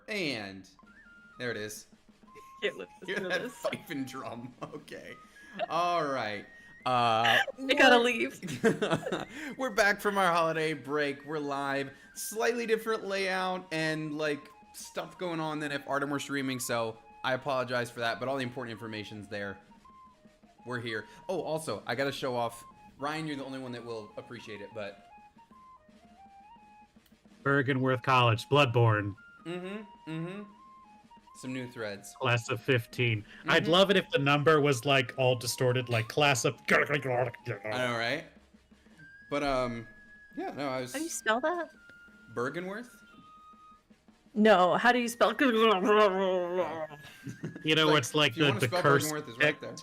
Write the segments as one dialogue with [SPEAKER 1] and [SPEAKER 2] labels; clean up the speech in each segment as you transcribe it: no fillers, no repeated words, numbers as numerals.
[SPEAKER 1] And there it is.
[SPEAKER 2] Can't listen
[SPEAKER 1] Hear
[SPEAKER 2] to
[SPEAKER 1] that
[SPEAKER 2] this.
[SPEAKER 1] fife and drum. Okay. All right.
[SPEAKER 2] I gotta leave.
[SPEAKER 1] We're back from our holiday break. We're live. Slightly different layout and like stuff going on than if Artem were streaming, so I apologize for that, but all the important information's there. We're here. Oh, also, I gotta show off. Ryan, you're the only one that will appreciate it, but
[SPEAKER 3] Bergenworth College, Bloodborne,
[SPEAKER 1] some new threads.
[SPEAKER 3] class of 15. I'd love it if the number was like all distorted, like class of.
[SPEAKER 1] I know, right? But yeah, no, I was
[SPEAKER 2] How do you spell that?
[SPEAKER 1] Bergenworth.
[SPEAKER 2] No, how do you spell?
[SPEAKER 3] You know, it's like
[SPEAKER 1] if you want to
[SPEAKER 3] the
[SPEAKER 1] spell
[SPEAKER 3] curse.
[SPEAKER 1] Bergenworth is right there.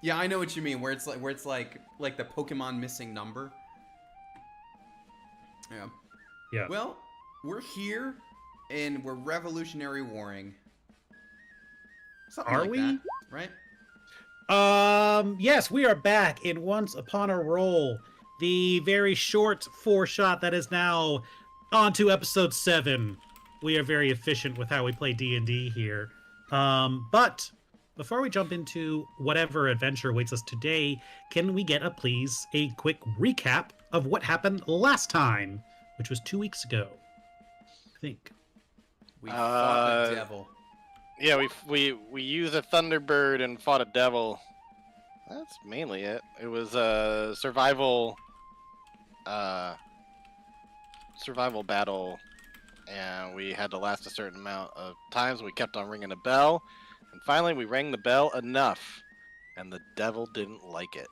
[SPEAKER 1] Yeah, I know what you mean. Where it's like the Pokemon missing number. Yeah.
[SPEAKER 3] Yeah.
[SPEAKER 1] Well, we're here, and we're revolutionary warring. Something
[SPEAKER 3] Are
[SPEAKER 1] like
[SPEAKER 3] we?
[SPEAKER 1] that, right?
[SPEAKER 3] Yes, we are back in Once Upon a Roll, the very short four-shot that is now on to episode 7. We are very efficient with how we play D&D here. But before we jump into whatever adventure awaits us today, can we get a quick recap of what happened last time, which was 2 weeks ago, I think.
[SPEAKER 1] We fought the devil.
[SPEAKER 4] Yeah, we used a Thunderbird and fought a devil. That's mainly it. It was a survival battle, and we had to last a certain amount of times. We kept on ringing a bell, and finally we rang the bell enough, and the devil didn't like it.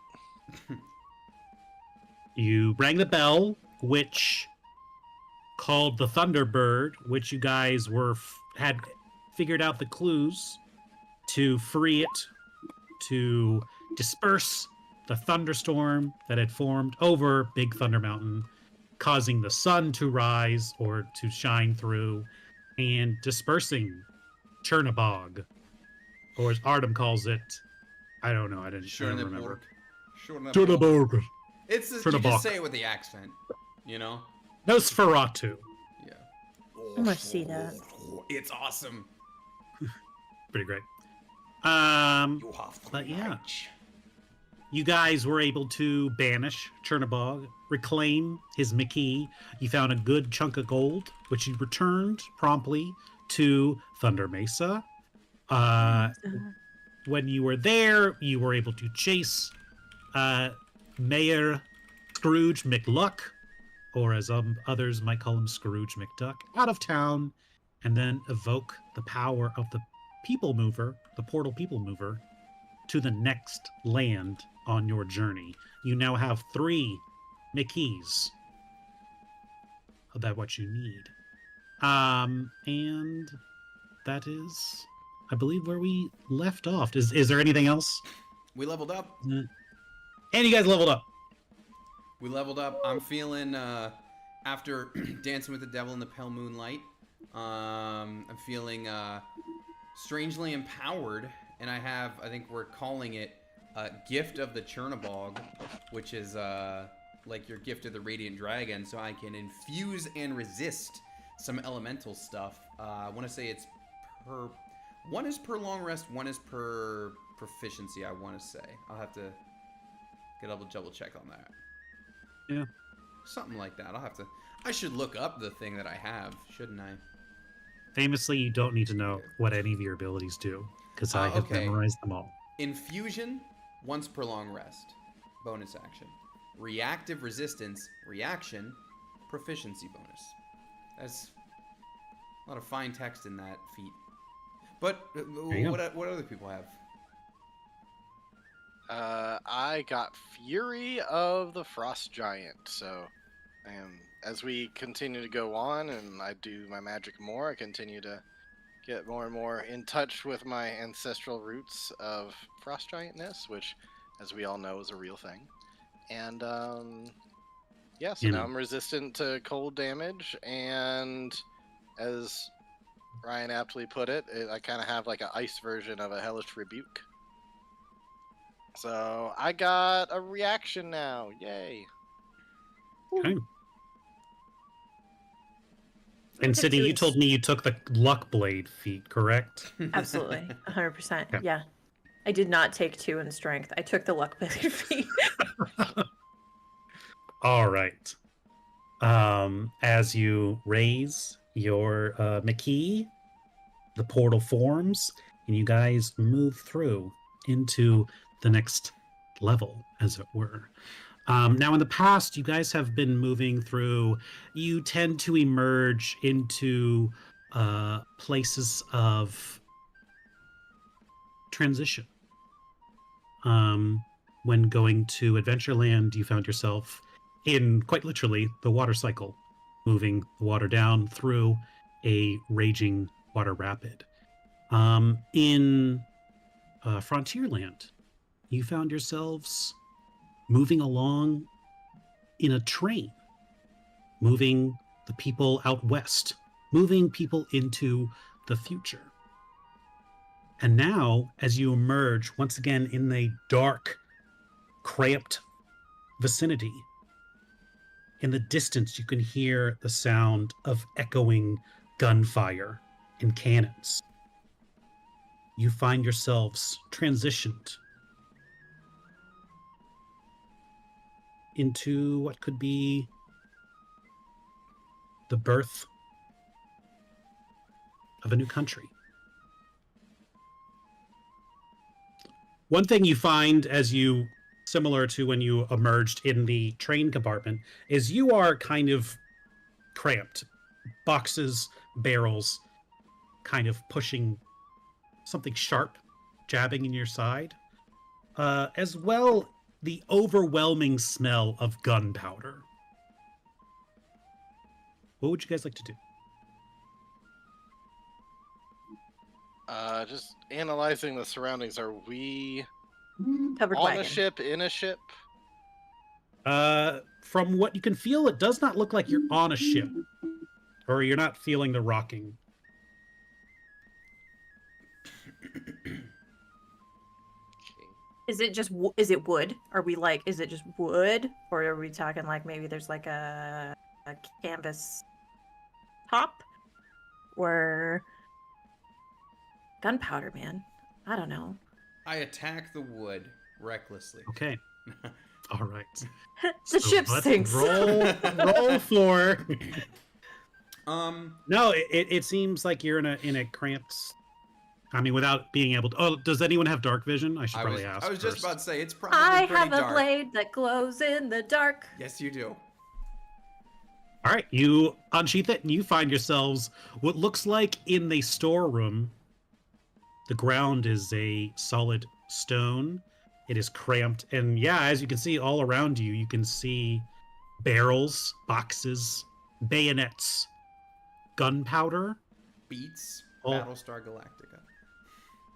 [SPEAKER 3] You rang the bell, which called the Thunderbird, which you guys had figured out the clues to free it, to disperse the thunderstorm that had formed over Big Thunder Mountain, causing the sun to rise or to shine through, and dispersing Chernobog, or as Artem calls it, I don't know, I don't remember. Chernobog.
[SPEAKER 1] It's just, you
[SPEAKER 3] Chernobog.
[SPEAKER 1] just say it with the accent, you know?
[SPEAKER 3] Nosferatu.
[SPEAKER 1] Yeah.
[SPEAKER 2] I must see that.
[SPEAKER 1] It's awesome.
[SPEAKER 3] Pretty great.
[SPEAKER 1] You have to
[SPEAKER 3] But yeah.
[SPEAKER 1] reach.
[SPEAKER 3] You guys were able to banish Chernobog, reclaim his Mickey. You found a good chunk of gold, which you returned promptly to Thunder Mesa. When you were there, you were able to chase Mayor Scrooge McLuck, or as others might call him, Scrooge McDuck, out of town, and then evoke the power of the People Mover, the Portal People Mover, to the next land on your journey. You now have 3 Mickeys. That's what you need. And that is, I believe, where we left off. Is there anything else?
[SPEAKER 1] We leveled up.
[SPEAKER 3] And you guys leveled up.
[SPEAKER 1] We leveled up. I'm feeling, after dancing with the devil in the pale moonlight, I'm feeling strangely empowered, and I think we're calling it Gift of the Chernobog, which is like your Gift of the Radiant Dragon, so I can infuse and resist some elemental stuff. I want to say it's one is per long rest, one is per proficiency, I want to say. I'll have to get a double check on that.
[SPEAKER 3] Yeah.
[SPEAKER 1] Something like that. I should look up the thing that I have, shouldn't I?
[SPEAKER 3] Famously, you don't need to know what any of your abilities do, because I have
[SPEAKER 1] okay.
[SPEAKER 3] memorized them all.
[SPEAKER 1] Infusion, once per long rest. Bonus action. Reactive resistance, reaction, proficiency bonus. That's a lot of fine text in that feat. But what other people have?
[SPEAKER 4] I got Fury of the Frost Giant, so as we continue to go on and I do my magic more, I continue to get more and more in touch with my ancestral roots of Frost Giantness, which, as we all know, is a real thing. And yeah, so now I'm resistant to cold damage, and as Ryan aptly put it, I kind of have like an ice version of a Hellish Rebuke. So I got a reaction now. Yay.
[SPEAKER 3] Okay. And
[SPEAKER 2] took
[SPEAKER 3] Sydney,
[SPEAKER 2] two
[SPEAKER 3] you
[SPEAKER 2] and
[SPEAKER 3] told me you took the luck blade feat, correct?
[SPEAKER 2] Absolutely, 100%.
[SPEAKER 3] Yeah.
[SPEAKER 2] Yeah, I did not take 2 in strength. I took the luck feat.
[SPEAKER 3] All right. As you raise your McKee, the portal forms, and you guys move through into the next level, as it were. Now, in the past, you guys have been moving through. You tend to emerge into places of transition. When going to Adventureland, you found yourself in, quite literally, the water cycle, moving the water down through a raging water rapid. In Frontierland, you found yourselves moving along in a train, moving the people out west, moving people into the future. And now, as you emerge once again in the dark, cramped vicinity, in the distance you can hear the sound of echoing gunfire and cannons. You find yourselves transitioned into what could be the birth of a new country. One thing you find as you, similar to when you emerged in the train compartment, is you are kind of cramped. Boxes, barrels, kind of pushing something sharp, jabbing in your side. As well, the overwhelming smell of gunpowder. What would you guys like to do?
[SPEAKER 4] Just analyzing the surroundings. Are we
[SPEAKER 2] Covered
[SPEAKER 4] on
[SPEAKER 2] wagon.
[SPEAKER 4] a ship, in a ship?
[SPEAKER 3] From what you can feel, it does not look like you're on a ship. Or you're not feeling the rocking.
[SPEAKER 2] Is it just is it wood? Are we like, is it just wood, or are we talking like maybe there's like a canvas top, or gunpowder, man? I don't know.
[SPEAKER 1] I attack the wood recklessly.
[SPEAKER 3] Okay. All right.
[SPEAKER 2] The
[SPEAKER 3] So
[SPEAKER 2] ship
[SPEAKER 3] let's
[SPEAKER 2] sinks.
[SPEAKER 3] Roll for.
[SPEAKER 1] Um,
[SPEAKER 3] No, it seems like you're in a cramped. I mean, without being able to. Oh, does anyone have dark vision? I should probably ask.
[SPEAKER 1] I was just
[SPEAKER 3] first.
[SPEAKER 1] about to say it's probably
[SPEAKER 2] I
[SPEAKER 1] pretty
[SPEAKER 2] have a
[SPEAKER 1] dark.
[SPEAKER 2] blade that glows in the dark.
[SPEAKER 1] Yes, you do.
[SPEAKER 3] All right, you unsheath it, and you find yourselves what looks like in the storeroom. The ground is a solid stone. It is cramped, and yeah, as you can see all around you, you can see barrels, boxes, bayonets, gunpowder.
[SPEAKER 1] Beats
[SPEAKER 3] Oh.
[SPEAKER 1] Battlestar Galactica.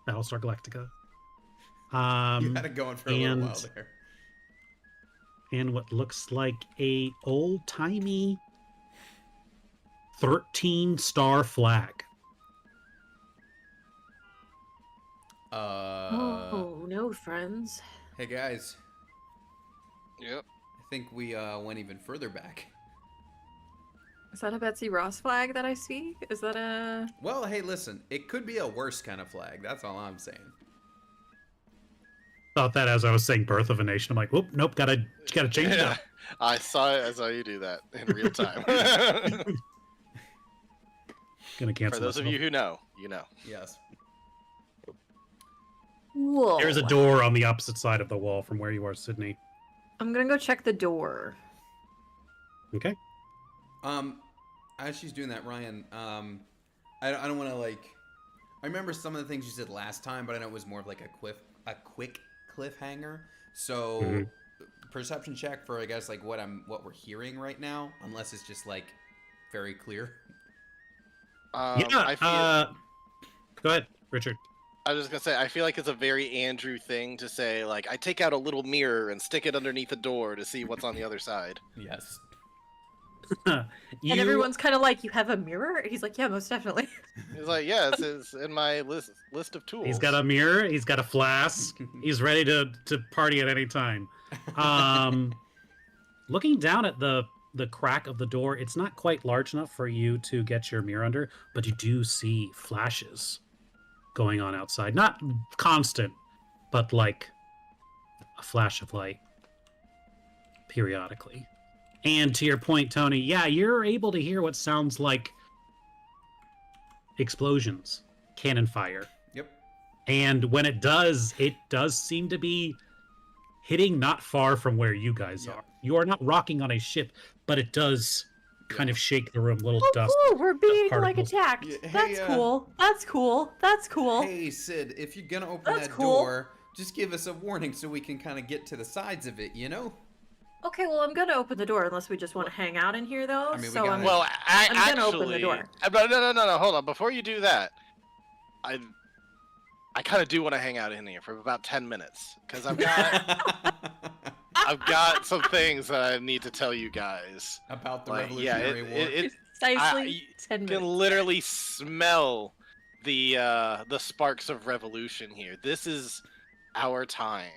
[SPEAKER 3] Battlestar Galactica.
[SPEAKER 1] You had it going for a little while there.
[SPEAKER 3] And what looks like a old-timey 13-star flag.
[SPEAKER 2] Oh no, friends.
[SPEAKER 1] Hey guys,
[SPEAKER 4] Yep.
[SPEAKER 1] I think we went even further back.
[SPEAKER 2] Is that a Betsy Ross flag that I see? Is that a...
[SPEAKER 1] Well, hey, listen, it could be a worse kind of flag. That's all I'm saying.
[SPEAKER 3] Thought that as I was saying "Birth of a Nation," I'm like, "Whoop, nope, gotta change it
[SPEAKER 4] Yeah,
[SPEAKER 3] up."
[SPEAKER 4] I saw you do that in real time.
[SPEAKER 3] Gonna cancel.
[SPEAKER 4] For those of
[SPEAKER 3] myself.
[SPEAKER 4] you who know, you know.
[SPEAKER 1] Yes.
[SPEAKER 2] Whoa.
[SPEAKER 3] There's a door on the opposite side of the wall from where you are, Sydney.
[SPEAKER 2] I'm gonna go check the door.
[SPEAKER 3] Okay.
[SPEAKER 1] As she's doing that, Ryan, I don't want to like. I remember some of the things you said last time, but I know it was more of like a quick cliffhanger. So,
[SPEAKER 3] Mhm.
[SPEAKER 1] perception check for I guess like what we're hearing right now, unless it's just like very clear.
[SPEAKER 4] I feel,
[SPEAKER 3] Go ahead, Richard.
[SPEAKER 4] I was just gonna say, I feel like it's a very Andrew thing to say, like, I take out a little mirror and stick it underneath the door to see what's on the other side.
[SPEAKER 1] Yes.
[SPEAKER 2] And everyone's kind of like, "You have a mirror?" He's like, "Yeah, most definitely."
[SPEAKER 4] He's like, yeah, it's in my list of tools.
[SPEAKER 3] He's got a mirror. He's got a flask. He's ready to party at any time. Looking down at the the crack of the door. It's not quite large enough for you to get your mirror under, but you do see flashes going on outside. Not constant, but like a flash of light periodically. And to your point, Tony, yeah, you're able to hear what sounds like explosions, cannon fire.
[SPEAKER 1] Yep.
[SPEAKER 3] And when it does seem to be hitting not far from where you guys
[SPEAKER 1] Yeah.
[SPEAKER 3] are. You are not rocking on a ship, but it does kind of shake the room, little
[SPEAKER 2] Oh,
[SPEAKER 3] dust.
[SPEAKER 2] cool. We're being like
[SPEAKER 3] particles.
[SPEAKER 2] attacked.
[SPEAKER 1] Yeah, hey,
[SPEAKER 2] That's cool. That's cool. That's cool.
[SPEAKER 1] Hey, Sid, if you're gonna open
[SPEAKER 2] That's
[SPEAKER 1] that
[SPEAKER 2] cool.
[SPEAKER 1] door, just give us a warning so we can kind of get to the sides of it, you know?
[SPEAKER 2] Okay, well, I'm gonna open the door unless we just want to hang out in here, though.
[SPEAKER 1] I mean, we
[SPEAKER 2] so
[SPEAKER 1] gotta-
[SPEAKER 2] I'm
[SPEAKER 4] Well,
[SPEAKER 2] I'm
[SPEAKER 4] actually,
[SPEAKER 2] gonna open the door.
[SPEAKER 4] No, hold on. Before you do that, I kind of do want to hang out in here for about 10 minutes because I've got some things that I need to tell you guys.
[SPEAKER 1] About the
[SPEAKER 4] Like, yeah,
[SPEAKER 1] Revolutionary War.
[SPEAKER 2] precisely
[SPEAKER 4] you
[SPEAKER 2] 10
[SPEAKER 4] can
[SPEAKER 2] minutes.
[SPEAKER 4] literally smell the sparks of revolution here. This is our time,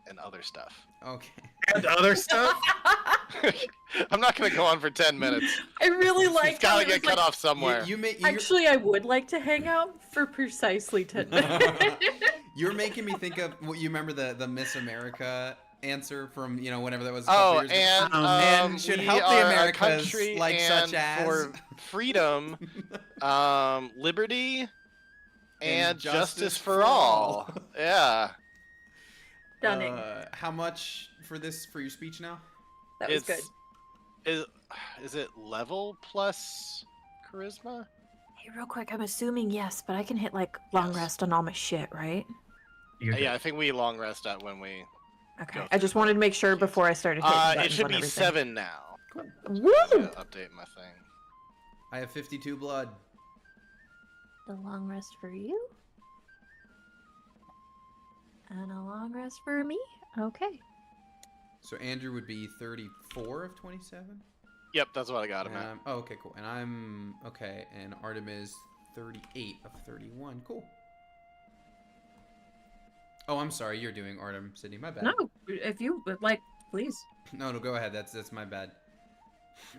[SPEAKER 4] and other stuff.
[SPEAKER 1] Okay.
[SPEAKER 3] And other stuff?
[SPEAKER 4] I'm not gonna go on for 10 minutes.
[SPEAKER 2] I really
[SPEAKER 4] It's
[SPEAKER 2] like. how
[SPEAKER 4] gotta
[SPEAKER 2] it
[SPEAKER 4] get
[SPEAKER 2] was
[SPEAKER 4] cut
[SPEAKER 2] like,
[SPEAKER 4] off somewhere.
[SPEAKER 1] You
[SPEAKER 2] Actually, I would like to hang out for precisely 10 minutes.
[SPEAKER 1] you're making me think of what you remember the Miss America answer from whenever that was. A
[SPEAKER 4] Oh,
[SPEAKER 1] couple years ago?
[SPEAKER 4] and
[SPEAKER 1] And should
[SPEAKER 4] we
[SPEAKER 1] help the
[SPEAKER 4] are a
[SPEAKER 1] Americas,
[SPEAKER 4] country
[SPEAKER 1] like
[SPEAKER 4] and
[SPEAKER 1] such as-
[SPEAKER 4] for freedom, liberty, and justice for all. Yeah,
[SPEAKER 2] Stunning.
[SPEAKER 1] How much for your speech now?
[SPEAKER 2] That was good.
[SPEAKER 4] Is it level plus charisma?
[SPEAKER 2] Hey, real quick, I'm assuming yes, but I can hit like long
[SPEAKER 4] Yes.
[SPEAKER 2] rest on all my shit, right?
[SPEAKER 3] You're
[SPEAKER 4] Yeah, I think we long rest at when we.
[SPEAKER 2] Okay.
[SPEAKER 4] Go
[SPEAKER 2] I just wanted to make sure before I started hitting
[SPEAKER 4] It
[SPEAKER 2] buttons
[SPEAKER 4] should
[SPEAKER 2] on
[SPEAKER 4] be
[SPEAKER 2] everything.
[SPEAKER 4] 7 now.
[SPEAKER 2] Woo!
[SPEAKER 4] Gotta update my thing.
[SPEAKER 1] I have 52 blood.
[SPEAKER 2] The long rest for you. And a long rest for me. Okay.
[SPEAKER 1] So Andrew would be 34 of 27.
[SPEAKER 4] Yep, that's what I got him
[SPEAKER 1] And
[SPEAKER 4] at.
[SPEAKER 1] I'm- oh, okay, cool. And I'm okay. And Artem is 38 of 31. Cool. Oh, I'm sorry. You're doing Artem, Sydney. My bad.
[SPEAKER 2] No, if you would like, please.
[SPEAKER 1] No, go ahead. That's my bad.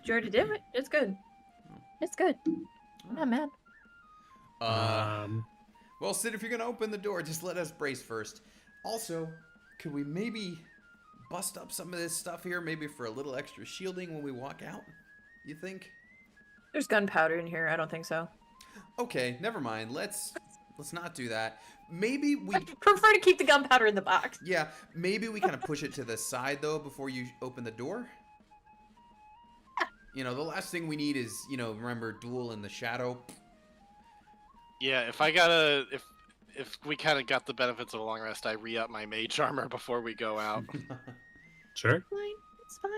[SPEAKER 2] You already did it. It's good. It's good. I'm not mad.
[SPEAKER 1] Well, Sid, if you're gonna open the door, just let us brace first. Also, could we maybe bust up some of this stuff here, maybe for a little extra shielding when we walk out? You think?
[SPEAKER 2] There's gunpowder in here. I don't think so.
[SPEAKER 1] Okay, never mind. Let's not do that. Maybe we
[SPEAKER 2] I prefer to keep the gunpowder in the box.
[SPEAKER 1] yeah, maybe we kind of push it to the side though before you open the door. The last thing we need is, remember duel in the shadow.
[SPEAKER 4] Yeah, if we kind of got the benefits of a long rest, I re-up my mage armor before we go out.
[SPEAKER 3] Sure.
[SPEAKER 2] Fine. It's fine.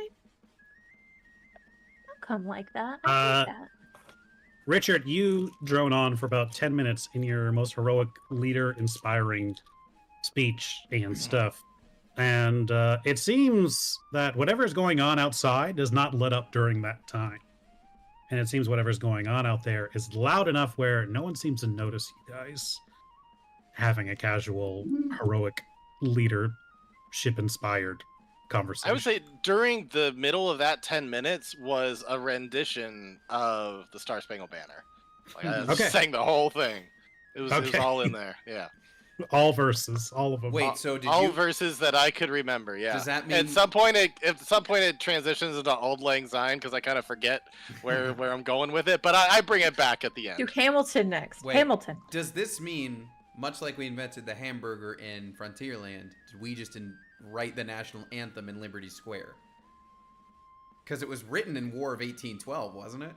[SPEAKER 2] Don't come like that.
[SPEAKER 3] I
[SPEAKER 2] like
[SPEAKER 3] hate
[SPEAKER 2] that.
[SPEAKER 3] Richard, you drone on for about 10 minutes in your most heroic, leader-inspiring speech and stuff. And it seems that whatever's going on outside does not let up during that time. And it seems whatever's going on out there is loud enough where no one seems to notice you guys having a casual, heroic, leadership-inspired conversation.
[SPEAKER 4] I would say during the middle of that 10 minutes was a rendition of the Star Spangled Banner. Like I
[SPEAKER 3] Okay.
[SPEAKER 4] sang the whole thing. It was
[SPEAKER 3] Okay.
[SPEAKER 4] all in there. Yeah.
[SPEAKER 3] all verses, all of them.
[SPEAKER 1] Wait, so did
[SPEAKER 4] all
[SPEAKER 1] you?
[SPEAKER 4] verses that I could remember. Yeah.
[SPEAKER 1] Does that mean?
[SPEAKER 4] At some point it transitions into Old Lang Syne because I kind of forget where I'm going with it, but I bring it back at the
[SPEAKER 2] Do
[SPEAKER 4] end.
[SPEAKER 2] Hamilton next.
[SPEAKER 1] Wait.
[SPEAKER 2] Hamilton.
[SPEAKER 1] Does this mean, much like we invented the hamburger in Frontierland, did we just write the national anthem in Liberty Square? Because it was written in War of 1812, wasn't it?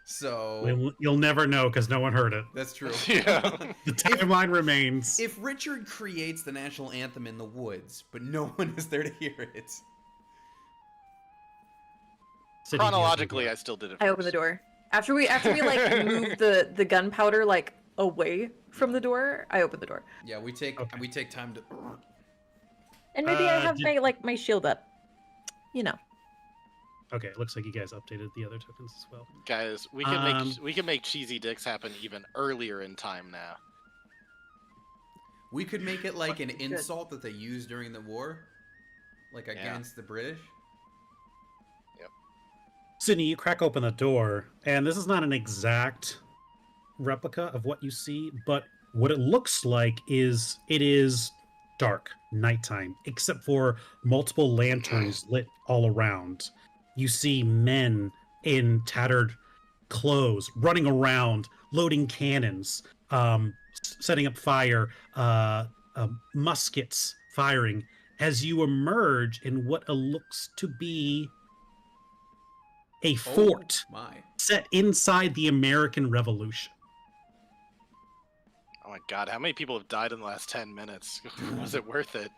[SPEAKER 1] So
[SPEAKER 3] You'll never know because no one heard it.
[SPEAKER 1] that's true.
[SPEAKER 4] Yeah.
[SPEAKER 3] The timeline remains.
[SPEAKER 1] If Richard creates the national anthem in the woods, but no one is there to hear it,
[SPEAKER 3] City
[SPEAKER 4] Chronologically, I
[SPEAKER 3] Hero.
[SPEAKER 4] still did it.
[SPEAKER 2] I open the
[SPEAKER 4] first.
[SPEAKER 2] door. After we like move the gunpowder like away from the door, I open the door.
[SPEAKER 1] yeah, we take time to.
[SPEAKER 2] And maybe I have
[SPEAKER 3] did-
[SPEAKER 2] my shield up. You know.
[SPEAKER 3] Okay, it looks like you guys updated the other tokens as well.
[SPEAKER 4] Guys, we can make cheesy dicks happen even earlier in time now.
[SPEAKER 1] We could make it like an
[SPEAKER 2] Good.
[SPEAKER 1] insult that they used during the war, like against the British.
[SPEAKER 3] Sydney, you crack open the door, and this is not an exact replica of what you see, but what it looks like is it is dark, nighttime, except for multiple lanterns lit all around. You see men in tattered clothes running around, loading cannons, setting up fire, muskets firing, as you emerge in what looks to be a fort
[SPEAKER 1] Oh my.
[SPEAKER 3] set inside the American Revolution.
[SPEAKER 4] Oh my god, how many people have died in the last 10 minutes? Was it worth it?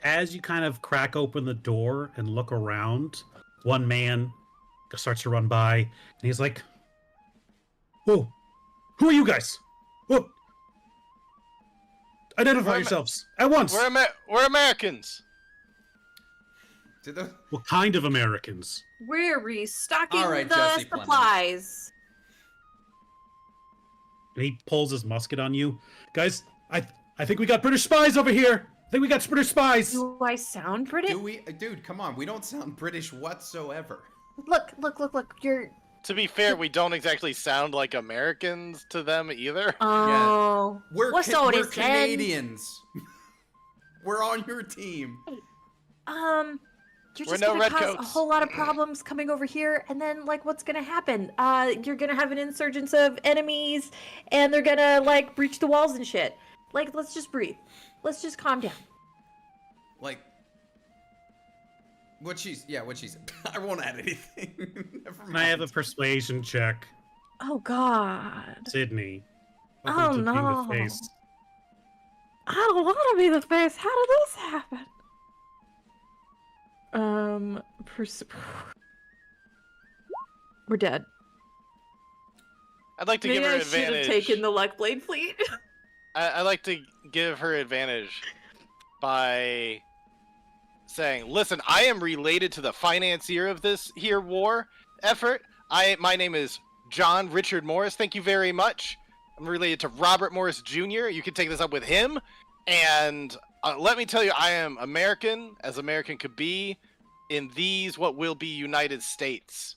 [SPEAKER 3] As you kind of crack open the door and look around, one man starts to run by, and he's like, "Whoa, who are you guys? Whoa, identify
[SPEAKER 4] We're
[SPEAKER 3] yourselves at once."
[SPEAKER 4] We're Americans!
[SPEAKER 1] Did the
[SPEAKER 3] What kind of Americans?
[SPEAKER 2] We're restocking
[SPEAKER 1] All right,
[SPEAKER 2] the
[SPEAKER 1] Jesse Plemons.
[SPEAKER 2] supplies.
[SPEAKER 3] And he pulls his musket on you. Guys, I think we got British spies over here. I think we got British spies.
[SPEAKER 2] Do I sound British?
[SPEAKER 1] do we, dude? Come on, we don't sound British whatsoever.
[SPEAKER 2] Look! You're.
[SPEAKER 4] To be fair, we don't exactly sound like Americans to them either.
[SPEAKER 2] Oh.
[SPEAKER 1] We're
[SPEAKER 2] What's all
[SPEAKER 1] we're
[SPEAKER 2] this then?
[SPEAKER 1] Canadians. We're on your team.
[SPEAKER 2] You're
[SPEAKER 4] We're
[SPEAKER 2] just
[SPEAKER 4] no
[SPEAKER 2] gonna cause a
[SPEAKER 4] redcoats.
[SPEAKER 2] whole lot of problems coming over here, and then like, what's gonna happen? You're gonna have an insurgence of enemies, and they're gonna like breach the walls and shit. Like, let's just breathe. Let's just calm down.
[SPEAKER 1] Like, what she said. I won't add anything. Never
[SPEAKER 3] Can I have a
[SPEAKER 1] mind.
[SPEAKER 3] persuasion check,
[SPEAKER 2] Oh God.
[SPEAKER 3] Sydney?
[SPEAKER 2] Oh,
[SPEAKER 3] Welcome to being
[SPEAKER 2] no.
[SPEAKER 3] the face.
[SPEAKER 2] I don't want to be the face. How did this happen? We're dead.
[SPEAKER 4] I'd like to
[SPEAKER 2] Maybe
[SPEAKER 4] give her
[SPEAKER 2] I should have
[SPEAKER 4] advantage.
[SPEAKER 2] taken the Luck Blade fleet.
[SPEAKER 4] I'd like to give her advantage by saying, "Listen, I am related to the financier of this here war effort. My name is John Richard Morris. Thank you very much. I'm related to Robert Morris Jr. You can take this up with him. And let me tell you, I am American, as American could be, in these what will be United States."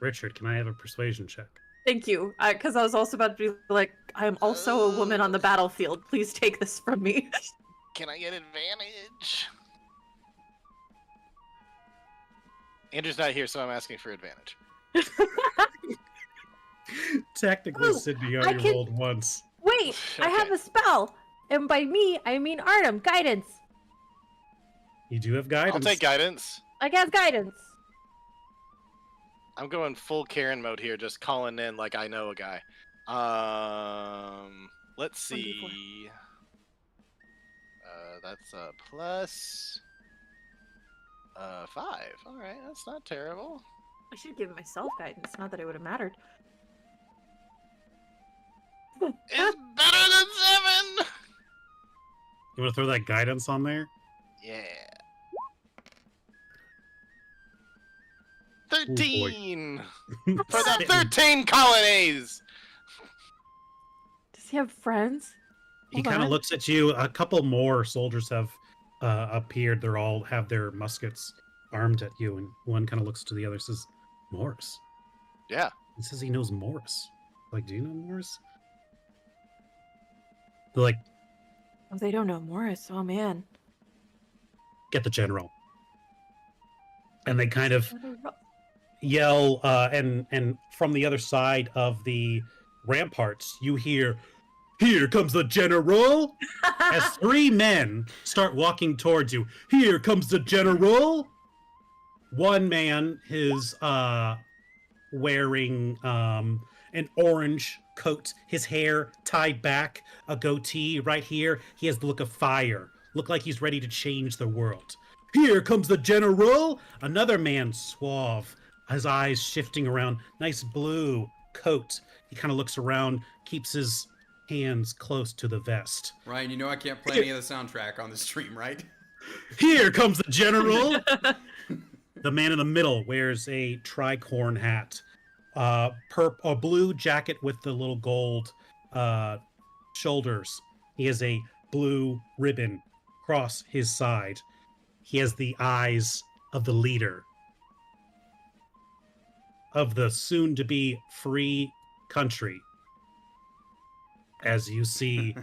[SPEAKER 3] Richard, can I have a persuasion check?
[SPEAKER 2] Thank you. Because I was also about to be like, I am also a woman on the battlefield. Please take this from me.
[SPEAKER 4] Can I get advantage? Andrew's not here, so I'm asking for advantage.
[SPEAKER 3] Technically,
[SPEAKER 2] Ooh,
[SPEAKER 3] Sydney
[SPEAKER 2] I
[SPEAKER 3] only
[SPEAKER 2] can-
[SPEAKER 3] rolled once.
[SPEAKER 2] Wait, I have
[SPEAKER 4] Okay.
[SPEAKER 2] a spell. And by me, I mean Artem. Guidance.
[SPEAKER 3] You do have guidance.
[SPEAKER 4] I'll take guidance.
[SPEAKER 2] I got guidance.
[SPEAKER 4] I'm going full Karen mode here, just calling in like I know a guy. Let's
[SPEAKER 2] 1d4.
[SPEAKER 4] see. That's a plus 5. All right, that's not terrible.
[SPEAKER 2] I should have given myself guidance. Not that it would have mattered.
[SPEAKER 4] It's better than 7.
[SPEAKER 3] You want to throw that guidance on there?
[SPEAKER 4] Yeah.
[SPEAKER 3] boy.
[SPEAKER 4] 13 for the 13 colonies.
[SPEAKER 2] Does he have friends?
[SPEAKER 3] He
[SPEAKER 2] Hold
[SPEAKER 3] kind of
[SPEAKER 2] on.
[SPEAKER 3] looks at you. A couple more soldiers have appeared. They're all have their muskets armed at you, and one kind of looks to the other, says, "Morris."
[SPEAKER 4] Yeah.
[SPEAKER 3] He says he knows Morris. Like, do you know Morris? They're like,
[SPEAKER 2] Oh, they don't know Morris. Oh man.
[SPEAKER 3] "Get the general." And they kind of yell, and from the other side of the ramparts, you hear, "Here comes the general!" As 3 men start walking towards you. "Here comes the general!" One man is wearing an orange coat, his hair tied back, a goatee right here. He has the look of fire. Look like he's ready to change the world. "Here comes the general!" Another man, suave, his eyes shifting around, nice blue coat. He kind of looks around, keeps his hands close to the vest.
[SPEAKER 1] Ryan, you know I can't play any of the soundtrack on the stream, right?
[SPEAKER 3] "Here comes the general!" The man in the middle wears a tricorn hat, a blue jacket with the little gold shoulders. He has a blue ribbon across his side. He has the eyes of the leader of the soon-to-be free country as you see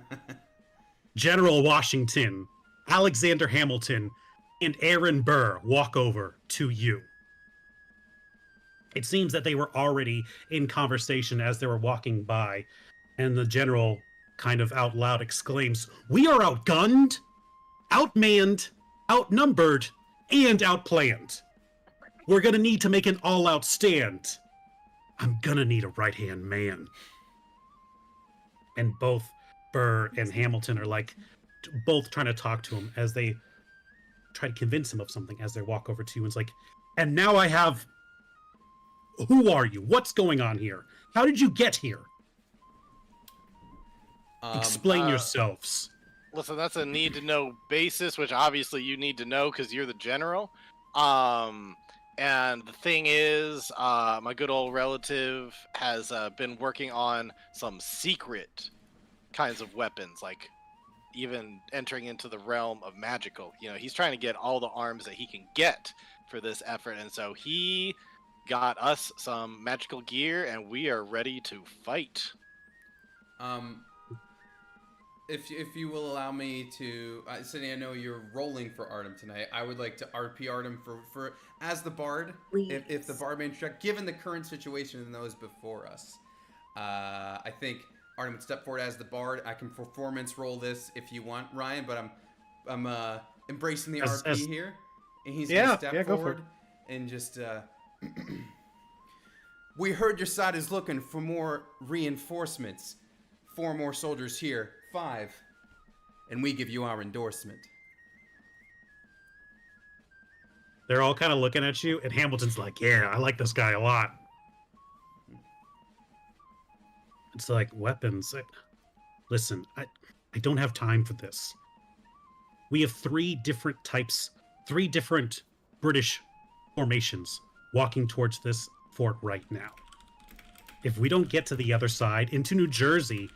[SPEAKER 3] General Washington, Alexander Hamilton, and Aaron Burr walk over to you. It seems that they were already in conversation as they were walking by, and the general kind of out loud exclaims, "We are outgunned, outmanned, outnumbered, and outplanned. We're gonna need to make an all-out stand. I'm gonna need a right-hand man." And both Burr and Hamilton are like, both trying to talk to him as they try to convince him of something as they walk over to you. And it's like, and now I have, who are you? What's going on here? How did you get here? Explain yourselves.
[SPEAKER 4] Listen, that's a need to know basis, which obviously you need to know because you're the general. And the thing is, my good old relative has been working on some secret kinds of weapons, like even entering into the realm of magical. You know, he's trying to get all the arms that he can get for this effort, and so he got us some magical gear, and we are ready to fight.
[SPEAKER 1] If you will allow me to, Sydney, I know you're rolling for Artem tonight. I would like to RP Artem for as the bard. If the bard may instruct, given the current situation and those before us, I think Artem would step forward as the bard. I can performance roll this if you want, Ryan, but I'm embracing the RP here, and he's gonna step forward and just. We heard your side is looking for more reinforcements. 4 more soldiers here. 5. And we give you our endorsement.
[SPEAKER 3] They're all kind of looking at you, and Hamilton's like, yeah, I like this guy a lot. It's like, weapons. Listen, I don't have time for this. We have 3 different types, 3 different British formations walking towards this fort right now. If we don't get to the other side, into New Jersey,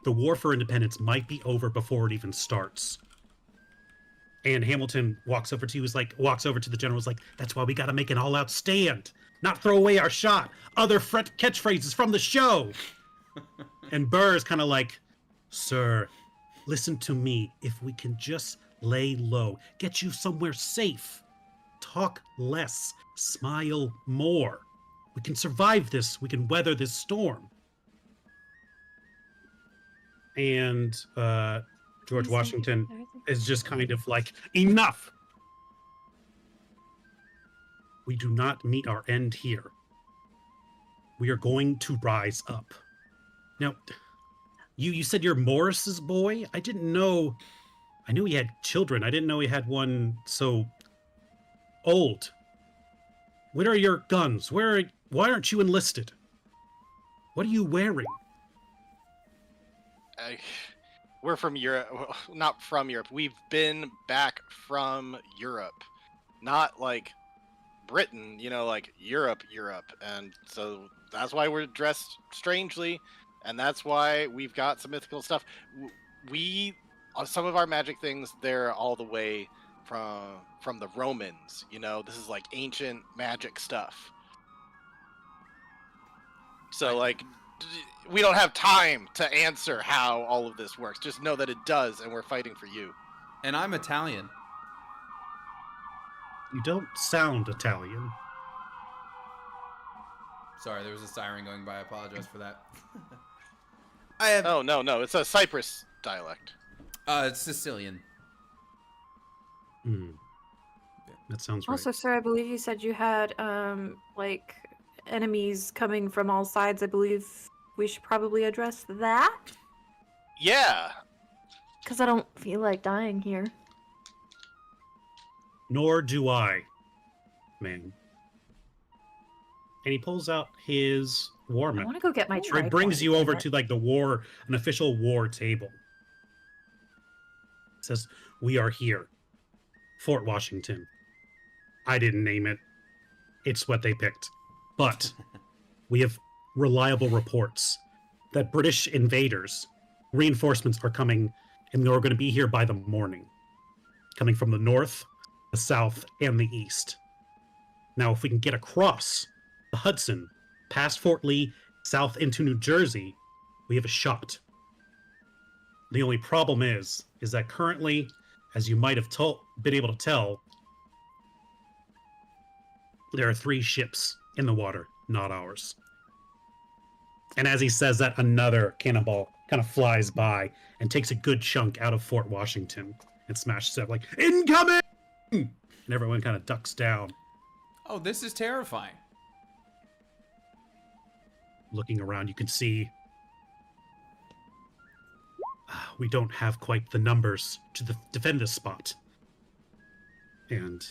[SPEAKER 3] the war for independence might be over before it even starts. And Hamilton walks over to the general, is like, that's why we gotta make an all-out stand, not throw away our shot. Other catchphrases from the show. And Burr is kind of like, sir, listen to me. If we can just lay low, get you somewhere safe, talk less, smile more, we can survive this. We can weather this storm. And George Washington is just kind of like, enough! We do not meet our end here. We are going to rise up. Now, you said you're Morris's boy? I didn't know. I knew he had children. I didn't know he had one so old. Where are your guns? Why aren't you enlisted? What are you wearing?
[SPEAKER 4] We're from Europe. Well, not from Europe. We've been back from Europe. Not like Britain, like Europe. And so that's why we're dressed strangely. And that's why we've got some mythical stuff. Some of our magic things, they're all the way from the Romans. This is like ancient magic stuff. So we don't have time to answer how all of this works. Just know that it does, and we're fighting for you.
[SPEAKER 1] And I'm Italian.
[SPEAKER 3] You don't sound Italian.
[SPEAKER 1] Sorry, there was a siren going by. I apologize for that.
[SPEAKER 4] Oh, no. It's a Cyprus dialect.
[SPEAKER 1] It's Sicilian.
[SPEAKER 3] That sounds right.
[SPEAKER 2] Also, sir, I believe you said you had, enemies coming from all sides. I believe we should probably address that.
[SPEAKER 4] Yeah.
[SPEAKER 2] Because I don't feel like dying here.
[SPEAKER 3] Nor do I, man. And he pulls out his war map.
[SPEAKER 2] I want to go get my tripod.
[SPEAKER 3] It brings you over to an official war table. It says, we are here. Fort Washington. I didn't name it. It's what they picked. But we have reliable reports that British invaders, reinforcements are coming, and they're going to be here by the morning. Coming from the north, the south, and the east. Now, if we can get across the Hudson, past Fort Lee, south into New Jersey, we have a shot. The only problem is that currently, as you might have been able to tell, there are 3 ships in the water, not ours. And as he says that, another cannonball kind of flies by and takes a good chunk out of Fort Washington and smashes it like, incoming! And everyone kind of ducks down,
[SPEAKER 1] Oh, this is terrifying.
[SPEAKER 3] looking around. You can see we don't have quite the numbers to defend this spot. And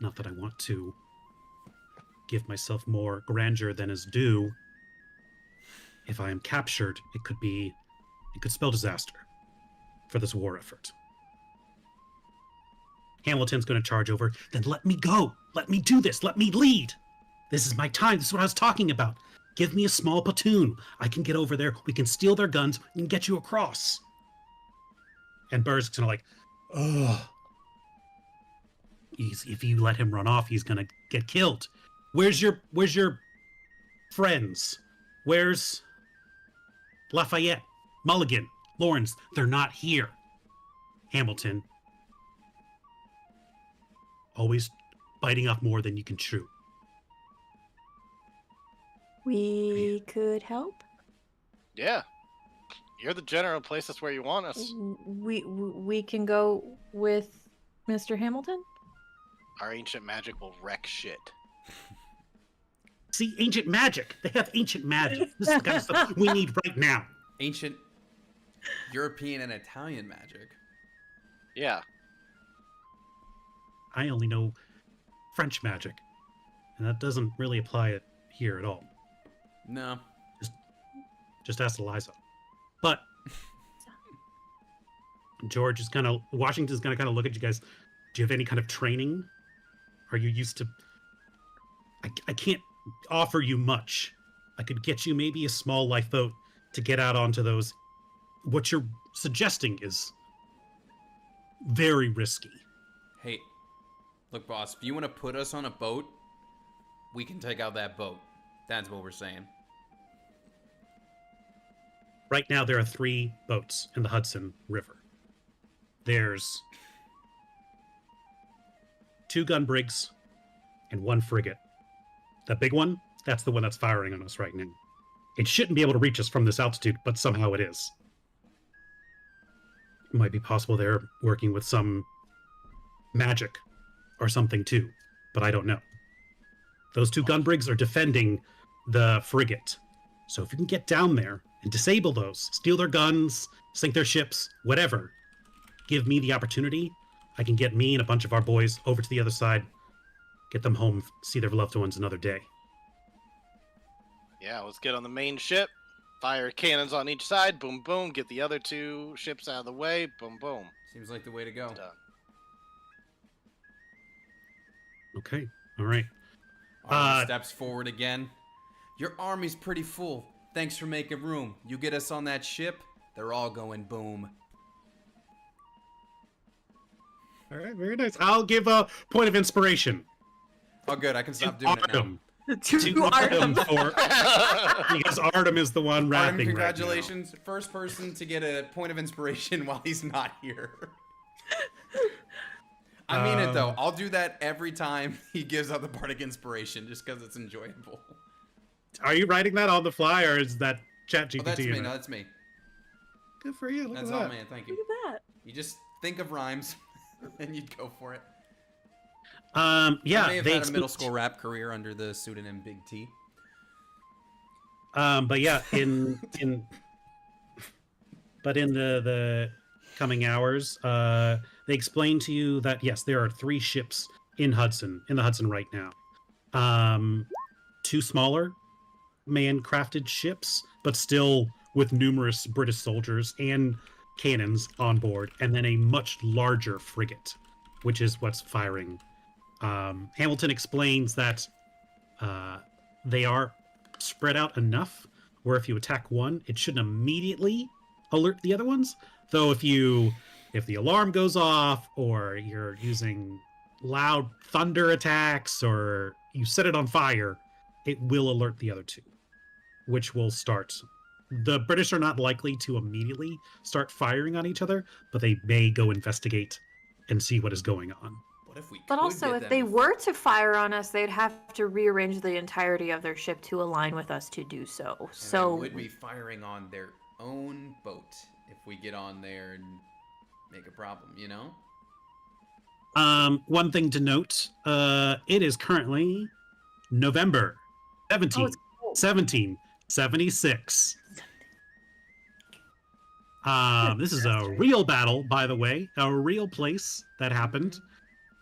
[SPEAKER 3] not that I want to give myself more grandeur than is due. If I am captured, it could spell disaster for this war effort. Hamilton's going to charge over. Then let me go. Let me do this. Let me lead. This is my time. This is what I was talking about. Give me a small platoon. I can get over there. We can steal their guns and get you across. And Burr's going to like, ugh. If you let him run off, he's going to get killed. Where's your friends? Where's Lafayette, Mulligan, Lawrence? They're not here. Hamilton. Always biting off more than you can chew.
[SPEAKER 2] We could help.
[SPEAKER 4] Yeah. You're the general. Place us where you want us.
[SPEAKER 2] We can go with Mr. Hamilton.
[SPEAKER 4] Our ancient magic will wreck shit.
[SPEAKER 3] See, ancient magic. They have ancient magic. This is the kind of stuff we need right now.
[SPEAKER 1] Ancient European and Italian magic.
[SPEAKER 4] Yeah.
[SPEAKER 3] I only know French magic, and that doesn't really apply it here at all.
[SPEAKER 1] No.
[SPEAKER 3] Just ask Eliza. But Washington's gonna kind of look at you guys. Do you have any kind of training? Are you used to? I can't offer you much. I could get you maybe a small lifeboat to get out onto those. What you're suggesting is very risky.
[SPEAKER 1] Hey, look, boss, if you want to put us on a boat, we can take out that boat. That's what we're saying.
[SPEAKER 3] Right now, there are 3 boats in the Hudson River. There's 2 gun brigs and 1 frigate. The big one, that's the one that's firing on us right now. It shouldn't be able to reach us from this altitude, but somehow it is. It might be possible they're working with some magic or something too, but I don't know. Those 2 gun brigs are defending the frigate. So if you can get down there and disable those, steal their guns, sink their ships, whatever, give me the opportunity, I can get me and a bunch of our boys over to the other side, get them home, see their loved ones another day.
[SPEAKER 4] Yeah, let's get on the main ship. Fire cannons on each side. Boom, boom. Get the other 2 ships out of the way. Boom, boom.
[SPEAKER 1] Seems like the way to go.
[SPEAKER 4] Done.
[SPEAKER 3] Okay, all right.
[SPEAKER 1] Armin steps forward again. Your army's pretty full. Thanks for making room. You get us on that ship, they're all going boom.
[SPEAKER 3] All right, very nice. I'll give a point of inspiration.
[SPEAKER 1] Oh, good. I can stop doing it now.
[SPEAKER 3] Artem. To Artem because Artem is the one rapping.
[SPEAKER 1] Artem, congratulations. Right now. First person to get a point of inspiration while he's not here. I mean it though. I'll do that every time he gives out the bardic inspiration just because it's enjoyable.
[SPEAKER 3] Are you writing that on the fly or is that ChatGPT?
[SPEAKER 1] Oh, that's me. No, that's me.
[SPEAKER 3] Good for you. Look
[SPEAKER 1] That's
[SPEAKER 3] at
[SPEAKER 1] all,
[SPEAKER 3] that.
[SPEAKER 1] man. Thank you.
[SPEAKER 2] Look at that.
[SPEAKER 1] You just think of rhymes and you'd go for it.
[SPEAKER 3] Yeah,
[SPEAKER 1] I may have had a middle school rap career under the pseudonym Big T.
[SPEAKER 3] But yeah, in the coming hours, they explain to you that yes, there are 3 ships in the Hudson right now. 2 smaller man-crafted ships, but still with numerous British soldiers and cannons on board, and then a much larger frigate, which is what's firing. Hamilton explains that they are spread out enough where if you attack one, it shouldn't immediately alert the other ones. Though if the alarm goes off or you're using loud thunder attacks or you set it on fire, it will alert the other two, which will start. The British are not likely to immediately start firing on each other, but they may go investigate and see what is going on.
[SPEAKER 1] What if we
[SPEAKER 2] But
[SPEAKER 1] could
[SPEAKER 2] also,
[SPEAKER 1] get
[SPEAKER 2] if
[SPEAKER 1] them
[SPEAKER 2] they
[SPEAKER 1] to
[SPEAKER 2] were to fire on us, they'd have to rearrange the entirety of their ship to align with us to do so.
[SPEAKER 1] And
[SPEAKER 2] So
[SPEAKER 1] they would be firing on their own boat if we get on there and make a problem, you know?
[SPEAKER 3] One thing to note, it is currently November 17th,
[SPEAKER 2] it's cold.
[SPEAKER 3] 1776. This is a
[SPEAKER 2] Bastard.
[SPEAKER 3] real battle, by the way, a real place that happened.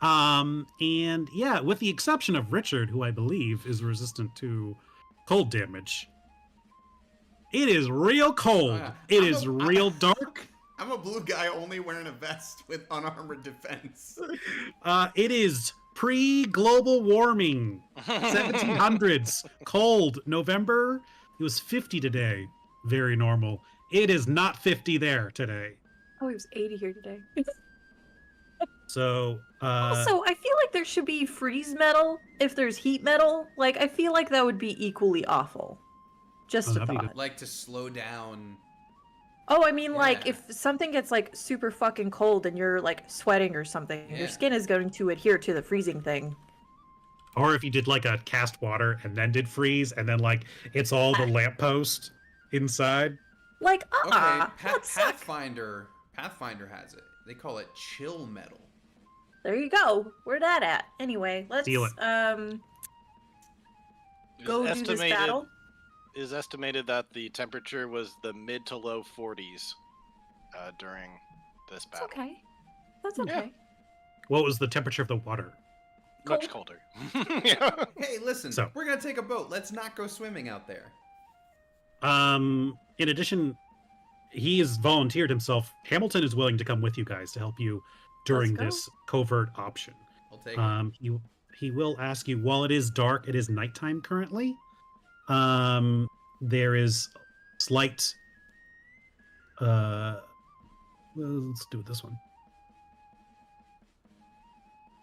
[SPEAKER 3] And yeah, with the exception of Richard, who I believe is resistant to cold damage, it is real cold.
[SPEAKER 1] yeah.
[SPEAKER 3] It
[SPEAKER 1] I'm
[SPEAKER 3] is
[SPEAKER 1] a-
[SPEAKER 3] real dark.
[SPEAKER 1] I'm a blue guy only wearing a vest with unarmored defense.
[SPEAKER 3] It is pre-global warming, 1700s, cold. November, it was 50 today. Very normal. It is not 50 there today.
[SPEAKER 2] Oh, it was 80 here today.
[SPEAKER 3] So,
[SPEAKER 2] Also, I feel like there should be freeze metal if there's heat metal. Like, I feel like that would be equally awful. Just
[SPEAKER 3] Oh,
[SPEAKER 2] a
[SPEAKER 3] that'd be
[SPEAKER 2] thought.
[SPEAKER 3] good.
[SPEAKER 1] Like to slow down.
[SPEAKER 2] Oh, I mean, like,
[SPEAKER 1] Yeah.
[SPEAKER 2] if something gets, like, super fucking cold and you're, like, sweating or something,
[SPEAKER 1] Yeah.
[SPEAKER 2] your skin is going to adhere to the freezing thing.
[SPEAKER 3] or if you did like a cast water and then did freeze, and then like it's all the lamppost inside.
[SPEAKER 2] Like,
[SPEAKER 1] Okay,
[SPEAKER 2] that suck.
[SPEAKER 1] Pathfinder has it. They call it chill metal.
[SPEAKER 2] There you go. Where that at? Anyway, let's,
[SPEAKER 3] Steal it.
[SPEAKER 2] go do this battle.
[SPEAKER 4] It is estimated that the temperature was the mid to low 40s during this
[SPEAKER 2] That's
[SPEAKER 4] battle.
[SPEAKER 2] okay. That's
[SPEAKER 4] Yeah.
[SPEAKER 2] okay.
[SPEAKER 3] What was the temperature of the water?
[SPEAKER 4] Much colder. Yeah.
[SPEAKER 1] Hey, listen,
[SPEAKER 3] So-
[SPEAKER 1] we're gonna take a boat. Let's not go swimming out there.
[SPEAKER 3] In addition, he has volunteered himself. Hamilton is willing to come with you guys to help you during
[SPEAKER 2] Let's go.
[SPEAKER 3] this covert option.
[SPEAKER 1] I'll take it.
[SPEAKER 3] He will ask you, while it is dark, it is nighttime currently. There is slight well, let's do this one.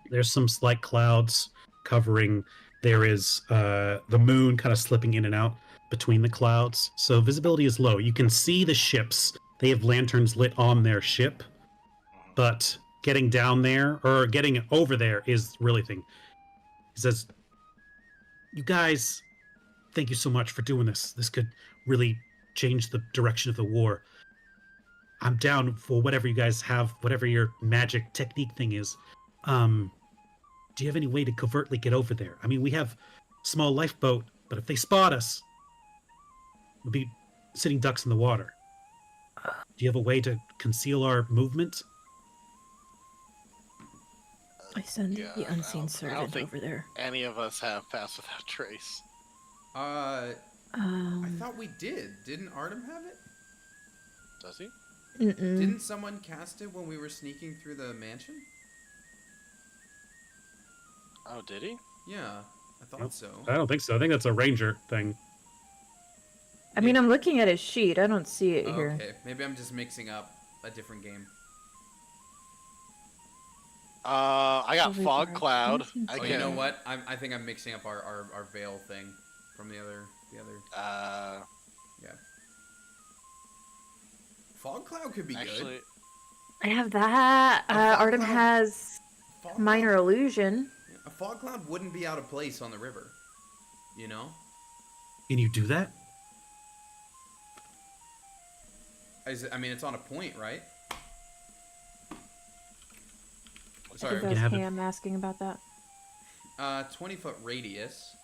[SPEAKER 3] There's some slight clouds covering. There is the moon kind of slipping in and out between the clouds. So visibility is low. You can see the ships. They have lanterns lit on their ship, but getting down there or getting over there is really thing. He says, "You guys, thank you so much for doing this. This could really change the direction of the war. I'm down for whatever you guys have, whatever your magic technique thing is. Do you have any way to covertly get over there? I mean, we have a small lifeboat, but if they spot us, we'll be sitting ducks in the water. Do you have a way to conceal our movement?"
[SPEAKER 2] I send
[SPEAKER 4] Yeah,
[SPEAKER 2] the
[SPEAKER 4] I
[SPEAKER 2] unseen
[SPEAKER 4] don't
[SPEAKER 2] servant
[SPEAKER 4] think-
[SPEAKER 2] over there.
[SPEAKER 4] Any of us have Pass Without Trace.
[SPEAKER 1] I
[SPEAKER 2] Um,
[SPEAKER 1] thought we did. Didn't Artem have it?
[SPEAKER 4] Does he?
[SPEAKER 2] mm-mm.
[SPEAKER 1] Didn't someone cast it when we were sneaking through the mansion?
[SPEAKER 4] Oh, did he?
[SPEAKER 1] Yeah, I thought
[SPEAKER 3] Nope.
[SPEAKER 1] so.
[SPEAKER 3] I don't think so. I think that's a ranger thing.
[SPEAKER 2] I mean, I'm looking at his sheet. I don't see it here.
[SPEAKER 1] Okay, maybe I'm just mixing up a different game.
[SPEAKER 4] I got
[SPEAKER 2] Over
[SPEAKER 4] Fog
[SPEAKER 2] there.
[SPEAKER 4] Cloud.
[SPEAKER 2] Unseen
[SPEAKER 4] I
[SPEAKER 1] Oh,
[SPEAKER 2] servant.
[SPEAKER 1] you
[SPEAKER 4] can.
[SPEAKER 1] know what? I think I'm mixing up our veil thing from the other. Yeah. Fog cloud could be
[SPEAKER 4] Actually,
[SPEAKER 2] I have that.
[SPEAKER 1] A fog
[SPEAKER 2] Artem
[SPEAKER 1] cloud?
[SPEAKER 2] has
[SPEAKER 1] good. Fog
[SPEAKER 2] minor illusion.
[SPEAKER 1] Cloud, a fog cloud wouldn't be out of place on the river. You know?
[SPEAKER 3] Can you do that?
[SPEAKER 1] I mean, it's on a point, right?
[SPEAKER 2] I
[SPEAKER 1] Sorry.
[SPEAKER 2] think that
[SPEAKER 3] can
[SPEAKER 2] was
[SPEAKER 3] have it.
[SPEAKER 2] Ham asking about that.
[SPEAKER 1] 20-foot radius,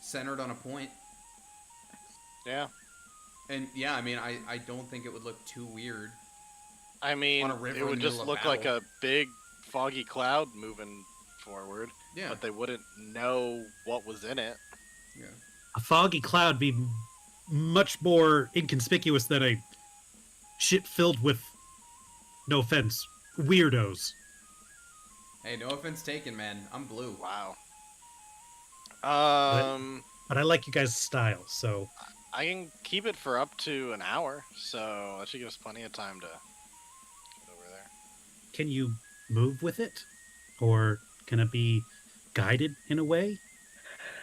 [SPEAKER 1] centered on a point.
[SPEAKER 4] yeah.
[SPEAKER 1] And yeah, I mean, I don't think it would look too weird.
[SPEAKER 4] I mean,
[SPEAKER 1] On a river
[SPEAKER 4] it
[SPEAKER 1] in
[SPEAKER 4] would
[SPEAKER 1] the
[SPEAKER 4] just
[SPEAKER 1] middle of
[SPEAKER 4] look like
[SPEAKER 1] battle.
[SPEAKER 4] a big foggy cloud moving forward,
[SPEAKER 1] Yeah.
[SPEAKER 4] but they wouldn't know what was in it.
[SPEAKER 1] Yeah.
[SPEAKER 3] A foggy cloud be much more inconspicuous than a ship filled with, no offense, weirdos.
[SPEAKER 1] Hey, no offense taken, man. I'm blue.
[SPEAKER 4] Wow.
[SPEAKER 3] But I like you guys' style, so
[SPEAKER 4] I can keep it for up to an hour, so that should give us plenty of time to get over there.
[SPEAKER 3] can you move with it? or can it be guided in a way?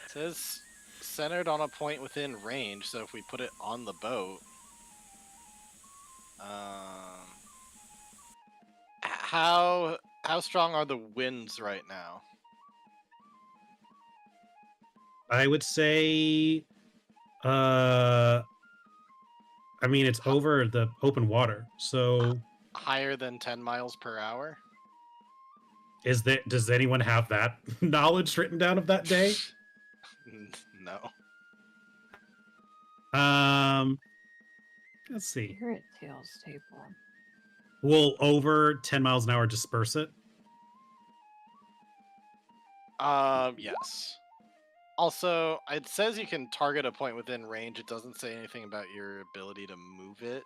[SPEAKER 4] It says centered on a point within range, so if we put it on the boat, how strong are the winds right now?
[SPEAKER 3] I would say, I mean, it's over the open water. So,
[SPEAKER 4] Higher than 10 miles per hour?
[SPEAKER 3] does anyone have that knowledge written down of that day?
[SPEAKER 4] No.
[SPEAKER 3] Let's see.
[SPEAKER 2] Spirit Tales table.
[SPEAKER 3] Will over 10 miles an hour disperse it?
[SPEAKER 4] Yes. Also, it says you can target a point within range. It doesn't say anything about your ability to move it.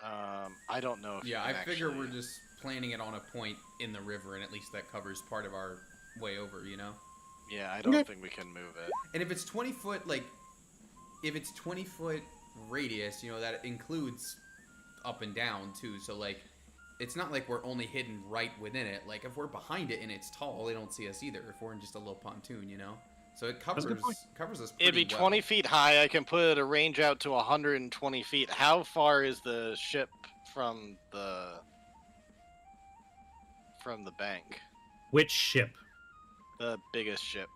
[SPEAKER 4] I don't know if
[SPEAKER 1] Yeah,
[SPEAKER 4] you
[SPEAKER 1] I
[SPEAKER 4] can
[SPEAKER 1] figure
[SPEAKER 4] actually...
[SPEAKER 1] we're just planning it on a point in the river, and at least that covers part of our way over, you know?
[SPEAKER 4] Yeah, I don't
[SPEAKER 3] Okay.
[SPEAKER 4] think we can move it.
[SPEAKER 1] And if it's 20 foot, like, if it's 20 foot radius, you know, that includes up and down too. So, like, it's not like we're only hidden right within it. Like, if we're behind it and it's tall, they don't see us either. If we're in just a little pontoon, you know? So it
[SPEAKER 3] That's a good point.
[SPEAKER 1] covers us
[SPEAKER 4] It'd
[SPEAKER 1] pretty
[SPEAKER 4] be
[SPEAKER 1] well.
[SPEAKER 4] 20 feet high. I can put a range out to 120 feet. How far is the ship from the bank?
[SPEAKER 3] Which ship?
[SPEAKER 4] The biggest ship.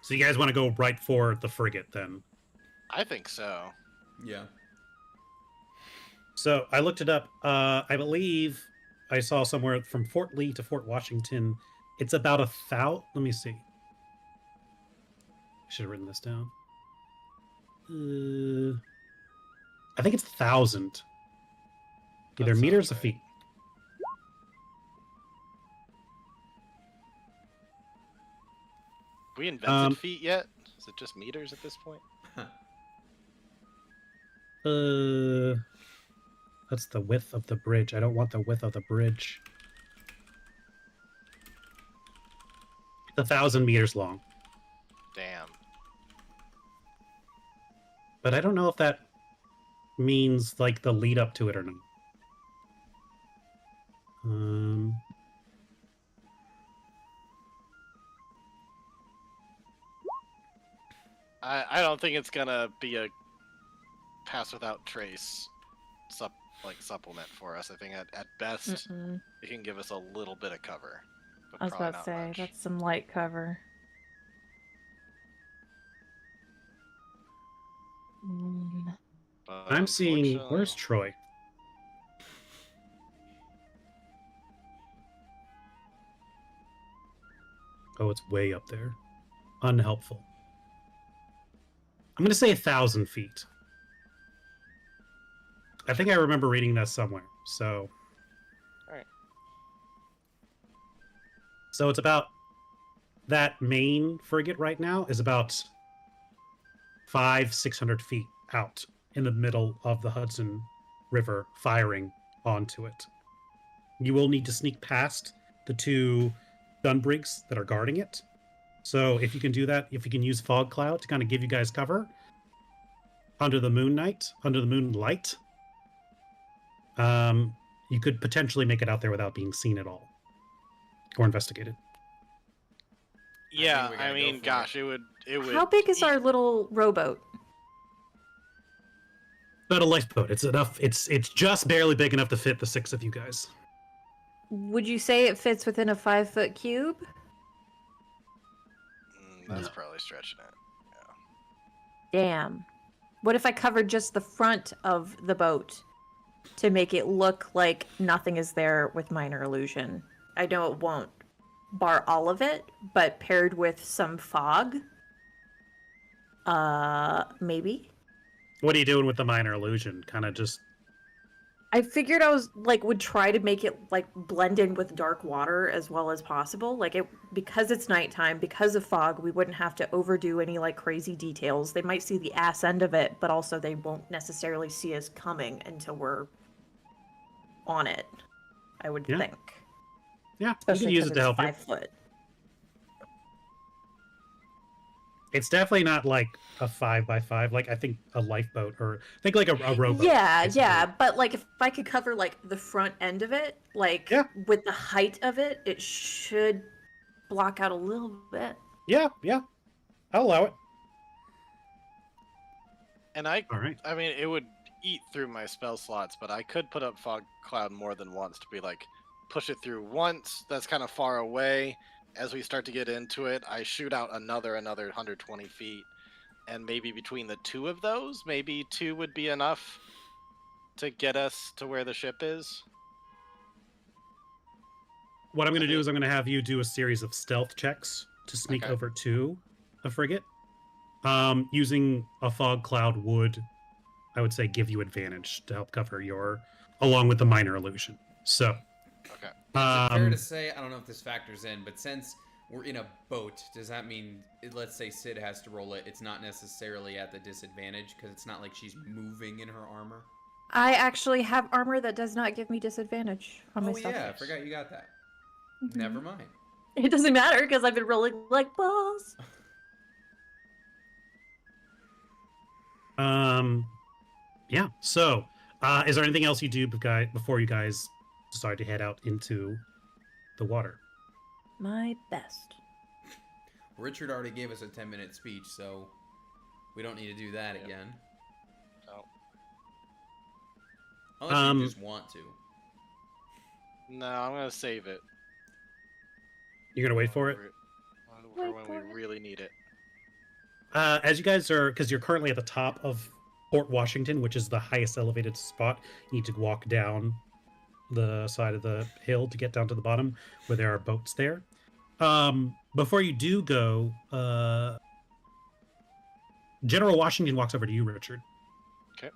[SPEAKER 3] So you guys want to go right for the frigate then?
[SPEAKER 4] I think so.
[SPEAKER 1] Yeah.
[SPEAKER 3] So I looked it up. I believe I saw somewhere from Fort Lee to Fort Washington, it's about 1,000. Let me see. I should have written this down. I think it's 1,000. Either
[SPEAKER 4] That
[SPEAKER 3] meters or
[SPEAKER 4] sounds
[SPEAKER 3] feet.
[SPEAKER 4] We invented feet yet? Is it just meters at this point?
[SPEAKER 3] That's the width of the bridge. I don't want the width of the bridge. It's 1,000 meters long.
[SPEAKER 4] Damn.
[SPEAKER 3] But I don't know if that means like the lead up to it or not.
[SPEAKER 4] I don't think it's gonna be a pass without trace supplement for us. I think at best it can give us a little bit of cover. But
[SPEAKER 2] I was
[SPEAKER 4] probably
[SPEAKER 2] about to
[SPEAKER 4] not
[SPEAKER 2] say,
[SPEAKER 4] much.
[SPEAKER 2] that's some light cover.
[SPEAKER 4] But
[SPEAKER 3] I'm seeing.
[SPEAKER 4] unfortunately-
[SPEAKER 3] Where's Troy? Oh, it's way up there. Unhelpful. I'm going to say 1,000 feet. I think I remember reading that somewhere. So.
[SPEAKER 4] Alright.
[SPEAKER 3] So it's about. That main frigate right now is about 500-600 feet out in the middle of the Hudson River, firing onto it. You will need to sneak past the two gun brigs that are guarding it. So if you can do that, if you can use fog cloud to kind of give you guys cover under the moonlight, you could potentially make it out there without being seen at all or investigated.
[SPEAKER 4] Yeah,
[SPEAKER 1] we gotta
[SPEAKER 4] I
[SPEAKER 1] go
[SPEAKER 4] mean,
[SPEAKER 1] for
[SPEAKER 4] gosh, it would.
[SPEAKER 2] How big is our little rowboat?
[SPEAKER 3] But a lifeboat, it's enough. It's just barely big enough to fit the 6 of you guys.
[SPEAKER 2] Would you say it fits within a 5-foot cube?
[SPEAKER 4] That's
[SPEAKER 3] No.
[SPEAKER 4] probably stretching it.
[SPEAKER 2] Damn. What if I covered just the front of the boat to make it look like nothing is there with minor illusion? I know it won't bar all of it, but paired with some fog, maybe.
[SPEAKER 3] What are you doing with the minor illusion? Kind of just.
[SPEAKER 2] I figured I would try to make it like blend in with dark water as well as possible. Like because it's nighttime, because of fog, we wouldn't have to overdo any like crazy details. They might see the ass end of it, but also they won't necessarily see us coming until we're on it. I would
[SPEAKER 3] Yeah.
[SPEAKER 2] think.
[SPEAKER 3] Yeah, you
[SPEAKER 2] Especially
[SPEAKER 3] can use it to
[SPEAKER 2] because
[SPEAKER 3] help
[SPEAKER 2] it's
[SPEAKER 3] you.
[SPEAKER 2] 5 foot.
[SPEAKER 3] It's definitely not like a 5x5. Like I think a lifeboat or think like a rowboat.
[SPEAKER 2] Yeah,
[SPEAKER 3] basically.
[SPEAKER 2] yeah, but like if I could cover like the front end of it, like
[SPEAKER 3] Yeah.
[SPEAKER 2] with the height of it, it should block out a little bit.
[SPEAKER 3] Yeah, yeah. I'll allow it.
[SPEAKER 4] And I
[SPEAKER 3] All right.
[SPEAKER 4] mean, it would eat through my spell slots, but I could put up fog cloud more than once to be like, push it through once. That's kind of far away. As we start to get into it, I shoot out another 120 feet, and maybe between the two of those, maybe 2 would be enough to get us to where the ship is.
[SPEAKER 3] What I'm going to do is I'm going to have you do a series of stealth checks to sneak
[SPEAKER 4] Okay.
[SPEAKER 3] over to a frigate. Using a fog cloud would, I would say, give you advantage to help cover your, along with the minor illusion. So,
[SPEAKER 4] Okay.
[SPEAKER 1] Is it fair
[SPEAKER 3] um,
[SPEAKER 1] to say, I don't know if this factors in, but since we're in a boat, does that mean, let's say Sid has to roll it, it's not necessarily at the disadvantage because it's not like she's moving in her armor?
[SPEAKER 2] I actually have armor that does not give me disadvantage on my
[SPEAKER 1] Oh
[SPEAKER 2] stealth
[SPEAKER 1] yeah, I
[SPEAKER 2] checks.
[SPEAKER 1] forgot you got that.
[SPEAKER 2] Mhm.
[SPEAKER 1] Never mind.
[SPEAKER 2] It doesn't matter because I've been rolling like balls.
[SPEAKER 3] yeah. So, is there anything else you do before you guys decide to head out into the water?
[SPEAKER 2] My best.
[SPEAKER 1] Richard already gave us a 10-minute speech, so we don't need to do that
[SPEAKER 4] Yep.
[SPEAKER 1] again.
[SPEAKER 4] No.
[SPEAKER 1] Unless you just want to.
[SPEAKER 4] No, I'm gonna save it.
[SPEAKER 3] You're gonna wait for it.
[SPEAKER 4] For
[SPEAKER 2] Wait
[SPEAKER 4] when
[SPEAKER 2] for
[SPEAKER 4] we
[SPEAKER 2] it.
[SPEAKER 4] really need it.
[SPEAKER 3] As you guys are, because you're currently at the top of Fort Washington, which is the highest elevated spot, you need to walk down the side of the hill to get down to the bottom where there are boats there. Before you do go, General Washington walks over to you, Richard.
[SPEAKER 4] Okay.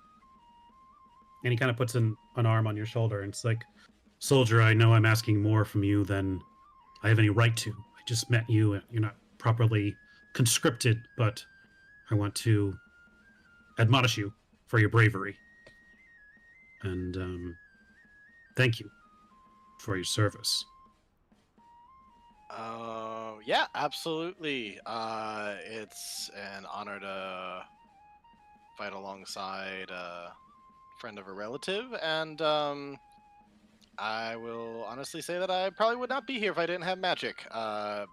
[SPEAKER 3] And he kind of puts an arm on your shoulder and it's like, soldier, I know I'm asking more from you than I have any right to. I just met you and you're not properly conscripted, but I want to admonish you for your bravery. And thank you for your service.
[SPEAKER 4] Yeah, absolutely. It's an honor to fight alongside a friend of a relative, and I will honestly say that I probably would not be here if I didn't have magic.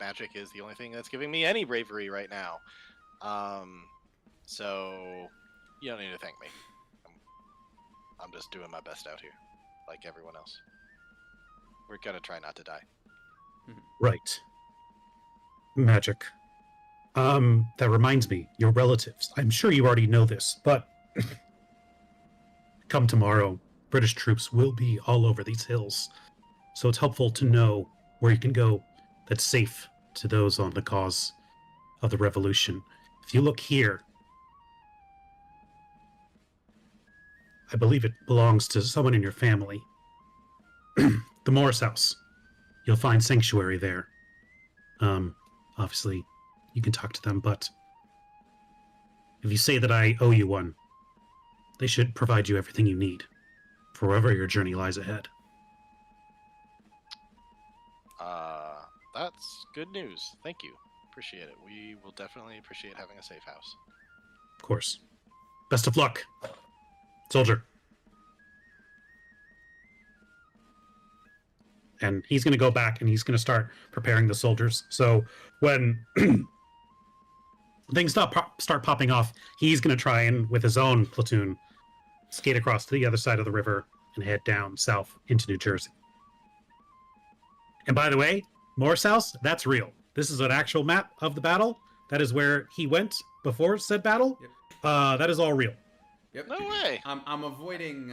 [SPEAKER 4] Magic is the only thing that's giving me any bravery right now. So you don't need to thank me. I'm just doing my best out here, like everyone else. We're gonna try not to die.
[SPEAKER 3] Right. Magic. That reminds me, your relatives. I'm sure you already know this, but come tomorrow, British troops will be all over these hills. So it's helpful to know where you can go that's safe to those on the cause of the revolution. If you look here, I believe it belongs to someone in your family. The Morris house. You'll find sanctuary there. Obviously, you can talk to them, but if you say that I owe you one, they should provide you everything you need for wherever your journey lies ahead.
[SPEAKER 4] That's good news. Thank you. Appreciate it. We will definitely appreciate having a safe house.
[SPEAKER 3] Of course. Best of luck, soldier. And he's going to go back and he's going to start preparing the soldiers. So when things start popping off, he's going to try and, with his own platoon, skate across to the other side of the river and head down south into New Jersey. And by the way, Morris House, that's real. This is an actual map of the battle. That is where he went before said battle.
[SPEAKER 1] Yep.
[SPEAKER 3] That is all real.
[SPEAKER 1] Yep.
[SPEAKER 4] No way.
[SPEAKER 1] I'm avoiding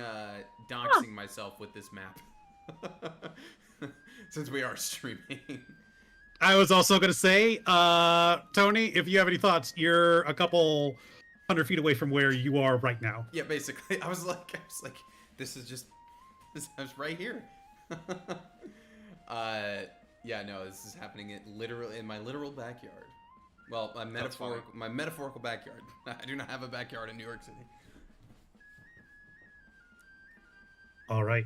[SPEAKER 1] doxing myself with this map. Since we are streaming.
[SPEAKER 3] I was also going to say, Tony, if you have any thoughts, you're a couple 100 feet away from where you are right now.
[SPEAKER 1] Yeah, basically. I was like, this is right here. Yeah, no, this is happening in my literal backyard. Well, my metaphorical backyard. I do not have a backyard in New York City.
[SPEAKER 3] All right.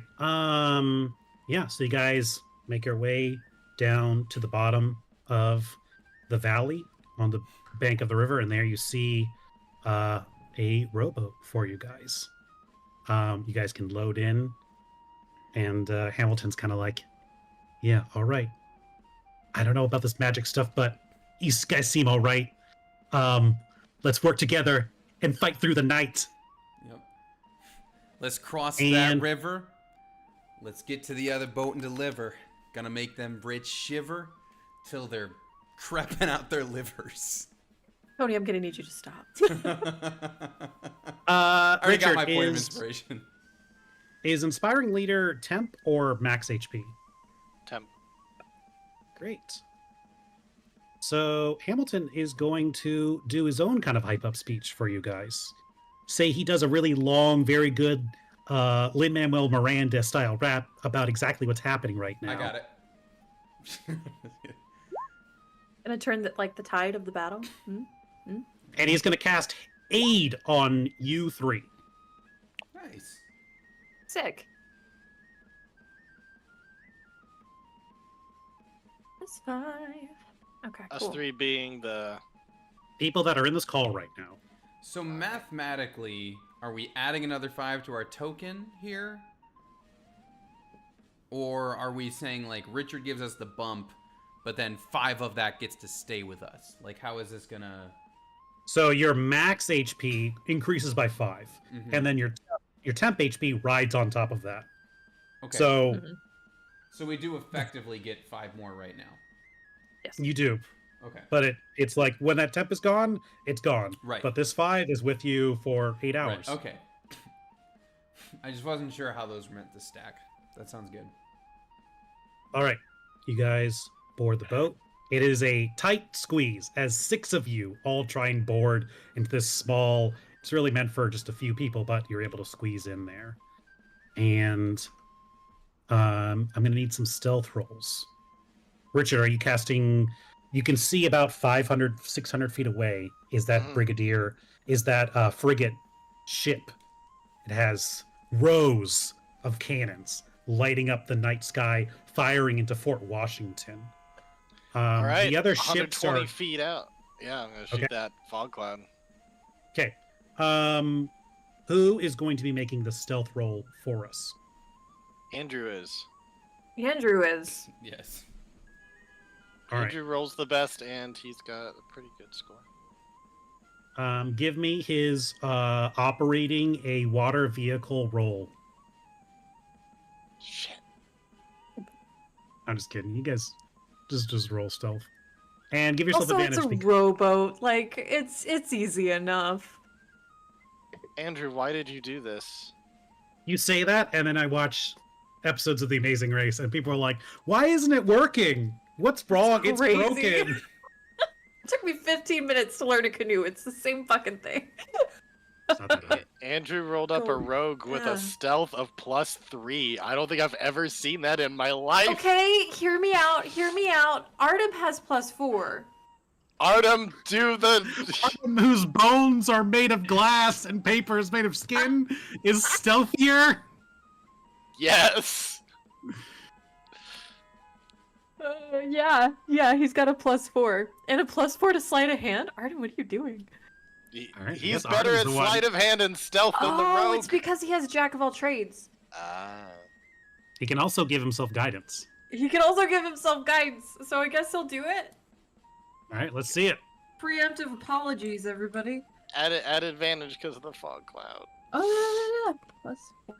[SPEAKER 3] Yeah, so you guys make your way down to the bottom of the valley on the bank of the river, and there you see a rowboat for you guys. You guys can load in, and Hamilton's kind of like, yeah, all right. I don't know about this magic stuff, but you guys seem all right. Let's work together and fight through the night.
[SPEAKER 1] Yep. Let's cross that
[SPEAKER 3] And-
[SPEAKER 1] river. Let's get to the other boat and deliver. Gonna make them Brits shiver till they're crepping out their livers.
[SPEAKER 2] Tony, I'm gonna need you to stop.
[SPEAKER 1] I already
[SPEAKER 3] Richard,
[SPEAKER 1] got my point of
[SPEAKER 3] is
[SPEAKER 1] inspiration.
[SPEAKER 3] inspiring leader temp or max HP?
[SPEAKER 4] Temp.
[SPEAKER 3] Great. So Hamilton is going to do his own kind of hype up speech for you guys. Say he does a really long, very good Lin-Manuel Miranda style rap about exactly what's happening right now.
[SPEAKER 1] I got it.
[SPEAKER 2] Gonna turn the tide of the battle.
[SPEAKER 3] And he's going to cast Aid on you three.
[SPEAKER 1] Nice.
[SPEAKER 2] Sick. That's 5. Okay,
[SPEAKER 4] Us
[SPEAKER 2] cool.
[SPEAKER 4] 3 being the.
[SPEAKER 3] People that are in this call right now.
[SPEAKER 1] So mathematically, are we adding another 5 to our token here? Or are we saying like Richard gives us the bump, but then 5 of that gets to stay with us? Like how is this gonna...
[SPEAKER 3] So your max HP increases by 5,
[SPEAKER 1] Mhm.
[SPEAKER 3] and then your temp HP rides on top of that.
[SPEAKER 1] Okay.
[SPEAKER 3] So
[SPEAKER 1] So we do effectively get 5 more right now.
[SPEAKER 2] Yes.
[SPEAKER 3] you do,
[SPEAKER 1] Okay.
[SPEAKER 3] but it's like when that temp is gone, it's gone.
[SPEAKER 1] Right.
[SPEAKER 3] But this 5 is with you for 8 hours.
[SPEAKER 1] Right. Okay. I just wasn't sure how those were meant to stack. That sounds good.
[SPEAKER 3] All right, you guys board the boat. It is a tight squeeze as 6 of you all try and board into this small. It's really meant for just a few people, but you're able to squeeze in there. And I'm going to need some stealth rolls. Richard, are you casting? You can see about 500, 600 feet away is that brigadier, is that frigate ship. It has rows of cannons lighting up the night sky, firing into Fort Washington.
[SPEAKER 4] All right.
[SPEAKER 3] The other ships
[SPEAKER 4] 120
[SPEAKER 3] are
[SPEAKER 4] feet out. Yeah, I'm gonna shoot
[SPEAKER 3] Okay.
[SPEAKER 4] that fog cloud.
[SPEAKER 3] okay. Who is going to be making the stealth roll for us?
[SPEAKER 4] Andrew is.
[SPEAKER 2] Andrew is.
[SPEAKER 1] Yes.
[SPEAKER 3] All right.
[SPEAKER 4] Andrew rolls the best, and he's got a pretty good score.
[SPEAKER 3] Give me his operating a water vehicle roll.
[SPEAKER 4] Shit.
[SPEAKER 3] I'm just kidding. You guys just roll stealth. And give yourself
[SPEAKER 2] Also,
[SPEAKER 3] advantage.
[SPEAKER 2] it's a
[SPEAKER 3] because-
[SPEAKER 2] rowboat. Like it's easy enough.
[SPEAKER 4] Andrew, why did you do this?
[SPEAKER 3] You say that, and then I watch episodes of The Amazing Race, and people are like, "Why isn't it working? What's wrong? It's
[SPEAKER 2] crazy."
[SPEAKER 3] broken."
[SPEAKER 2] It took me 15 minutes to learn a canoe. It's the same fucking thing.
[SPEAKER 3] It's not that hard.
[SPEAKER 4] Andrew rolled up a
[SPEAKER 2] Oh,
[SPEAKER 4] rogue with
[SPEAKER 2] yeah.
[SPEAKER 4] a stealth of +3. I don't think I've ever seen that in my life.
[SPEAKER 2] Okay, hear me out. Hear me out. Artem has +4.
[SPEAKER 4] Artem, do the.
[SPEAKER 3] Whose bones are made of glass and paper is made of skin is stealthier.
[SPEAKER 4] Yes.
[SPEAKER 2] Yeah, he's got a +4 and a +4 to sleight of hand. Artem, what are you doing?
[SPEAKER 3] All right, I
[SPEAKER 4] He's
[SPEAKER 3] guess
[SPEAKER 4] better
[SPEAKER 3] Artem's
[SPEAKER 4] at
[SPEAKER 3] the one.
[SPEAKER 4] sleight of hand and stealth than the
[SPEAKER 2] Oh,
[SPEAKER 4] rogue.
[SPEAKER 2] it's because he has jack of all trades.
[SPEAKER 4] Ah.
[SPEAKER 3] He can also give himself guidance.
[SPEAKER 2] He can also give himself guidance, so I guess he'll do it.
[SPEAKER 3] All right, let's see it.
[SPEAKER 2] Preemptive apologies, everybody.
[SPEAKER 4] At advantage because of the fog cloud.
[SPEAKER 2] Oh, yeah.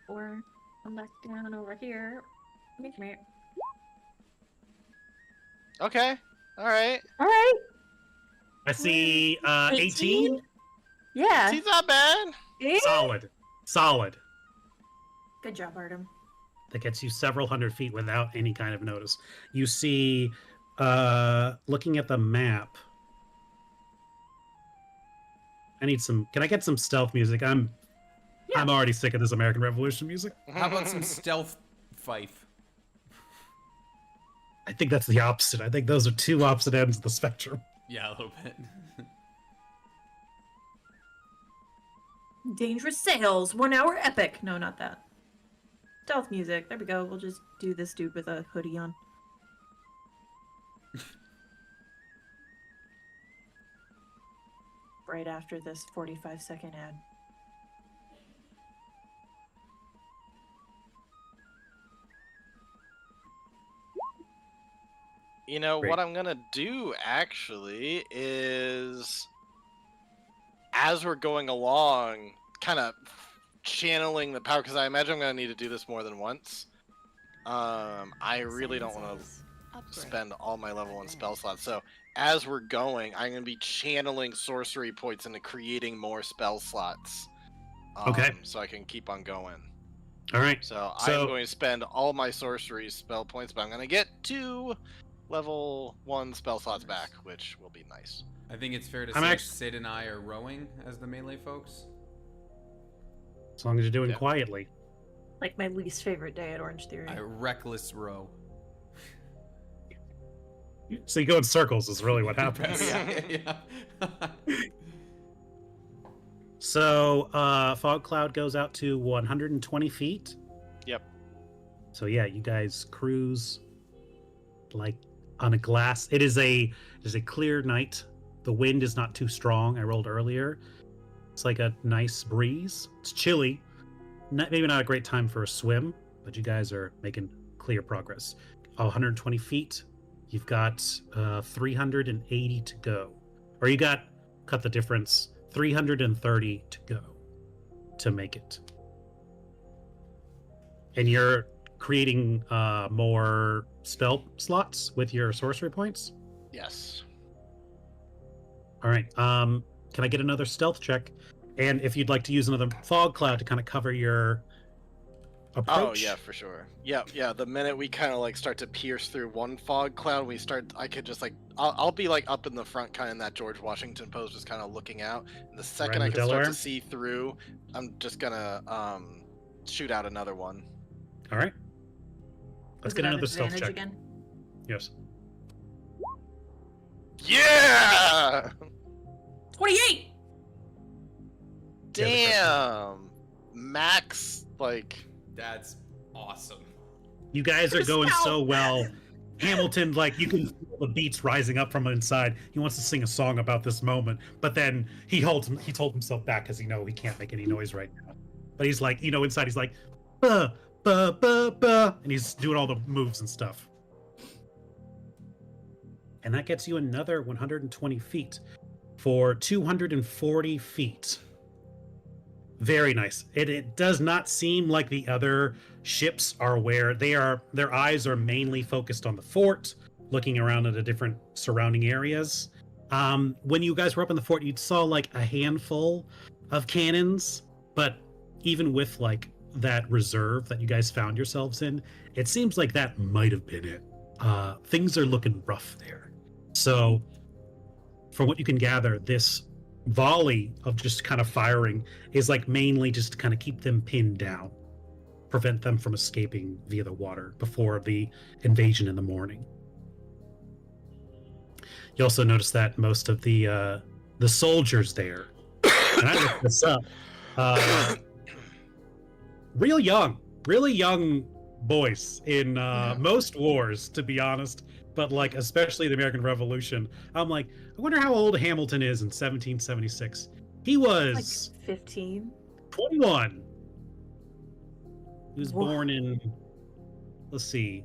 [SPEAKER 2] +4. I'm back down over here. Make me.
[SPEAKER 4] Okay. All right.
[SPEAKER 2] All right.
[SPEAKER 3] I see 18.
[SPEAKER 2] Yeah.
[SPEAKER 4] He's not bad.
[SPEAKER 2] Eh?
[SPEAKER 3] Solid.
[SPEAKER 2] Good job, Artem.
[SPEAKER 3] That gets you several hundred feet without any kind of notice. You see, looking at the map. I need some. Can I get some stealth music? I'm already sick of this American Revolution music.
[SPEAKER 1] How about some stealth fife?
[SPEAKER 3] I think that's the opposite. I think those are two opposite ends of the spectrum.
[SPEAKER 1] Yeah, a little bit.
[SPEAKER 2] Dangerous Sails, 1 hour epic. No, not that. Stealth music. There we go. We'll just do this dude with a hoodie on. right after this 45-second ad.
[SPEAKER 4] You know,
[SPEAKER 3] Great.
[SPEAKER 4] what I'm gonna do actually is, as we're going along, kind of channeling the power, because I imagine I'm gonna need to do this more than once. I really don't want to spend all my level 1 spell slots. So as we're going, I'm gonna be channeling sorcery points into creating more spell slots.
[SPEAKER 3] Okay.
[SPEAKER 4] So I can keep on going.
[SPEAKER 3] All right.
[SPEAKER 4] So
[SPEAKER 3] So-
[SPEAKER 4] I'm going to spend all my sorcery spell points, but I'm going to get 2 level 1 spell slots back, which will be nice.
[SPEAKER 1] I think it's fair to
[SPEAKER 3] I'm
[SPEAKER 1] say
[SPEAKER 3] act-
[SPEAKER 1] Sid and I are rowing as the melee folks.
[SPEAKER 3] As long as you're doing
[SPEAKER 4] Yeah.
[SPEAKER 3] quietly.
[SPEAKER 2] Like my least favorite day at Orange Theory.
[SPEAKER 1] I reckless row.
[SPEAKER 3] So you go in circles is really what happens.
[SPEAKER 1] yeah.
[SPEAKER 3] So fog cloud goes out to 120 feet.
[SPEAKER 4] Yep.
[SPEAKER 3] So yeah, you guys cruise like on a glass. It is a clear night. The wind is not too strong. I rolled earlier. It's like a nice breeze. It's chilly. Maybe not a great time for a swim, but you guys are making clear progress. 120 feet. You've got 380 to go. Or you got, cut the difference, 330 to go to make it. And you're creating more spell slots with your sorcery points?
[SPEAKER 4] Yes.
[SPEAKER 3] All right. Can I get another stealth check? And if you'd like to use another fog cloud to kind of cover your approach.
[SPEAKER 4] Oh yeah, for sure. Yeah. The minute we kind of like start to pierce through one fog cloud, I could just like, I'll be like up in the front, kind of in that George Washington pose, just kind of looking out. And the second
[SPEAKER 3] Right
[SPEAKER 4] I
[SPEAKER 3] in
[SPEAKER 4] can
[SPEAKER 3] the
[SPEAKER 4] start
[SPEAKER 3] Delaware?
[SPEAKER 4] to see through, I'm just gonna shoot out another one.
[SPEAKER 3] All right. Let's
[SPEAKER 2] Is
[SPEAKER 3] get
[SPEAKER 2] it at
[SPEAKER 3] another stealth
[SPEAKER 2] advantage
[SPEAKER 3] check.
[SPEAKER 2] again?
[SPEAKER 3] Yes.
[SPEAKER 4] Yeah!
[SPEAKER 2] 28!
[SPEAKER 4] Damn. Max, like.
[SPEAKER 1] That's awesome.
[SPEAKER 3] You guys are
[SPEAKER 2] Just
[SPEAKER 3] going
[SPEAKER 2] now.
[SPEAKER 3] so well. Hamilton, like, you can feel the beats rising up from inside. He wants to sing a song about this moment, but then he told himself back because he can't make any noise right now. But he's like, inside he's like, buh, buh, buh, buh, and he's doing all the moves and stuff. And that gets you another 120 feet for 240 feet. Very nice. It does not seem like the other ships are where their eyes are mainly focused on the fort, looking around at the different surrounding areas. When you guys were up in the fort, you saw like a handful of cannons, but even with like that reserve that you guys found yourselves in, it seems like that might have been it. Things are looking rough there. So, from what you can gather, this volley of just kind of firing is like mainly just to kind of keep them pinned down, prevent them from escaping via the water before the invasion in the morning. You also notice that most of the soldiers there, and I looked this up, really young boys in most wars, to be honest, but like especially the American Revolution. I'm like, I wonder how old Hamilton is in 1776. He was
[SPEAKER 2] Like 15?
[SPEAKER 3] 21. He was
[SPEAKER 2] Whoa.
[SPEAKER 3] born in, let's see,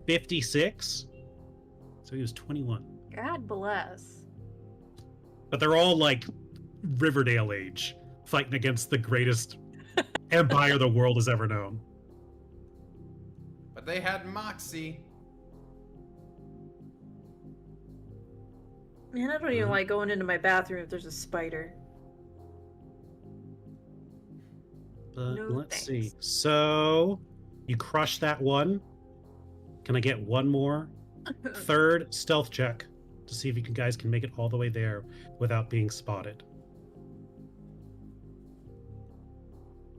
[SPEAKER 3] 56. So he was 21.
[SPEAKER 2] God bless.
[SPEAKER 3] But they're all like Riverdale age, fighting against the greatest empire the world has ever known.
[SPEAKER 1] But they had moxie.
[SPEAKER 2] Man, I don't even like going into my bathroom if there's a spider.
[SPEAKER 3] But
[SPEAKER 2] No
[SPEAKER 3] let's see.
[SPEAKER 2] thanks.
[SPEAKER 3] So you crush that one. Can I get one more third stealth check to see if you guys can make it all the way there without being spotted?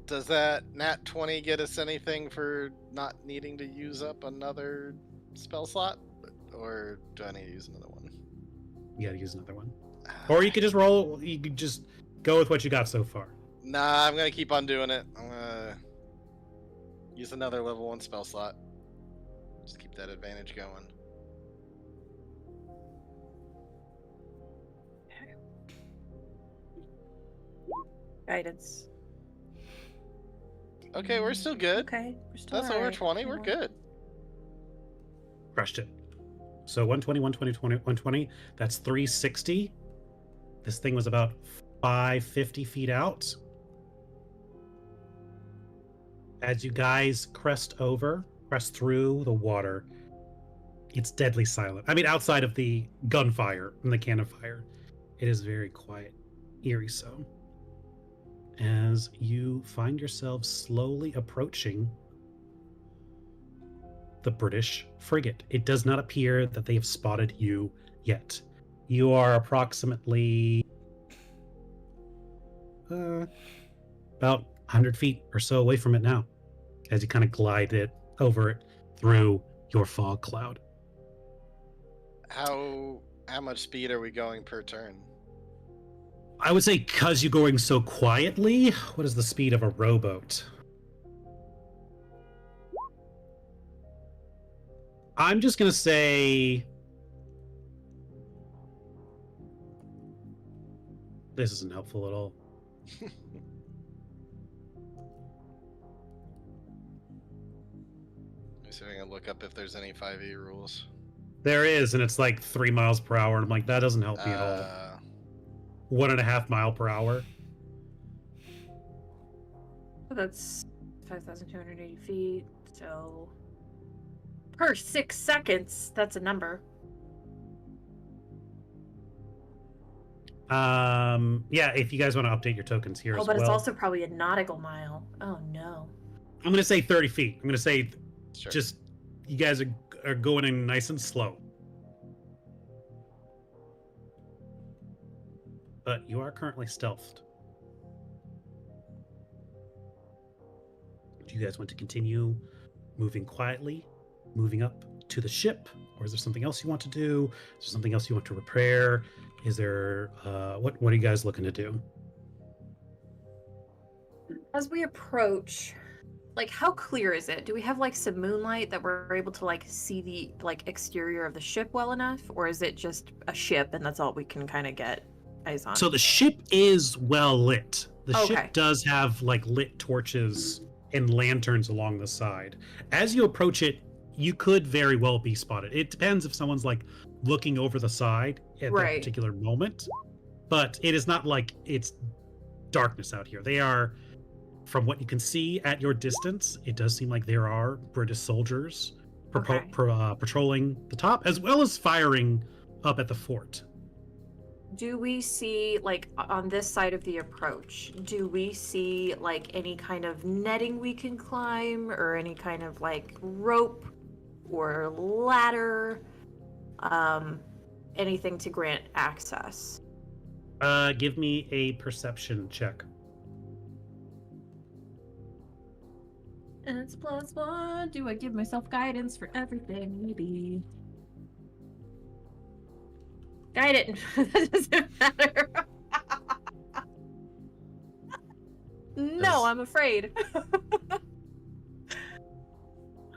[SPEAKER 4] Does that nat 20 get us anything for not needing to use up another spell slot? Or do I need to use another one?
[SPEAKER 3] You gotta use another one. Or you could just roll, you could just go with what you got so far.
[SPEAKER 4] Nah, I'm gonna keep on doing it. I'm gonna use another level 1 spell slot. Just keep that advantage going.
[SPEAKER 2] Guidance.
[SPEAKER 4] Okay, we're still good.
[SPEAKER 2] Okay, we're still
[SPEAKER 4] That's over
[SPEAKER 2] alright.
[SPEAKER 4] 20. We're good.
[SPEAKER 3] Crushed it. So 120, 120, 120. That's 360. This thing was about 550 feet out. As you guys crest through the water, it's deadly silent. I mean, outside of the gunfire and the cannon fire, it is very quiet, eerie so. As you find yourselves slowly approaching the British frigate, it does not appear that they have spotted you yet. You are approximately about 100 feet or so away from it now, as you kind of glide it over it through your fog cloud.
[SPEAKER 4] How much speed are we going per turn?
[SPEAKER 3] I would say because you're going so quietly, what is the speed of a rowboat? I'm just going to say... This isn't helpful at all.
[SPEAKER 4] Let me see if I can look up if there's any 5e rules.
[SPEAKER 3] There is, and it's like 3 miles per hour, and I'm like, that doesn't help me at all. 1.5 mile per hour.
[SPEAKER 2] So that's 5,280 feet. So per 6 seconds, that's a number.
[SPEAKER 3] Yeah, if you guys want to update your tokens here
[SPEAKER 2] Oh,
[SPEAKER 3] as
[SPEAKER 2] but
[SPEAKER 3] well.
[SPEAKER 2] it's also probably a nautical mile. Oh no.
[SPEAKER 3] I'm going to say 30 feet. I'm going to say
[SPEAKER 4] Sure.
[SPEAKER 3] just you guys are going in nice and slow. But you are currently stealthed. Do you guys want to continue moving quietly, moving up to the ship? Or is there something else you want to do? Is there something else you want to repair? Is there, what are you guys looking to do?
[SPEAKER 2] As we approach, like, how clear is it? Do we have like some moonlight that we're able to like see the like exterior of the ship well enough, or is it just a ship and that's all we can kind of get eyes on?
[SPEAKER 3] So the ship is well lit. The
[SPEAKER 2] Okay.
[SPEAKER 3] ship does have like lit torches and lanterns along the side. As you approach it, you could very well be spotted. It depends if someone's like looking over the side at that
[SPEAKER 2] Right.
[SPEAKER 3] particular moment. But it is not like it's darkness out here. They are, from what you can see at your distance, it does seem like there are British soldiers
[SPEAKER 2] Okay.
[SPEAKER 3] patrolling the top, as well as firing up at the fort.
[SPEAKER 2] Do we see, like, on this side of the approach, do we see, like, any kind of netting we can climb, or any kind of, like, rope or ladder? Anything to grant access?
[SPEAKER 3] Give me a perception check.
[SPEAKER 2] And it's +1. Do I give myself guidance for everything? Maybe. Guide it. That doesn't matter. No, I'm afraid.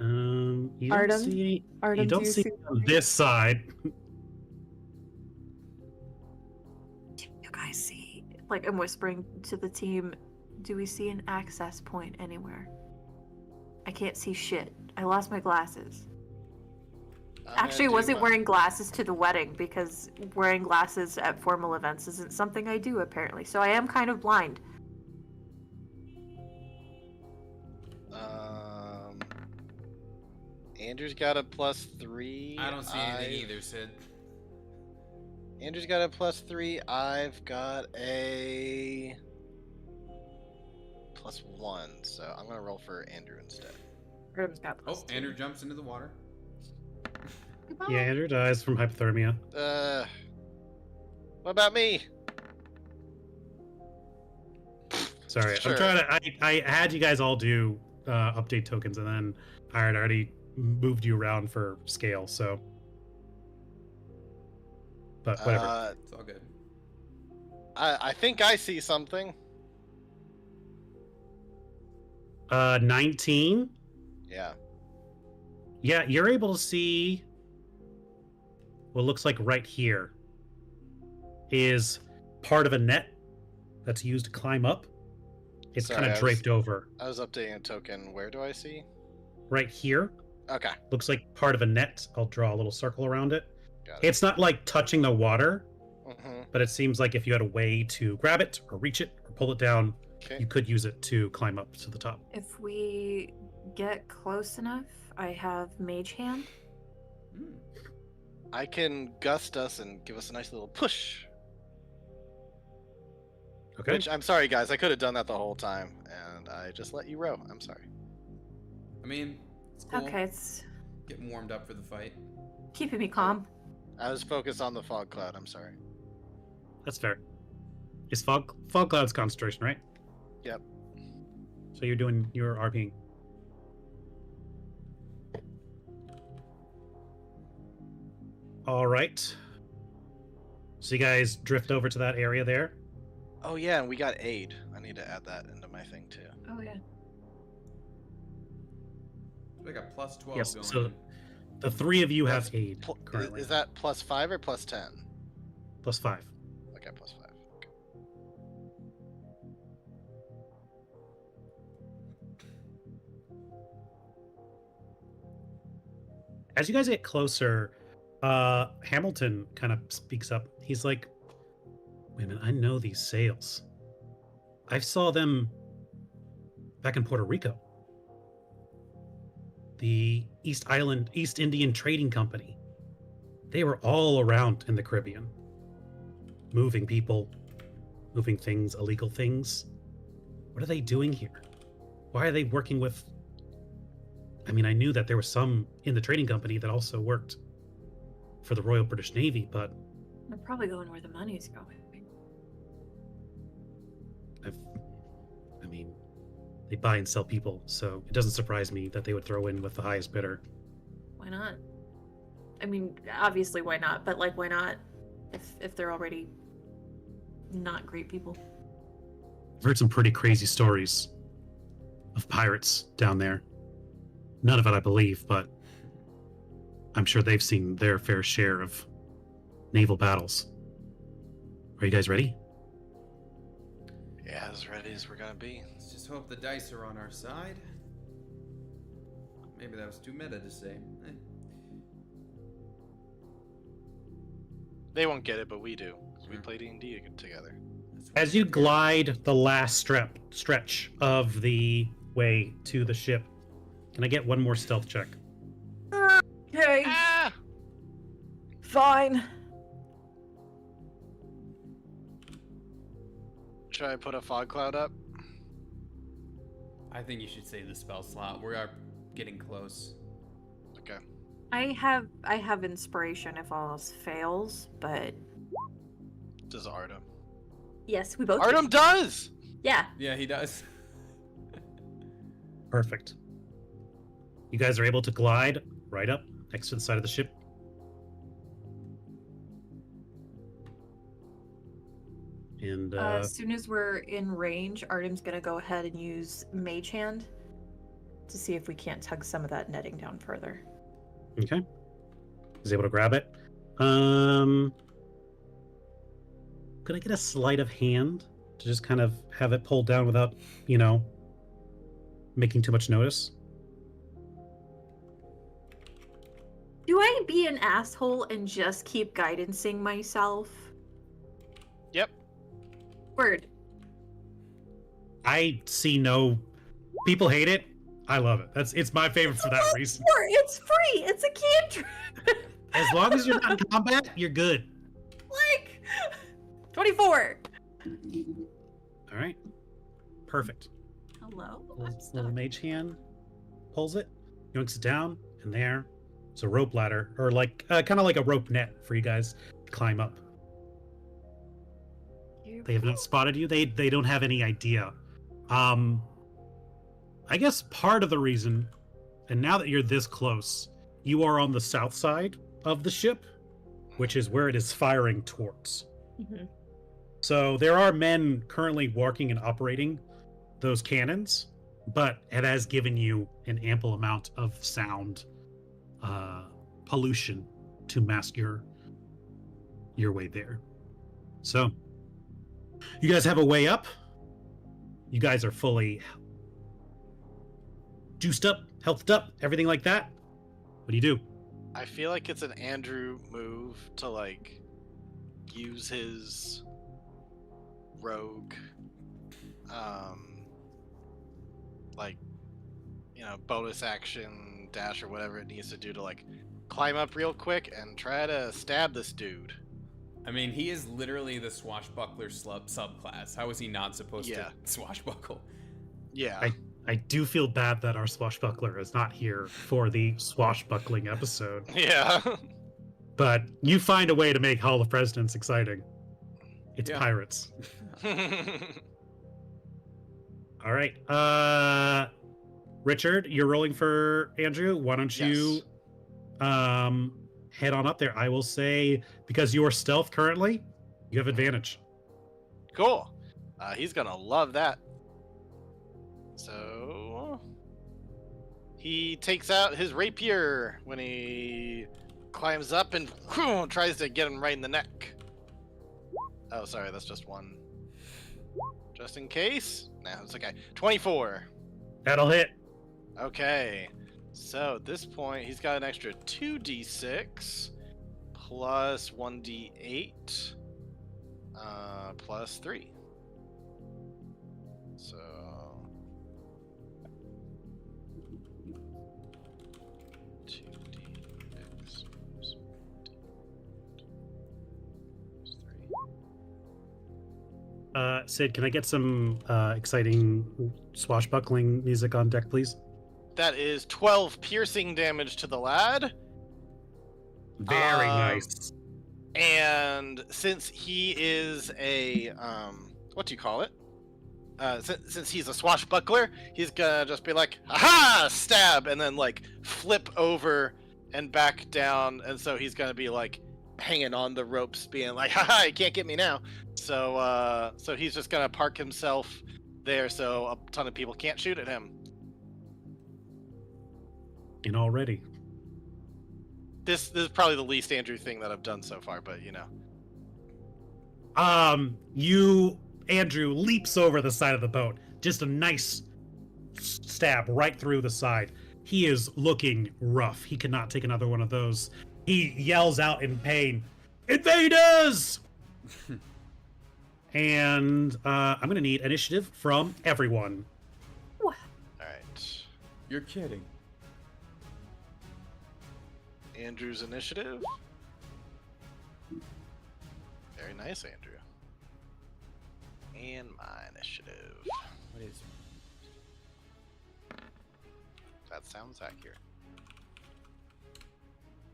[SPEAKER 3] You don't
[SPEAKER 2] Artem?
[SPEAKER 3] see.
[SPEAKER 2] Artem,
[SPEAKER 3] You don't
[SPEAKER 2] do you
[SPEAKER 3] see
[SPEAKER 2] see
[SPEAKER 3] on this side.
[SPEAKER 2] Do you guys see? Like, I'm whispering to the team. Do we see an access point anywhere? I can't see shit. I lost my glasses.
[SPEAKER 4] I'm gonna
[SPEAKER 2] Actually, I
[SPEAKER 4] do
[SPEAKER 2] wasn't
[SPEAKER 4] my-
[SPEAKER 2] wearing glasses to the wedding because wearing glasses at formal events isn't something I do apparently. So I am kind of blind.
[SPEAKER 4] Andrew's got a +3.
[SPEAKER 1] I don't see anything either, Sid.
[SPEAKER 4] Andrew's got a +3. I've got a +1. So I'm gonna roll for Andrew instead.
[SPEAKER 2] Artem's got
[SPEAKER 1] Oh,
[SPEAKER 2] +2.
[SPEAKER 1] Andrew jumps into the water.
[SPEAKER 3] Yeah, Andrew dies from hypothermia.
[SPEAKER 4] What about me?
[SPEAKER 3] Sorry,
[SPEAKER 4] Sure.
[SPEAKER 3] I'm trying to. I had you guys all do update tokens, and then I had already moved you around for scale. So, but whatever.
[SPEAKER 1] It's all good.
[SPEAKER 4] I think I see something.
[SPEAKER 3] 19.
[SPEAKER 4] Yeah.
[SPEAKER 3] Yeah, you're able to see what looks like right here is part of a net that's used to climb up It's
[SPEAKER 4] Sorry,
[SPEAKER 3] kind of draped over.
[SPEAKER 4] I was updating a token. Where do I see?
[SPEAKER 3] Right here,
[SPEAKER 4] Okay,
[SPEAKER 3] looks like part of a net. I'll draw a little circle around it.
[SPEAKER 4] got it.
[SPEAKER 3] It's not like touching the water,
[SPEAKER 4] Mm-hmm.
[SPEAKER 3] but it seems like if you had a way to grab it or reach it or pull it down,
[SPEAKER 4] Okay.
[SPEAKER 3] you could use it to climb up to the top.
[SPEAKER 2] If we get close enough, I have Mage Hand.
[SPEAKER 1] Hmm.
[SPEAKER 4] I can gust us and give us a nice little push.
[SPEAKER 3] Okay.
[SPEAKER 4] Which I'm sorry, guys. I could have done that the whole time, and I just let you row. I'm sorry.
[SPEAKER 1] I mean, it's cool.
[SPEAKER 2] Okay, it's
[SPEAKER 1] Getting warmed up for the fight.
[SPEAKER 2] keeping me calm.
[SPEAKER 4] I was focused on the fog cloud. I'm sorry.
[SPEAKER 3] That's fair. Is fog cloud's concentration, right?
[SPEAKER 4] Yep.
[SPEAKER 3] So you're doing your RPing. All right. So you guys drift over to that area there.
[SPEAKER 4] Oh yeah, and we got aid. I need to add that into my thing too.
[SPEAKER 2] Oh yeah.
[SPEAKER 1] So I got plus 12
[SPEAKER 3] Yes,
[SPEAKER 1] going.
[SPEAKER 3] so the three of you have
[SPEAKER 4] That's
[SPEAKER 3] aid
[SPEAKER 4] Pl-
[SPEAKER 3] currently.
[SPEAKER 4] Is that +5 or +10?
[SPEAKER 3] +5.
[SPEAKER 4] Okay, +5. Okay.
[SPEAKER 3] As you guys get closer, Hamilton kind of speaks up. He's like, wait a minute, I know these sails. I saw them back in Puerto Rico. The East Indian Trading Company. They were all around in the Caribbean. Moving people, moving things, illegal things. What are they doing here? Why are they working with... I mean, I knew that there was some in the trading company that also worked for the Royal British Navy, but
[SPEAKER 2] They're probably going where the money's going.
[SPEAKER 3] I mean, they buy and sell people, so it doesn't surprise me that they would throw in with the highest bidder.
[SPEAKER 2] Why not? I mean, obviously, why not? But like, why not? If they're already not great people.
[SPEAKER 3] I've heard some pretty crazy stories of pirates down there. None of it I believe, but I'm sure they've seen their fair share of naval battles. Are you guys ready?
[SPEAKER 4] Yeah, as ready as we're gonna be.
[SPEAKER 1] Let's just hope the dice are on our side. Maybe that was too meta to say. Eh.
[SPEAKER 4] They won't get it, but we do. 'Cause we play D&D together.
[SPEAKER 1] That's what
[SPEAKER 3] As you
[SPEAKER 1] we're here.
[SPEAKER 3] glide the last stretch of the way to the ship, can I get one more stealth check?
[SPEAKER 2] Okay,
[SPEAKER 4] Ah!
[SPEAKER 2] fine.
[SPEAKER 4] Should I put a fog cloud up?
[SPEAKER 1] I think you should save the spell slot. We are getting close.
[SPEAKER 4] Okay.
[SPEAKER 2] I have inspiration if all else fails, but
[SPEAKER 4] Does Artem?
[SPEAKER 2] yes, we both. do.
[SPEAKER 4] Artem does!
[SPEAKER 2] Yeah.
[SPEAKER 1] Yeah, he does.
[SPEAKER 3] Perfect. You guys are able to glide right up next to the side of the ship. And
[SPEAKER 2] As soon as we're in range, Artem's gonna go ahead and use Mage Hand to see if we can't tug some of that netting down further.
[SPEAKER 3] okay, he's able to grab it. Could I get a sleight of hand to just kind of have it pulled down without, making too much notice?
[SPEAKER 2] Do I be an asshole and just keep guidancing myself?
[SPEAKER 4] Yep.
[SPEAKER 2] Word.
[SPEAKER 3] I see no. People hate it. I love it. It's my favorite for that reason.
[SPEAKER 2] Sure, it's free. It's a cantrip.
[SPEAKER 3] As long as you're not in combat, you're good.
[SPEAKER 2] Like 24.
[SPEAKER 3] All right. Perfect.
[SPEAKER 2] Hello.
[SPEAKER 3] Little
[SPEAKER 2] I'm stuck.
[SPEAKER 3] mage hand pulls it, yoinks it down, and there's a rope ladder, or like kind of like a rope net for you guys to climb up. They have not spotted you. They don't have any idea. I guess part of the reason, and now that you're this close, you are on the south side of the ship, which is where it is firing towards.
[SPEAKER 2] Mhm.
[SPEAKER 3] So there are men currently working and operating those cannons, but it has given you an ample amount of sound pollution to mask your way there. So you guys have a way up. You guys are fully juiced up, healthed up, everything like that. What do you do?
[SPEAKER 4] I feel like it's an Andrew move to like use his rogue, like, bonus action dash or whatever it needs to do to like climb up real quick and try to stab this dude.
[SPEAKER 1] I mean, he is literally the swashbuckler subclass. How is he not supposed
[SPEAKER 4] Yeah.
[SPEAKER 1] to swashbuckle?
[SPEAKER 4] Yeah.
[SPEAKER 3] I do feel bad that our swashbuckler is not here for the swashbuckling episode,
[SPEAKER 4] Yeah.
[SPEAKER 3] but you find a way to make Hall of Presidents exciting. It's
[SPEAKER 1] Yeah.
[SPEAKER 3] pirates. All right. Richard, you're rolling for Andrew. Why don't you head on up there? I will say, because you are stealth currently, you have advantage.
[SPEAKER 4] Cool. He's gonna love that. So he takes out his rapier when he climbs up and tries to get him right in the neck. Oh, sorry, that's just one. Just in case. No, it's okay. 24.
[SPEAKER 3] That'll hit.
[SPEAKER 4] Okay. So at this point, he's got an extra 2d6 plus 1d8 plus 3. So 2d6 plus 3.
[SPEAKER 3] Sid, can I get some exciting swashbuckling music on deck, please?
[SPEAKER 4] That is 12 piercing damage to the lad.
[SPEAKER 3] Very
[SPEAKER 4] Um,
[SPEAKER 3] nice.
[SPEAKER 4] And since he is a what do you call it? Since he's a swashbuckler, he's gonna just be like, "Aha!" stab, and then like flip over and back down, and so he's gonna be like hanging on the ropes, being like, "Haha! You can't get me now." So he's just gonna park himself there, so a ton of people can't shoot at him.
[SPEAKER 3] And already.
[SPEAKER 4] This is probably the least Andrew thing that I've done so far, but
[SPEAKER 3] Andrew leaps over the side of the boat. Just a nice stab right through the side. He is looking rough. He cannot take another one of those. He yells out in pain, "Invaders!" And I'm going to need initiative from everyone.
[SPEAKER 4] all right.
[SPEAKER 1] You're kidding.
[SPEAKER 4] Andrew's initiative. Very nice, Andrew. And my initiative.
[SPEAKER 1] What is?
[SPEAKER 4] That sounds accurate.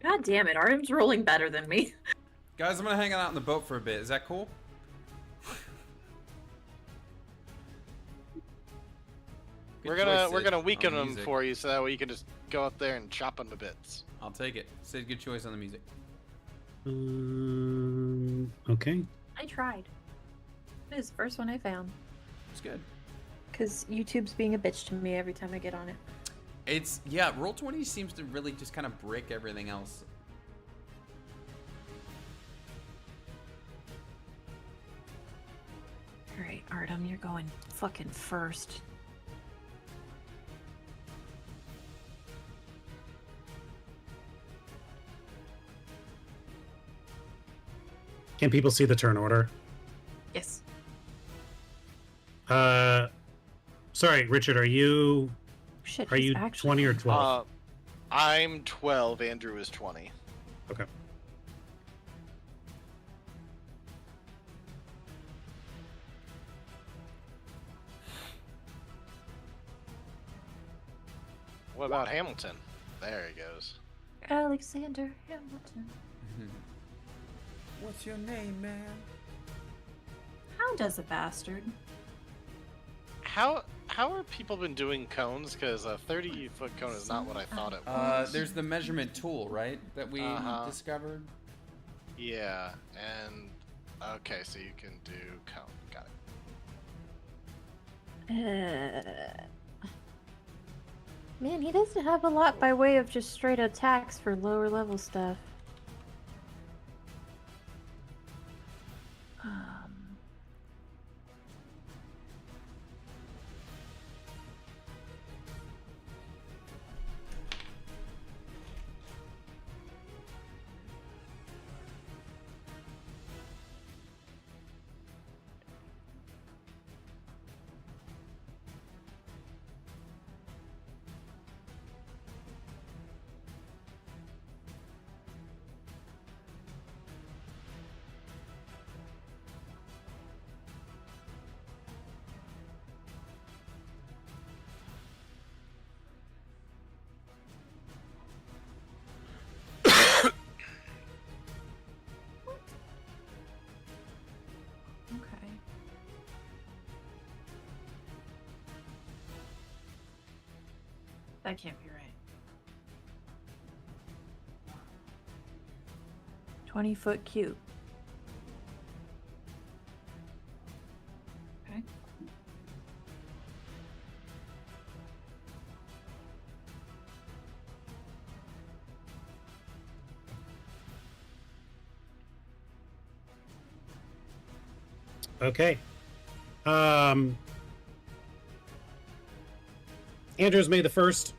[SPEAKER 2] God damn it, Artem's rolling better than me.
[SPEAKER 1] Guys, I'm gonna hang out in the boat for a bit. Is that cool? Good
[SPEAKER 4] We're
[SPEAKER 1] choice,
[SPEAKER 4] gonna
[SPEAKER 1] Sid,
[SPEAKER 4] weaken
[SPEAKER 1] on the
[SPEAKER 4] them
[SPEAKER 1] music.
[SPEAKER 4] for you, so that way you can just go up there and chop them to bits.
[SPEAKER 1] I'll take it. Sid, good choice on the music.
[SPEAKER 3] Okay.
[SPEAKER 2] I tried. It was the first one I found.
[SPEAKER 1] It's good.
[SPEAKER 2] Because YouTube's being a bitch to me every time I get on it.
[SPEAKER 1] It's yeah. Roll20 seems to really just kind of brick everything else.
[SPEAKER 2] Alright, Artem, you're going fucking first.
[SPEAKER 3] Can people see the turn order?
[SPEAKER 2] Yes.
[SPEAKER 3] Sorry, Richard, are you
[SPEAKER 2] Shit,
[SPEAKER 3] are
[SPEAKER 2] he's
[SPEAKER 3] you
[SPEAKER 2] actually
[SPEAKER 3] 20 or 12?
[SPEAKER 4] I'm 12. Andrew is 20.
[SPEAKER 3] Okay.
[SPEAKER 4] What about Hamilton? There he goes.
[SPEAKER 2] Alexander Hamilton.
[SPEAKER 1] What's your name, man?
[SPEAKER 2] How does a bastard?
[SPEAKER 4] How are people been doing cones? Because a 30-foot cone is not what I thought it was.
[SPEAKER 1] There's the measurement tool, right? That we discovered.
[SPEAKER 4] Yeah, and okay, so you can do cone. Got it.
[SPEAKER 2] Man, he doesn't have a lot by way of just straight attacks for lower level stuff. That can't be right. 20-foot cube. Okay.
[SPEAKER 3] Okay. Andrew's made the first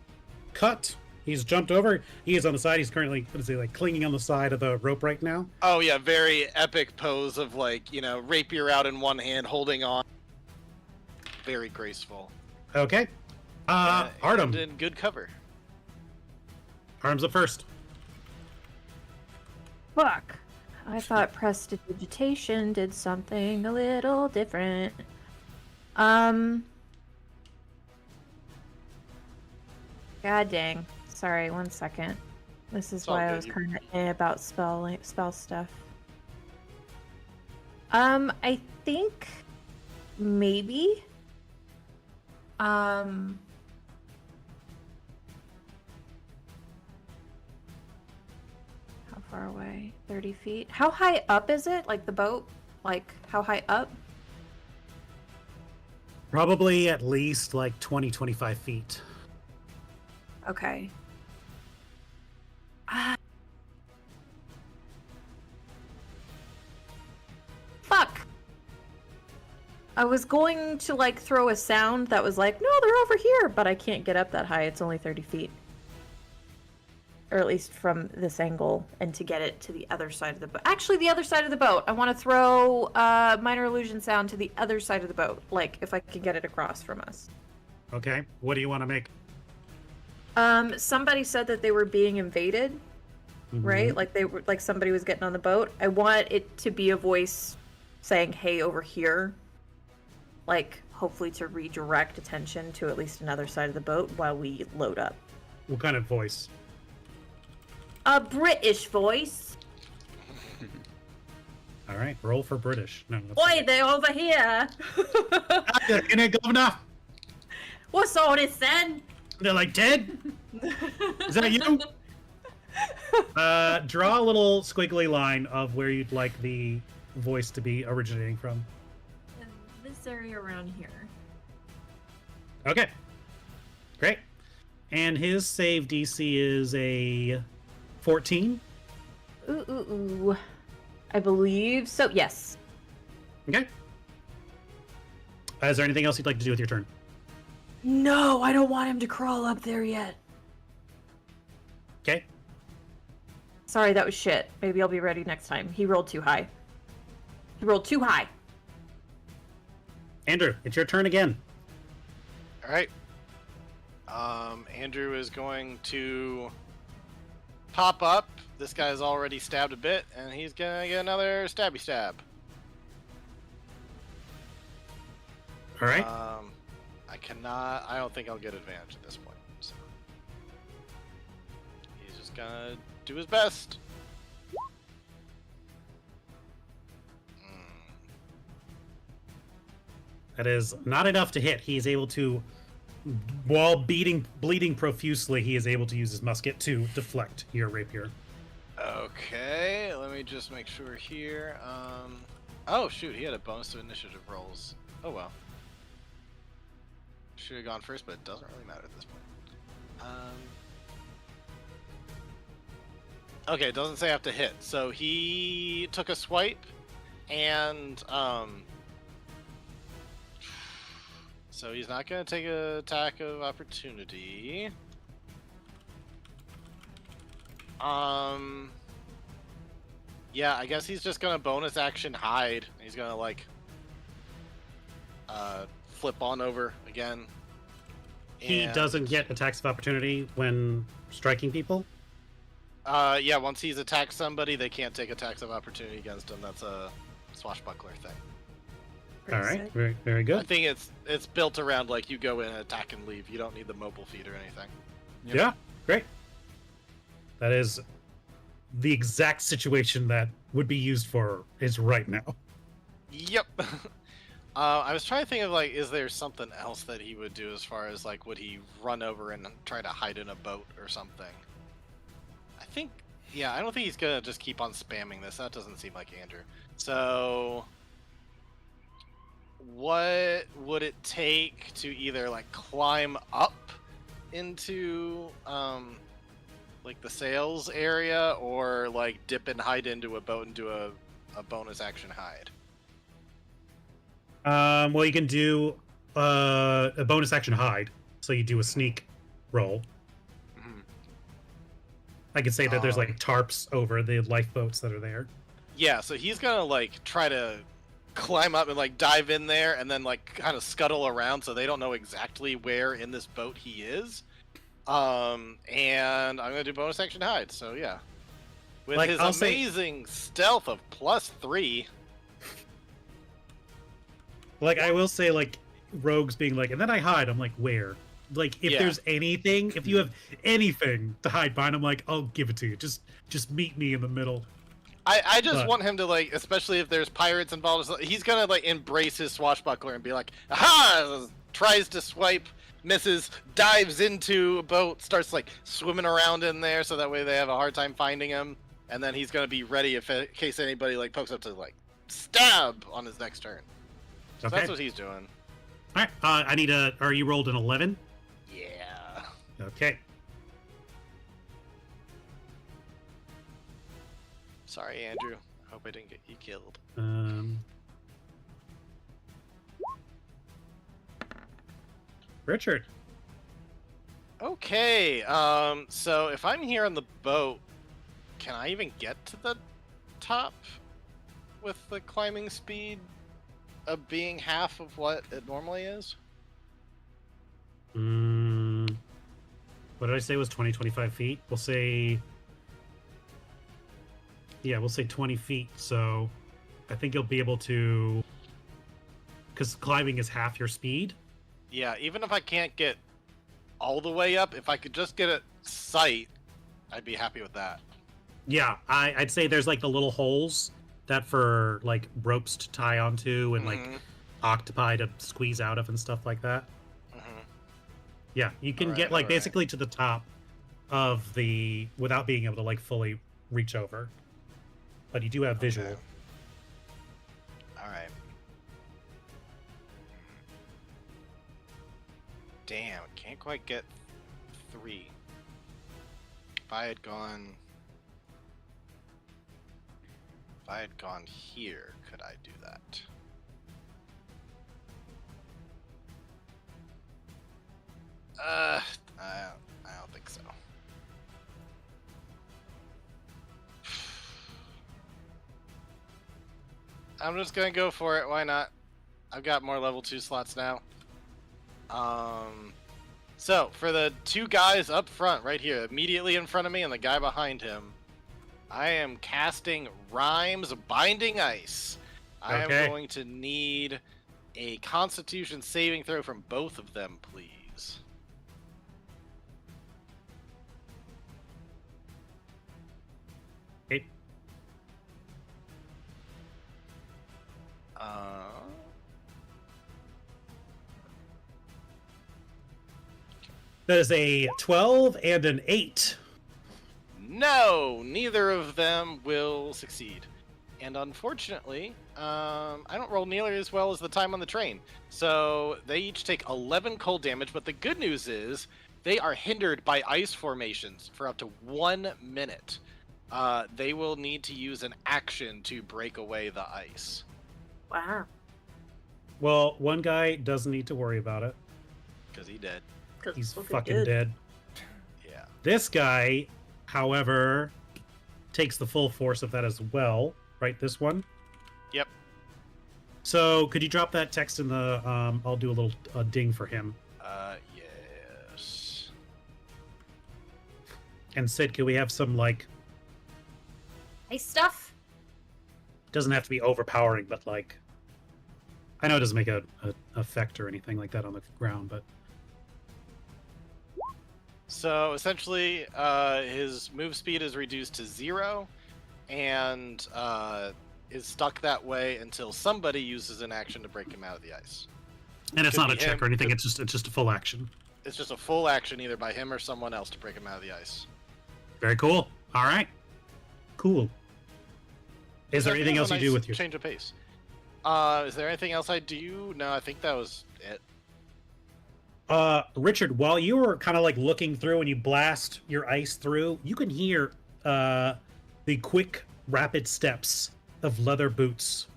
[SPEAKER 3] cut. He's jumped over. He is on the side. He's currently, what is he, like, clinging on the side of the rope right now?
[SPEAKER 4] Oh yeah, very epic pose of like, you know, rapier out in one hand, holding on. Very graceful.
[SPEAKER 3] Okay. Artem.
[SPEAKER 4] And in good cover.
[SPEAKER 3] Artem's up first.
[SPEAKER 2] Fuck. I thought prestidigitation did something a little different. God dang. Sorry, 1 second. This is
[SPEAKER 4] all
[SPEAKER 2] why I
[SPEAKER 4] good.
[SPEAKER 2] was kind of about spell stuff. I think maybe. How far away? 30 feet. How high up is it? Like the boat? Like how high up?
[SPEAKER 3] Probably at least like 20, 25 feet.
[SPEAKER 2] Okay. Fuck. I was going to like throw a sound that was like, no, they're over here, but I can't get up that high. It's only 30 feet. Or at least from this angle, and to get it to the other side of the boat. Actually, the other side of the boat. I want to throw minor illusion sound to the other side of the boat, like if I can get it across from us.
[SPEAKER 3] Okay. What do you want to make?
[SPEAKER 2] Somebody said that they were being invaded, right? Like they were, like somebody was getting on the boat. I want it to be a voice saying, "Hey, over here." Like, hopefully to redirect attention to at least another side of the boat while we load up.
[SPEAKER 3] What kind of voice?
[SPEAKER 2] A British voice.
[SPEAKER 3] All right. Roll for British. No.
[SPEAKER 2] Oi, they're over here.
[SPEAKER 3] In it, governor.
[SPEAKER 2] What's all this then?
[SPEAKER 3] They're like, Ted? Is that you? Draw a little squiggly line of where you'd like the voice to be originating from.
[SPEAKER 2] This area around here.
[SPEAKER 3] Okay. Great. And his save DC is a 14.
[SPEAKER 2] Ooh. I believe so. Yes.
[SPEAKER 3] Okay. Is there anything else you'd like to do with your turn?
[SPEAKER 2] No, I don't want him to crawl up there yet.
[SPEAKER 3] Okay.
[SPEAKER 2] Sorry, that was shit. Maybe I'll be ready next time. He rolled too high. He rolled too high.
[SPEAKER 3] Andrew, it's your turn again.
[SPEAKER 4] All right. Andrew is going to pop up. This guy's already stabbed a bit, and he's gonna get another stabby stab.
[SPEAKER 3] All right.
[SPEAKER 4] I cannot. I don't think I'll get advantage at this point. So. He's just gonna do his best.
[SPEAKER 3] That is not enough to hit. He is able to, while bleeding profusely, he is able to use his musket to deflect your rapier.
[SPEAKER 4] Okay, let me just make sure here. Oh shoot, he had a bonus to initiative rolls. Oh well. Should have gone first, but it doesn't really matter at this point. Okay, it doesn't say I have to hit. So he took a swipe, and so he's not gonna take an attack of opportunity. Yeah, I guess he's just gonna bonus action hide. He's gonna like flip on over again.
[SPEAKER 3] He
[SPEAKER 4] And,
[SPEAKER 3] doesn't get attacks of opportunity when striking people.
[SPEAKER 4] yeah, once he's attacked somebody, they can't take attacks of opportunity against him. That's a swashbuckler thing.
[SPEAKER 2] Pretty
[SPEAKER 3] All right,
[SPEAKER 2] sick.
[SPEAKER 3] very, very
[SPEAKER 4] I
[SPEAKER 3] good.
[SPEAKER 4] think it's built around like you go in, attack, and leave. You don't need the mobile feed or anything.
[SPEAKER 1] Yep.
[SPEAKER 3] Yeah, great. That is the exact situation that would be used for is right now.
[SPEAKER 4] Yep. I was trying to think of like, is there something else that he would do as far as like, would he run over and try to hide in a boat or something? I think, yeah, I don't think he's gonna just keep on spamming this. That doesn't seem like Andrew. So, what would it take to either like climb up into like the sails area, or like dip and hide into a boat and do a bonus action hide?
[SPEAKER 3] Well, you can do a bonus action hide, so you do a sneak roll.
[SPEAKER 4] Mhm.
[SPEAKER 3] I could say that there's like tarps over the lifeboats that are there.
[SPEAKER 4] Yeah, so he's gonna like try to climb up and like dive in there and then like kind of scuttle around so they don't know exactly where in this boat he is. And I'm gonna do bonus action hide. So yeah, with
[SPEAKER 3] Like,
[SPEAKER 4] his
[SPEAKER 3] I'll say-
[SPEAKER 4] amazing stealth of +3.
[SPEAKER 3] Like, I will say, like, Rogue's being like, and then I hide. I'm like, where? Like, if
[SPEAKER 4] Yeah.
[SPEAKER 3] there's anything, if you have anything to hide behind, I'm like, I'll give it to you. Just meet me in the middle.
[SPEAKER 4] I just
[SPEAKER 3] But-
[SPEAKER 4] want him to like, especially if there's pirates involved, he's gonna like embrace his swashbuckler and be like, aha! Tries to swipe, misses, dives into a boat, starts like swimming around in there, so that way they have a hard time finding him, and then he's gonna be ready if in case anybody like pokes up to like stab on his next turn. So
[SPEAKER 3] Okay.
[SPEAKER 4] that's what he's doing.
[SPEAKER 3] All right. I need a. Are you rolled an 11?
[SPEAKER 4] Yeah.
[SPEAKER 3] Okay.
[SPEAKER 4] Sorry, Andrew. I hope I didn't get you killed.
[SPEAKER 3] Richard.
[SPEAKER 4] Okay, so if I'm here on the boat, can I even get to the top with the climbing speed of being half of what it normally is?
[SPEAKER 3] What did I say was 20, 25 feet? We'll say. Yeah, we'll say 20 feet. So I think you'll be able to. Because climbing is half your speed.
[SPEAKER 4] Yeah, even if I can't get all the way up, if I could just get a sight, I'd be happy with that.
[SPEAKER 3] Yeah, I'd say there's like the little holes that for like ropes to tie onto and like
[SPEAKER 4] Mhm,
[SPEAKER 3] octopi to squeeze out of and stuff like that.
[SPEAKER 4] mhm.
[SPEAKER 3] Yeah, you can
[SPEAKER 4] Alright,
[SPEAKER 3] get like
[SPEAKER 4] alright.
[SPEAKER 3] basically to the top of the without being able to like fully reach over. But you do have visual.
[SPEAKER 4] Okay. Alright. Damn, can't quite get 3. If I had gone here, could I do that? I don't think so. I'm just gonna go for it. Why not? I've got more level 2 slots now. So for the 2 guys up front, right here, immediately in front of me, and the guy behind him, I am casting Rhymes Binding Ice. I am
[SPEAKER 3] Okay.
[SPEAKER 4] going to need a Constitution saving throw from both of them, please.
[SPEAKER 3] Okay. That is a 12 and an 8.
[SPEAKER 4] No, neither of them will succeed. And unfortunately, I don't roll nearly as well as the time on the train. So they each take 11 cold damage, but the good news is they are hindered by ice formations for up to 1 minute. They will need to use an action to break away the ice.
[SPEAKER 2] Wow.
[SPEAKER 3] Well, one guy doesn't need to worry about it.
[SPEAKER 4] Because he did.
[SPEAKER 2] 'Cause
[SPEAKER 3] He's
[SPEAKER 2] look at
[SPEAKER 3] fucking
[SPEAKER 2] it.
[SPEAKER 3] dead.
[SPEAKER 4] Yeah.
[SPEAKER 3] This guy, however, takes the full force of that as well. Right, this one?
[SPEAKER 4] Yep.
[SPEAKER 3] So, could you drop that text in the? I'll do a little ding for him.
[SPEAKER 4] Yes.
[SPEAKER 3] And Sid, can we have some like?
[SPEAKER 5] Nice stuff.
[SPEAKER 3] Doesn't have to be overpowering, but like. I know it doesn't make a effect or anything like that on the ground, but
[SPEAKER 4] So essentially, his move speed is reduced to 0, and is stuck that way until somebody uses an action to break him out of the ice.
[SPEAKER 3] And it's
[SPEAKER 4] Could
[SPEAKER 3] not a
[SPEAKER 4] be
[SPEAKER 3] check
[SPEAKER 4] him,
[SPEAKER 3] or anything.
[SPEAKER 4] could-
[SPEAKER 3] It's just a full action.
[SPEAKER 4] It's just a full action either by him or someone else to break him out of the ice.
[SPEAKER 3] Very cool. All right. Cool. Is there
[SPEAKER 4] I think
[SPEAKER 3] anything
[SPEAKER 4] that
[SPEAKER 3] else
[SPEAKER 4] was
[SPEAKER 3] you
[SPEAKER 4] a
[SPEAKER 3] do
[SPEAKER 4] nice
[SPEAKER 3] with your?
[SPEAKER 4] change of pace? Is there anything else I do? No, I think that was it.
[SPEAKER 3] Richard, while you were kind of like looking through and you blast your ice through, you can hear the quick, rapid steps of leather boots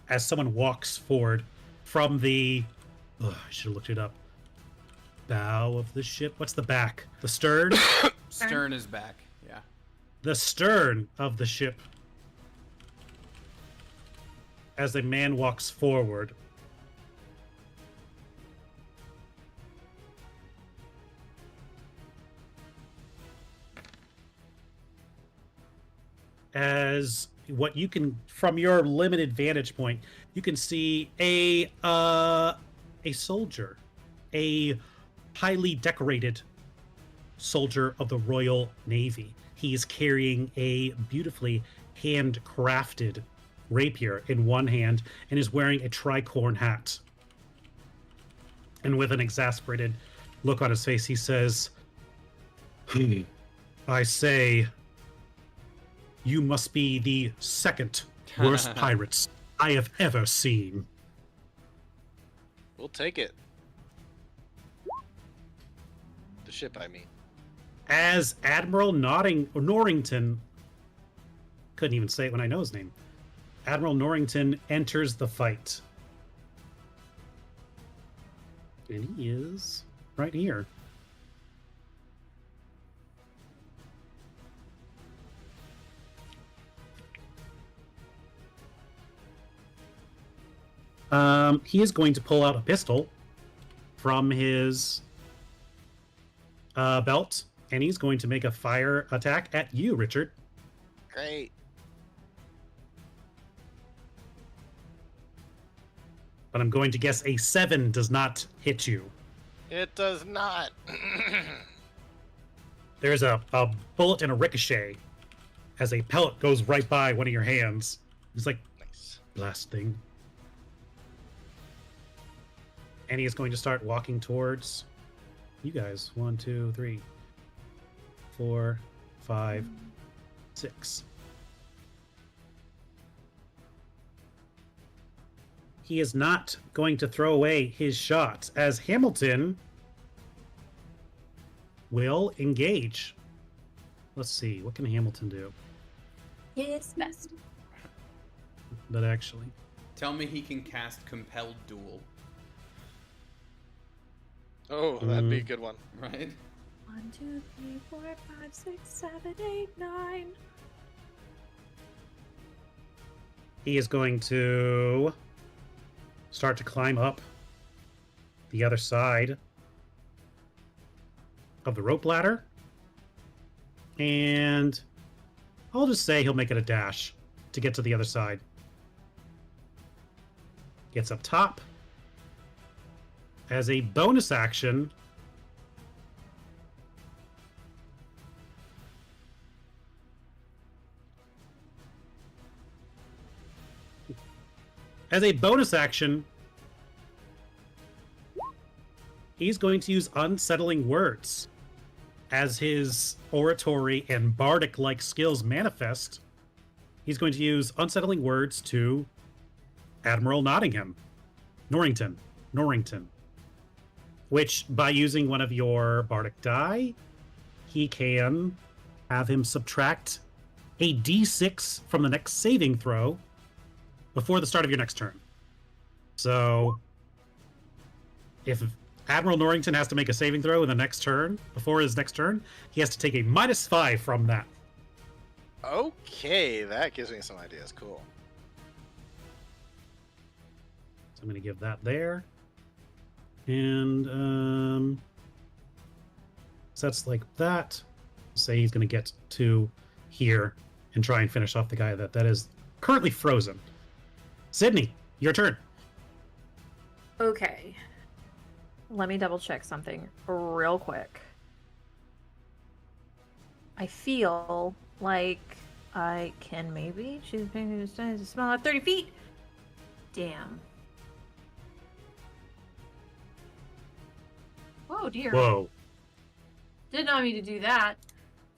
[SPEAKER 3] as someone walks forward from the. I should have looked it up. Bow of the ship. What's the back? The stern?
[SPEAKER 1] Stern is back. Yeah.
[SPEAKER 3] The stern of the ship. As a man walks forward. As what you can, from your limited vantage point, you can see a soldier, a highly decorated soldier of the Royal Navy. He is carrying a beautifully handcrafted rapier in one hand and is wearing a tricorn hat. And with an exasperated look on his face, he says, I say, you must be the second worst pirates I have ever seen.
[SPEAKER 4] We'll take it. The ship, I mean.
[SPEAKER 3] As Admiral Norrington, couldn't even say it when I know his name, Admiral Norrington enters the fight. And he is right here. He is going to pull out a pistol from his belt, and he's going to make a fire attack at you, Richard.
[SPEAKER 4] Great.
[SPEAKER 3] But I'm going to guess a 7 does not hit you.
[SPEAKER 4] It does not.
[SPEAKER 3] There's a bullet and a ricochet as a pellet goes right by one of your hands. It's like
[SPEAKER 4] Nice.
[SPEAKER 3] blasting. And he is going to start walking towards you guys. 1, 2, 3, 4, 5, 6. He is not going to throw away his shots as Hamilton will engage. Let's see, what can Hamilton do?
[SPEAKER 5] His best.
[SPEAKER 3] But actually,
[SPEAKER 1] Tell me he can cast Compelled Duel,
[SPEAKER 4] Oh, that'd be a good one.
[SPEAKER 1] right?
[SPEAKER 2] 1, 2, 3, 4, 5, 6, 7, 8, 9.
[SPEAKER 3] he is going to start to climb up the other side of the rope ladder. And I'll just say he'll make it a dash to get to the other side. Gets up top. As a bonus action, he's going to use Unsettling Words. As his oratory and bardic-like skills manifest, he's going to use Unsettling Words to Admiral Norrington. Which, by using one of your bardic die, he can have him subtract a d6 from the next saving throw before the start of your next turn. So, if Admiral Norrington has to make a saving throw in the next turn, before his next turn, he has to take a -5 from that.
[SPEAKER 4] Okay, that gives me some ideas. Cool.
[SPEAKER 3] So I'm going to give that there. And so that's like that. Say he's going to get to here and try and finish off the guy that is currently frozen. Sydney, your turn.
[SPEAKER 2] Okay. Let me double check something real quick. I feel like I can maybe choose a small at 30 feet. Damn. Whoa, dear.
[SPEAKER 3] Whoa.
[SPEAKER 2] Did not mean to do that.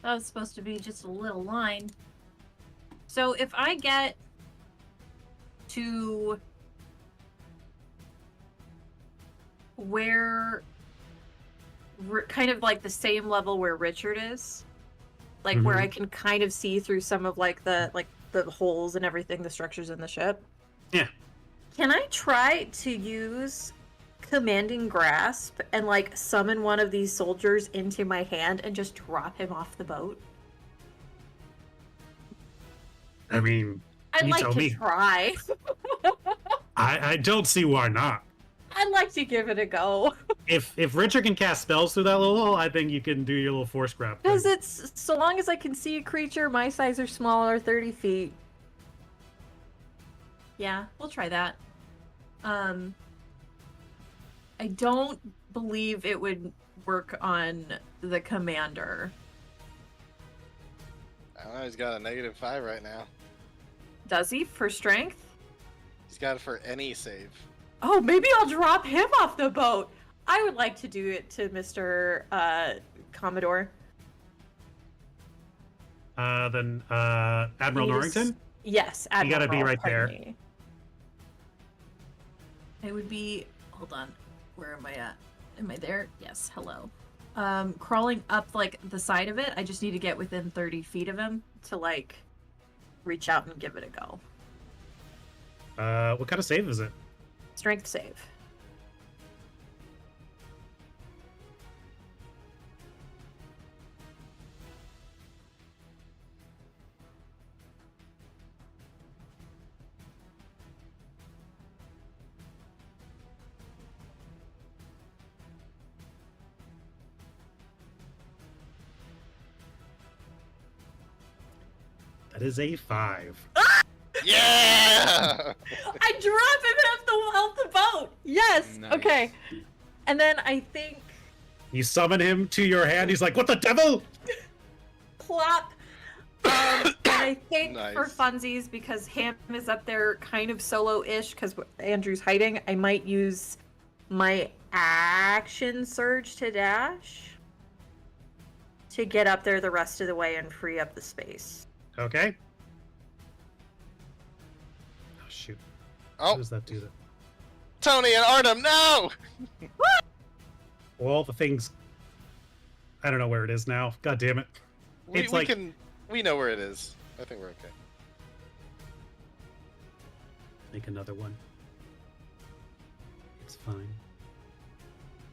[SPEAKER 2] That was supposed to be just a little line. So if I get to where kind of like the same level where Richard is, like where I can kind of see through some of like the holes and everything, the structures in the ship.
[SPEAKER 3] Yeah.
[SPEAKER 2] Can I try to use commanding grasp and like summon one of these soldiers into my hand and just drop him off the boat?
[SPEAKER 3] I mean,
[SPEAKER 2] I'd
[SPEAKER 3] you
[SPEAKER 2] like
[SPEAKER 3] tell
[SPEAKER 2] to
[SPEAKER 3] me.
[SPEAKER 2] try.
[SPEAKER 3] I don't see why not.
[SPEAKER 2] I'd like to give it a go.
[SPEAKER 3] If Richard can cast spells through that little hole, I think you can do your little force grab thing.
[SPEAKER 2] Because it's so long as I can see a creature my size or smaller, 30 feet. Yeah, we'll try that. I don't believe it would work on the commander.
[SPEAKER 4] I don't know. He's got a -5 right now.
[SPEAKER 2] Does he for strength?
[SPEAKER 4] He's got it for any save.
[SPEAKER 2] Oh, maybe I'll drop him off the boat. I would like to do it to Mr. Commodore.
[SPEAKER 3] Then Admiral
[SPEAKER 2] He
[SPEAKER 3] Norrington?
[SPEAKER 2] is- Yes,
[SPEAKER 3] You gotta be
[SPEAKER 2] Admiral,
[SPEAKER 3] right
[SPEAKER 2] pardon
[SPEAKER 3] there.
[SPEAKER 2] me. It would be. Hold on. Where am I at? Am I there? Yes. Hello. Crawling up like the side of it. I just need to get within 30 feet of him to like reach out and give it a go.
[SPEAKER 3] What kind of save is it?
[SPEAKER 2] Strength save.
[SPEAKER 3] That is a 5.
[SPEAKER 4] Yeah!
[SPEAKER 2] I drop him off the boat. Yes.
[SPEAKER 1] Nice.
[SPEAKER 2] Okay. And then I think
[SPEAKER 3] You summon him to your hand. He's like, "What the devil?"
[SPEAKER 2] plop. And I think
[SPEAKER 4] Nice.
[SPEAKER 2] for funsies, because Ham is up there kind of solo-ish because Andrew's hiding, I might use my action surge to dash to get up there the rest of the way and free up the space.
[SPEAKER 3] Okay. Oh shoot! What
[SPEAKER 4] Oh,
[SPEAKER 3] does that do? That?
[SPEAKER 4] Tony and Artem, no!
[SPEAKER 3] Well, the thing's. I don't know where it is now. God damn it! It's like-
[SPEAKER 4] We know where it is. I think we're okay.
[SPEAKER 3] Make another one. It's fine.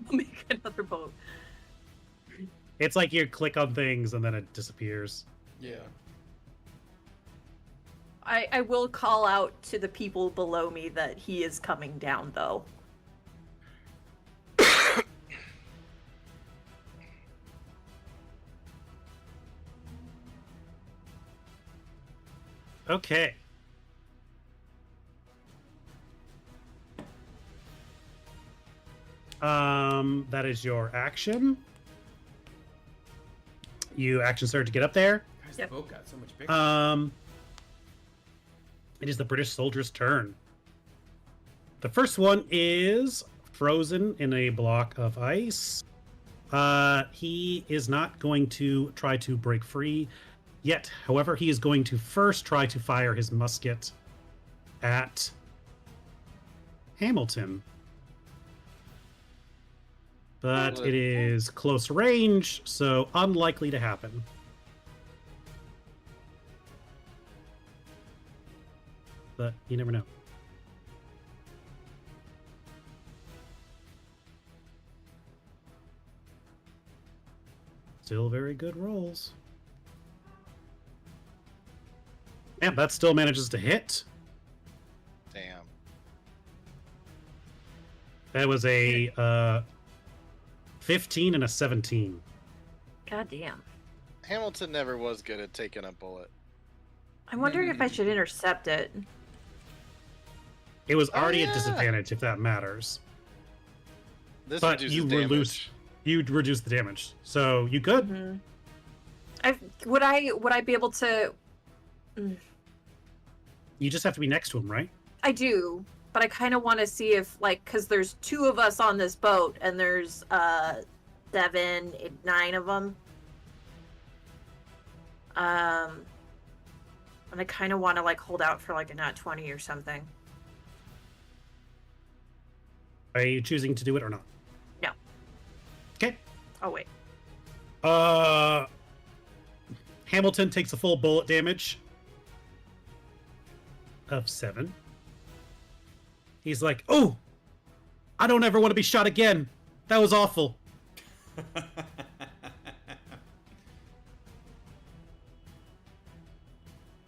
[SPEAKER 2] We'll make another boat.
[SPEAKER 3] It's like you click on things and then it disappears.
[SPEAKER 1] Yeah.
[SPEAKER 2] I will call out to the people below me that he is coming down, though.
[SPEAKER 3] Okay. That is your action. You action surge to get up there.
[SPEAKER 1] Guys,
[SPEAKER 2] Yep.
[SPEAKER 1] the boat got so much bigger.
[SPEAKER 3] It is the British soldier's turn. The first one is frozen in a block of ice. He is not going to try to break free yet. However, he is going to first try to fire his musket at Hamilton. But it is close range, so unlikely to happen. But you never know. Still very good rolls. Yeah, that still manages to hit.
[SPEAKER 4] Damn.
[SPEAKER 3] That was a 15 and a 17.
[SPEAKER 2] God damn.
[SPEAKER 4] Hamilton never was good at taking a bullet.
[SPEAKER 2] I'm wondering if I should intercept it.
[SPEAKER 3] It was
[SPEAKER 4] Oh,
[SPEAKER 3] already
[SPEAKER 4] yeah.
[SPEAKER 3] at disadvantage, if that matters.
[SPEAKER 4] This
[SPEAKER 3] But
[SPEAKER 4] reduces
[SPEAKER 3] you
[SPEAKER 4] damage.
[SPEAKER 3] you'd reduce the damage, so you could.
[SPEAKER 2] Would I be able to
[SPEAKER 3] You just have to be next to him, right?
[SPEAKER 2] I do, but I kind of want to see if, like, because there's 2 of us on this boat, and there's 7, 9 of them. And I kind of want to like hold out for like a nat 20 or something.
[SPEAKER 3] Are you choosing to do it or not?
[SPEAKER 2] No.
[SPEAKER 3] Okay.
[SPEAKER 2] Oh wait.
[SPEAKER 3] Hamilton takes a full bullet damage of 7. He's like, "Oh, I don't ever want to be shot again. That was awful."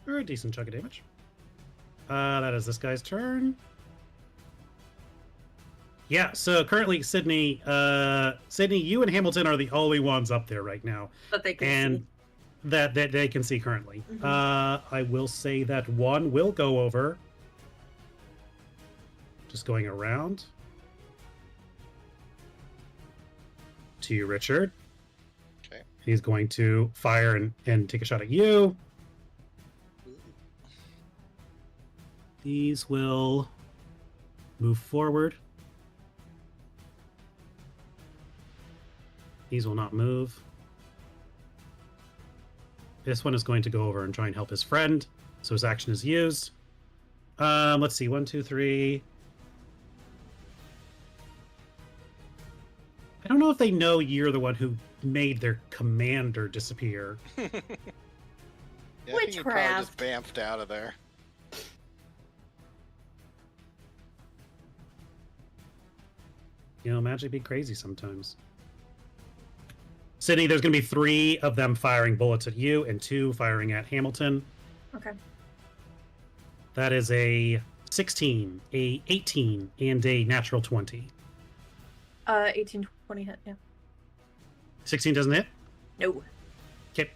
[SPEAKER 3] Or a decent chunk of damage. That is this guy's turn. Yeah, so currently Sydney, you and Hamilton are the only ones up there right now.
[SPEAKER 2] But they can
[SPEAKER 3] And
[SPEAKER 2] see.
[SPEAKER 3] that they can see currently.
[SPEAKER 2] Mhm.
[SPEAKER 3] I will say that one will go over. Just going around. To you, Richard.
[SPEAKER 4] Okay.
[SPEAKER 3] He's going to fire and take a shot at you. These will move forward. These will not move. This one is going to go over and try and help his friend, so his action is used. Let's see, 1, 2, 3. I don't know if they know you're the one who made their commander disappear.
[SPEAKER 4] Yeah, I think you probably just
[SPEAKER 2] Witchcraft.
[SPEAKER 4] bamfed out of there.
[SPEAKER 3] You know, magic be crazy sometimes. Sydney, there's going to be 3 of them firing bullets at you and 2 firing at Hamilton.
[SPEAKER 2] Okay.
[SPEAKER 3] That is a 16, a 18, and a natural 20.
[SPEAKER 2] 18, 20 hit, yeah.
[SPEAKER 3] 16 doesn't hit?
[SPEAKER 2] No.
[SPEAKER 3] Okay.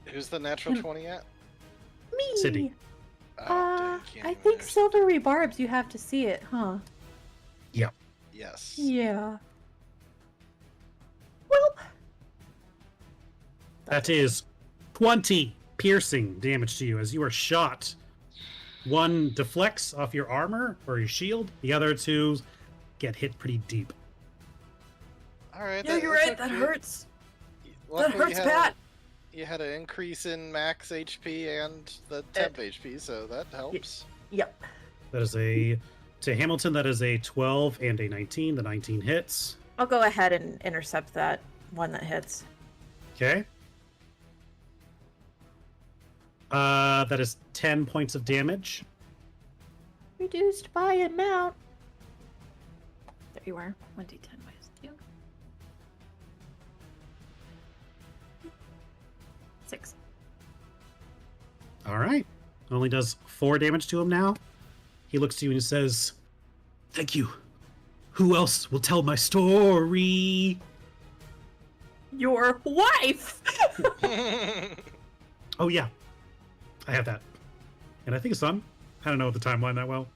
[SPEAKER 4] Who's the natural 20 at?
[SPEAKER 6] Me.
[SPEAKER 3] Sydney.
[SPEAKER 4] Oh, dang, can't
[SPEAKER 6] I
[SPEAKER 4] even
[SPEAKER 6] think
[SPEAKER 4] understand.
[SPEAKER 6] silvery barbs. You have to see it, huh?
[SPEAKER 4] Yes.
[SPEAKER 6] Yeah. Well,
[SPEAKER 3] That is 20 piercing damage to you as you are shot. One deflects off your armor or your shield. The other 2 get hit pretty deep.
[SPEAKER 4] All right.
[SPEAKER 2] Yeah, you're right. That hurts. That hurts bad.
[SPEAKER 4] You had an increase in max HP and the temp HP, so that helps.
[SPEAKER 2] Yep.
[SPEAKER 3] That is to Hamilton, that is a 12 and a 19. The 19 hits.
[SPEAKER 2] I'll go ahead and intercept that one that hits.
[SPEAKER 3] Okay. That is 10 points of damage.
[SPEAKER 6] reduced by amount.
[SPEAKER 2] There you are. 1d10 minus 2. 6.
[SPEAKER 3] All right. Only does 4 damage to him now. He looks to you and says, "Thank you. Who else will tell my story?"
[SPEAKER 2] Your wife!
[SPEAKER 3] Oh, yeah. I have that. And I think a son. I don't know the timeline that well.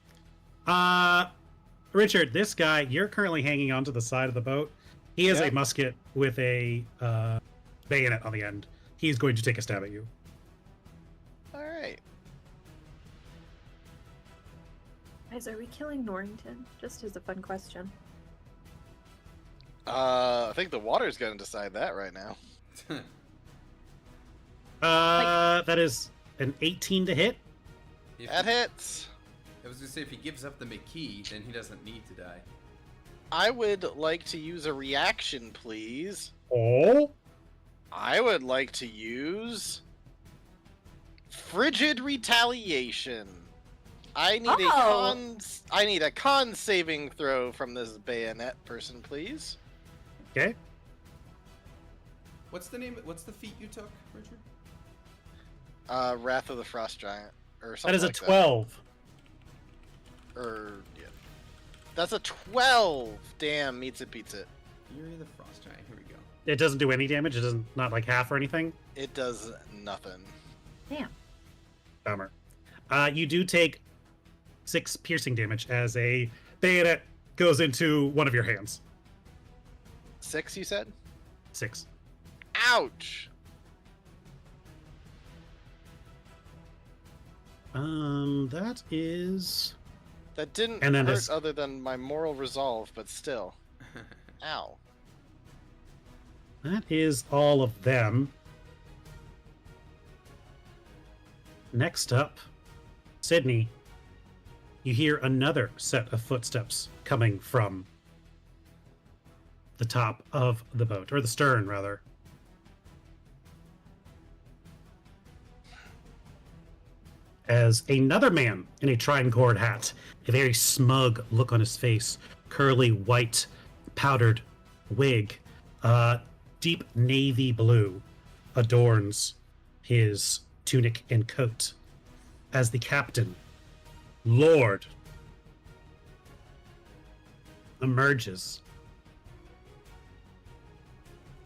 [SPEAKER 3] Richard, this guy, you're currently hanging onto the side of the boat. He has
[SPEAKER 4] Yeah.
[SPEAKER 3] a musket with a bayonet on the end. He's going to take a stab at you.
[SPEAKER 4] All right.
[SPEAKER 2] Guys, are we killing Norrington? Just as a fun question.
[SPEAKER 4] I think the water's gonna decide that right now.
[SPEAKER 3] That is an 18 to hit.
[SPEAKER 1] If
[SPEAKER 4] That
[SPEAKER 1] he-
[SPEAKER 4] hits.
[SPEAKER 1] I was gonna say if he gives up the McKee, then he doesn't need to die.
[SPEAKER 4] I would like to use a reaction, please.
[SPEAKER 3] Oh.
[SPEAKER 4] I would like to use frigid retaliation. I need
[SPEAKER 2] Oh.
[SPEAKER 4] I need a con saving throw from this bayonet person, please.
[SPEAKER 3] Okay.
[SPEAKER 1] What's the name? What's the feat you took, Richard?
[SPEAKER 4] Wrath of the Frost Giant or
[SPEAKER 3] That
[SPEAKER 4] something.
[SPEAKER 3] is a
[SPEAKER 4] like
[SPEAKER 3] 12.
[SPEAKER 4] Yeah. That's a 12. Damn, meets it, beats it.
[SPEAKER 1] Fury of the Frost Giant. Here we go.
[SPEAKER 3] It doesn't do any damage. It doesn't, not like half or anything.
[SPEAKER 4] It does nothing.
[SPEAKER 2] Damn.
[SPEAKER 3] Bummer. You do take 6 piercing damage as a bayonet goes into one of your hands.
[SPEAKER 4] 6, you said?
[SPEAKER 3] 6.
[SPEAKER 4] Ouch.
[SPEAKER 3] That is.
[SPEAKER 4] That didn't
[SPEAKER 3] And then
[SPEAKER 4] hurt
[SPEAKER 3] there's-
[SPEAKER 4] other than my moral resolve, but still. Ow.
[SPEAKER 3] That is all of them. Next up, Sydney. You hear another set of footsteps coming from the top of the boat, or the stern, rather. As another man in a tricorn hat, a very smug look on his face, curly white powdered wig, deep navy blue adorns his tunic and coat, as the captain, Lord, emerges.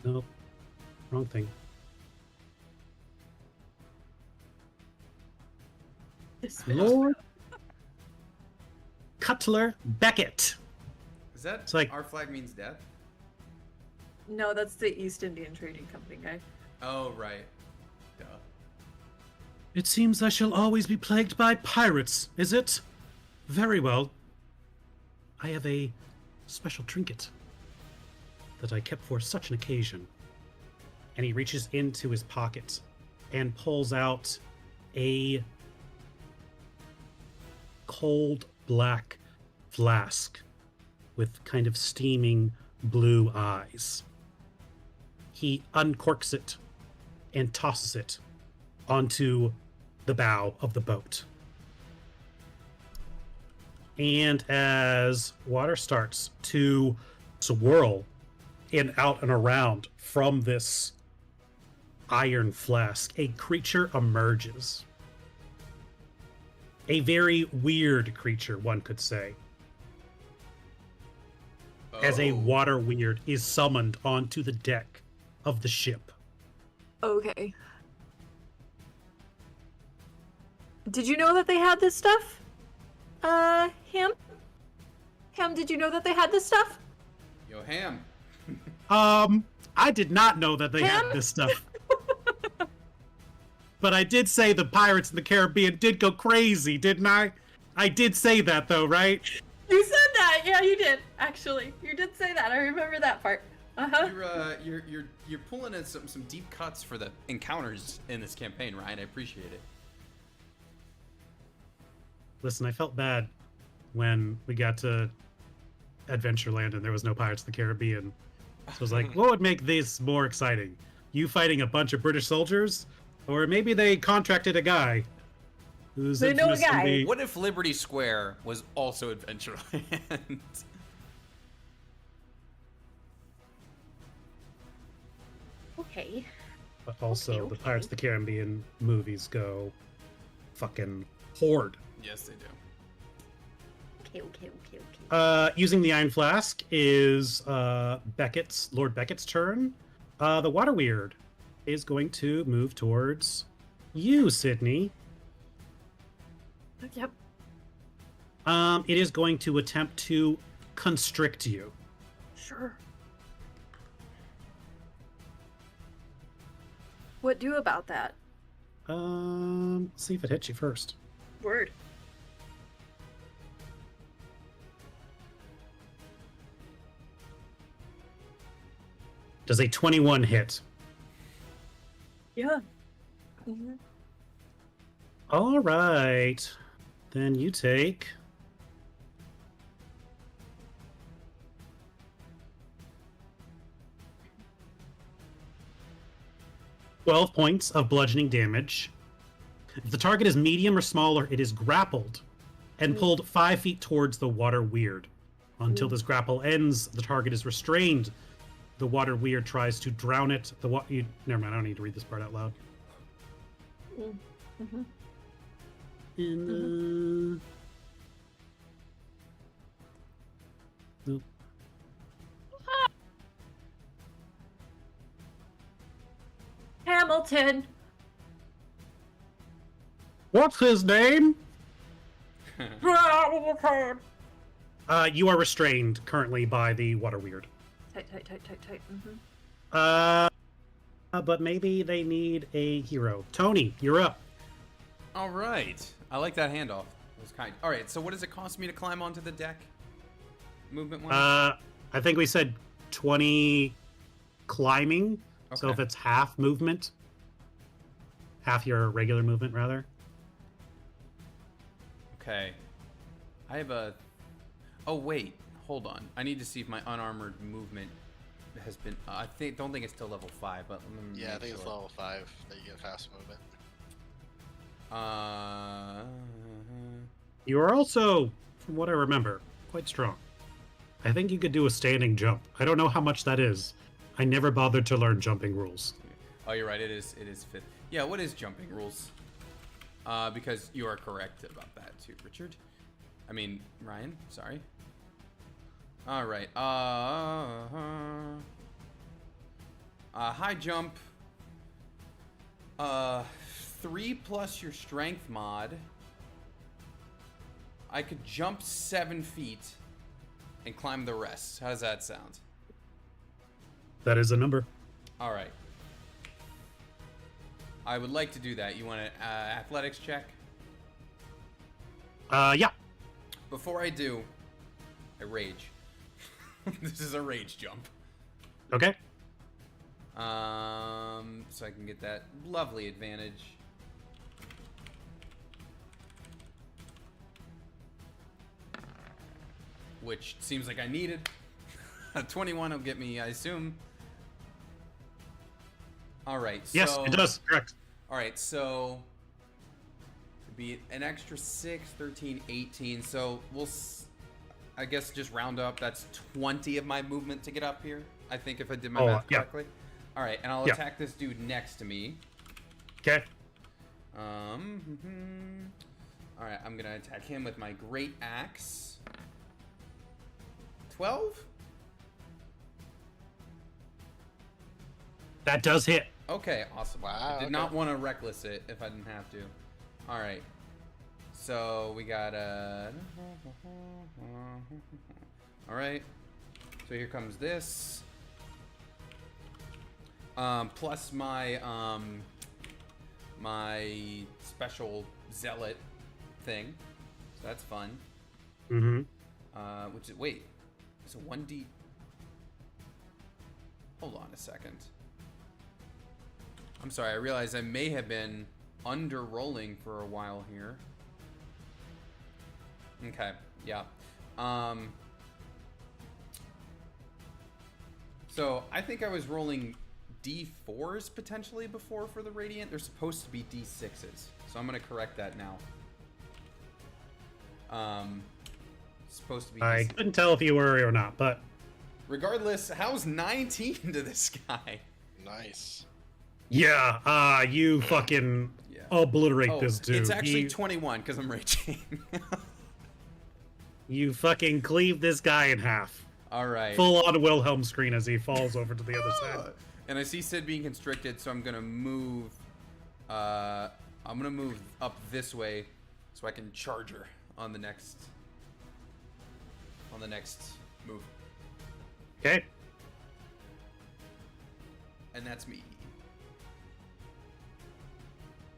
[SPEAKER 3] Nope, wrong thing. Lord Cutler Beckett.
[SPEAKER 1] Is that
[SPEAKER 3] It's like-
[SPEAKER 1] our flag means death?
[SPEAKER 2] No, that's the East Indian Trading Company guy.
[SPEAKER 1] Oh, right. Duh.
[SPEAKER 3] It seems I shall always be plagued by pirates, is it? Very well. I have a special trinket that I kept for such an occasion. And he reaches into his pocket and pulls out a cold black flask with kind of steaming blue eyes. He uncorks it and tosses it onto the bow of the boat. And as water starts to swirl in, out, and around from this iron flask, a creature emerges. A very weird creature, one could say, as a
[SPEAKER 1] Oh.
[SPEAKER 3] water weird is summoned onto the deck of the ship.
[SPEAKER 2] Okay. Did you know that they had this stuff? Ham? Ham, did you know that they had this stuff?
[SPEAKER 1] Yo, Ham.
[SPEAKER 3] I did not know that they had
[SPEAKER 2] Ham?
[SPEAKER 3] this stuff. But I did say the Pirates in the Caribbean did go crazy, didn't I? I did say that though, right?
[SPEAKER 2] You said that! Yeah, you did, actually. You did say that. I remember that part. Uh-huh.
[SPEAKER 1] You're pulling in some deep cuts for the encounters in this campaign, Ryan. I appreciate it.
[SPEAKER 3] Listen, I felt bad when we got to Adventureland and there was no Pirates of the Caribbean. So I was like, what would make this more exciting? You fighting a bunch of British soldiers? Or maybe they contracted a guy who's
[SPEAKER 2] They know a
[SPEAKER 3] infamous in
[SPEAKER 2] guy.
[SPEAKER 3] the-
[SPEAKER 1] What if Liberty Square was also Adventureland?
[SPEAKER 6] Okay.
[SPEAKER 3] But also, the
[SPEAKER 6] okay.
[SPEAKER 3] Pirates of the Caribbean movies go fucking horde.
[SPEAKER 1] Yes, they do.
[SPEAKER 6] Okay.
[SPEAKER 3] Using the Iron Flask is Lord Beckett's turn. The Water Weird is going to move towards you, Sydney.
[SPEAKER 2] Yep.
[SPEAKER 3] It is going to attempt to constrict you.
[SPEAKER 2] Sure. What do about that?
[SPEAKER 3] Let's see if it hits you first.
[SPEAKER 2] Word.
[SPEAKER 3] Does a 21 hit?
[SPEAKER 2] Yeah. Mm-hmm.
[SPEAKER 3] All right. Then you take 12 points of bludgeoning damage. If the target is medium or smaller, it is grappled and pulled 5 feet towards the water weird. Until this grapple ends, the target is restrained. The water weird tries to drown it. Never mind, I don't need to read this part out loud.
[SPEAKER 2] Mm-hmm.
[SPEAKER 3] And, nope.
[SPEAKER 2] Hamilton.
[SPEAKER 3] What's his name?
[SPEAKER 2] Tight,
[SPEAKER 3] You are restrained currently by the water weird.
[SPEAKER 2] tight. Mm-hmm.
[SPEAKER 3] But maybe they need a hero. Tony, you're up.
[SPEAKER 1] All right. I like that handoff. It was kind. All right. So what does it cost me to climb onto the deck? Movement wise.
[SPEAKER 3] I think we said 20 climbing. So
[SPEAKER 1] Okay.
[SPEAKER 3] if it's half movement, half your regular movement, rather.
[SPEAKER 1] Okay. I have a. Oh wait. Hold on. I need to see if my unarmored movement has been. I don't think it's till level 5, but let me
[SPEAKER 4] Yeah, I
[SPEAKER 1] make
[SPEAKER 4] think it's
[SPEAKER 1] sure.
[SPEAKER 4] level 5 that you get fast movement.
[SPEAKER 3] You are also, from what I remember, quite strong. I think you could do a standing jump. I don't know how much that is. I never bothered to learn jumping rules.
[SPEAKER 1] Oh, you're right. It is 5th. Yeah. What is jumping rules? Because you are correct about that too, Richard. I mean, Ryan. Sorry. All right. High jump. 3 plus your strength mod. I could jump 7 feet and climb the rest. How does that sound?
[SPEAKER 3] That is a number.
[SPEAKER 1] All right. I would like to do that. You want an athletics check?
[SPEAKER 3] Yeah.
[SPEAKER 1] Before I do, I rage. This is a rage jump.
[SPEAKER 3] Okay.
[SPEAKER 1] So I can get that lovely advantage. Which seems like I needed. A 21 will get me, I assume. All right.
[SPEAKER 3] Yes,
[SPEAKER 1] so,
[SPEAKER 3] it does. Correct.
[SPEAKER 1] All right, so it'd be an extra 6, 13, 18. So we'll, I guess, just round up. That's 20 of my movement to get up here. I think if I did my math
[SPEAKER 3] yeah.
[SPEAKER 1] correctly. All right, and I'll
[SPEAKER 3] Yeah.
[SPEAKER 1] attack this dude next to me.
[SPEAKER 3] Okay.
[SPEAKER 1] All right, I'm gonna attack him with my great axe. 12.
[SPEAKER 3] That does hit.
[SPEAKER 1] Okay, awesome.
[SPEAKER 4] Wow,
[SPEAKER 1] I did
[SPEAKER 4] okay.
[SPEAKER 1] not want to reckless it if I didn't have to. All right. So we got a. All right. So here comes this. Plus my my special zealot thing. So that's fun.
[SPEAKER 3] Mm-hmm.
[SPEAKER 1] Which is wait. It's a 1d. Hold on a second. I'm sorry, I realize I may have been under rolling for a while here. Okay, yeah. So I think I was rolling D4s potentially before for the Radiant. They're supposed to be D6s. So I'm gonna correct that now. Supposed to be
[SPEAKER 3] I
[SPEAKER 1] D6.
[SPEAKER 3] couldn't tell if you were or not, but
[SPEAKER 1] Regardless, how's 19 to this guy?
[SPEAKER 4] Nice.
[SPEAKER 3] yeah, you fucking
[SPEAKER 1] Yeah.
[SPEAKER 3] obliterate
[SPEAKER 1] Oh,
[SPEAKER 3] this dude.
[SPEAKER 1] it's actually
[SPEAKER 3] you,
[SPEAKER 1] 21 because I'm raging.
[SPEAKER 3] you fucking cleave this guy in half.
[SPEAKER 1] All right.
[SPEAKER 3] Full on Wilhelm screen as he falls over to the other side.
[SPEAKER 1] And I see Sid being constricted, so I'm gonna move. I'm gonna move up this way, so I can charge her on the next. On the next move,
[SPEAKER 3] Okay.
[SPEAKER 1] and that's me.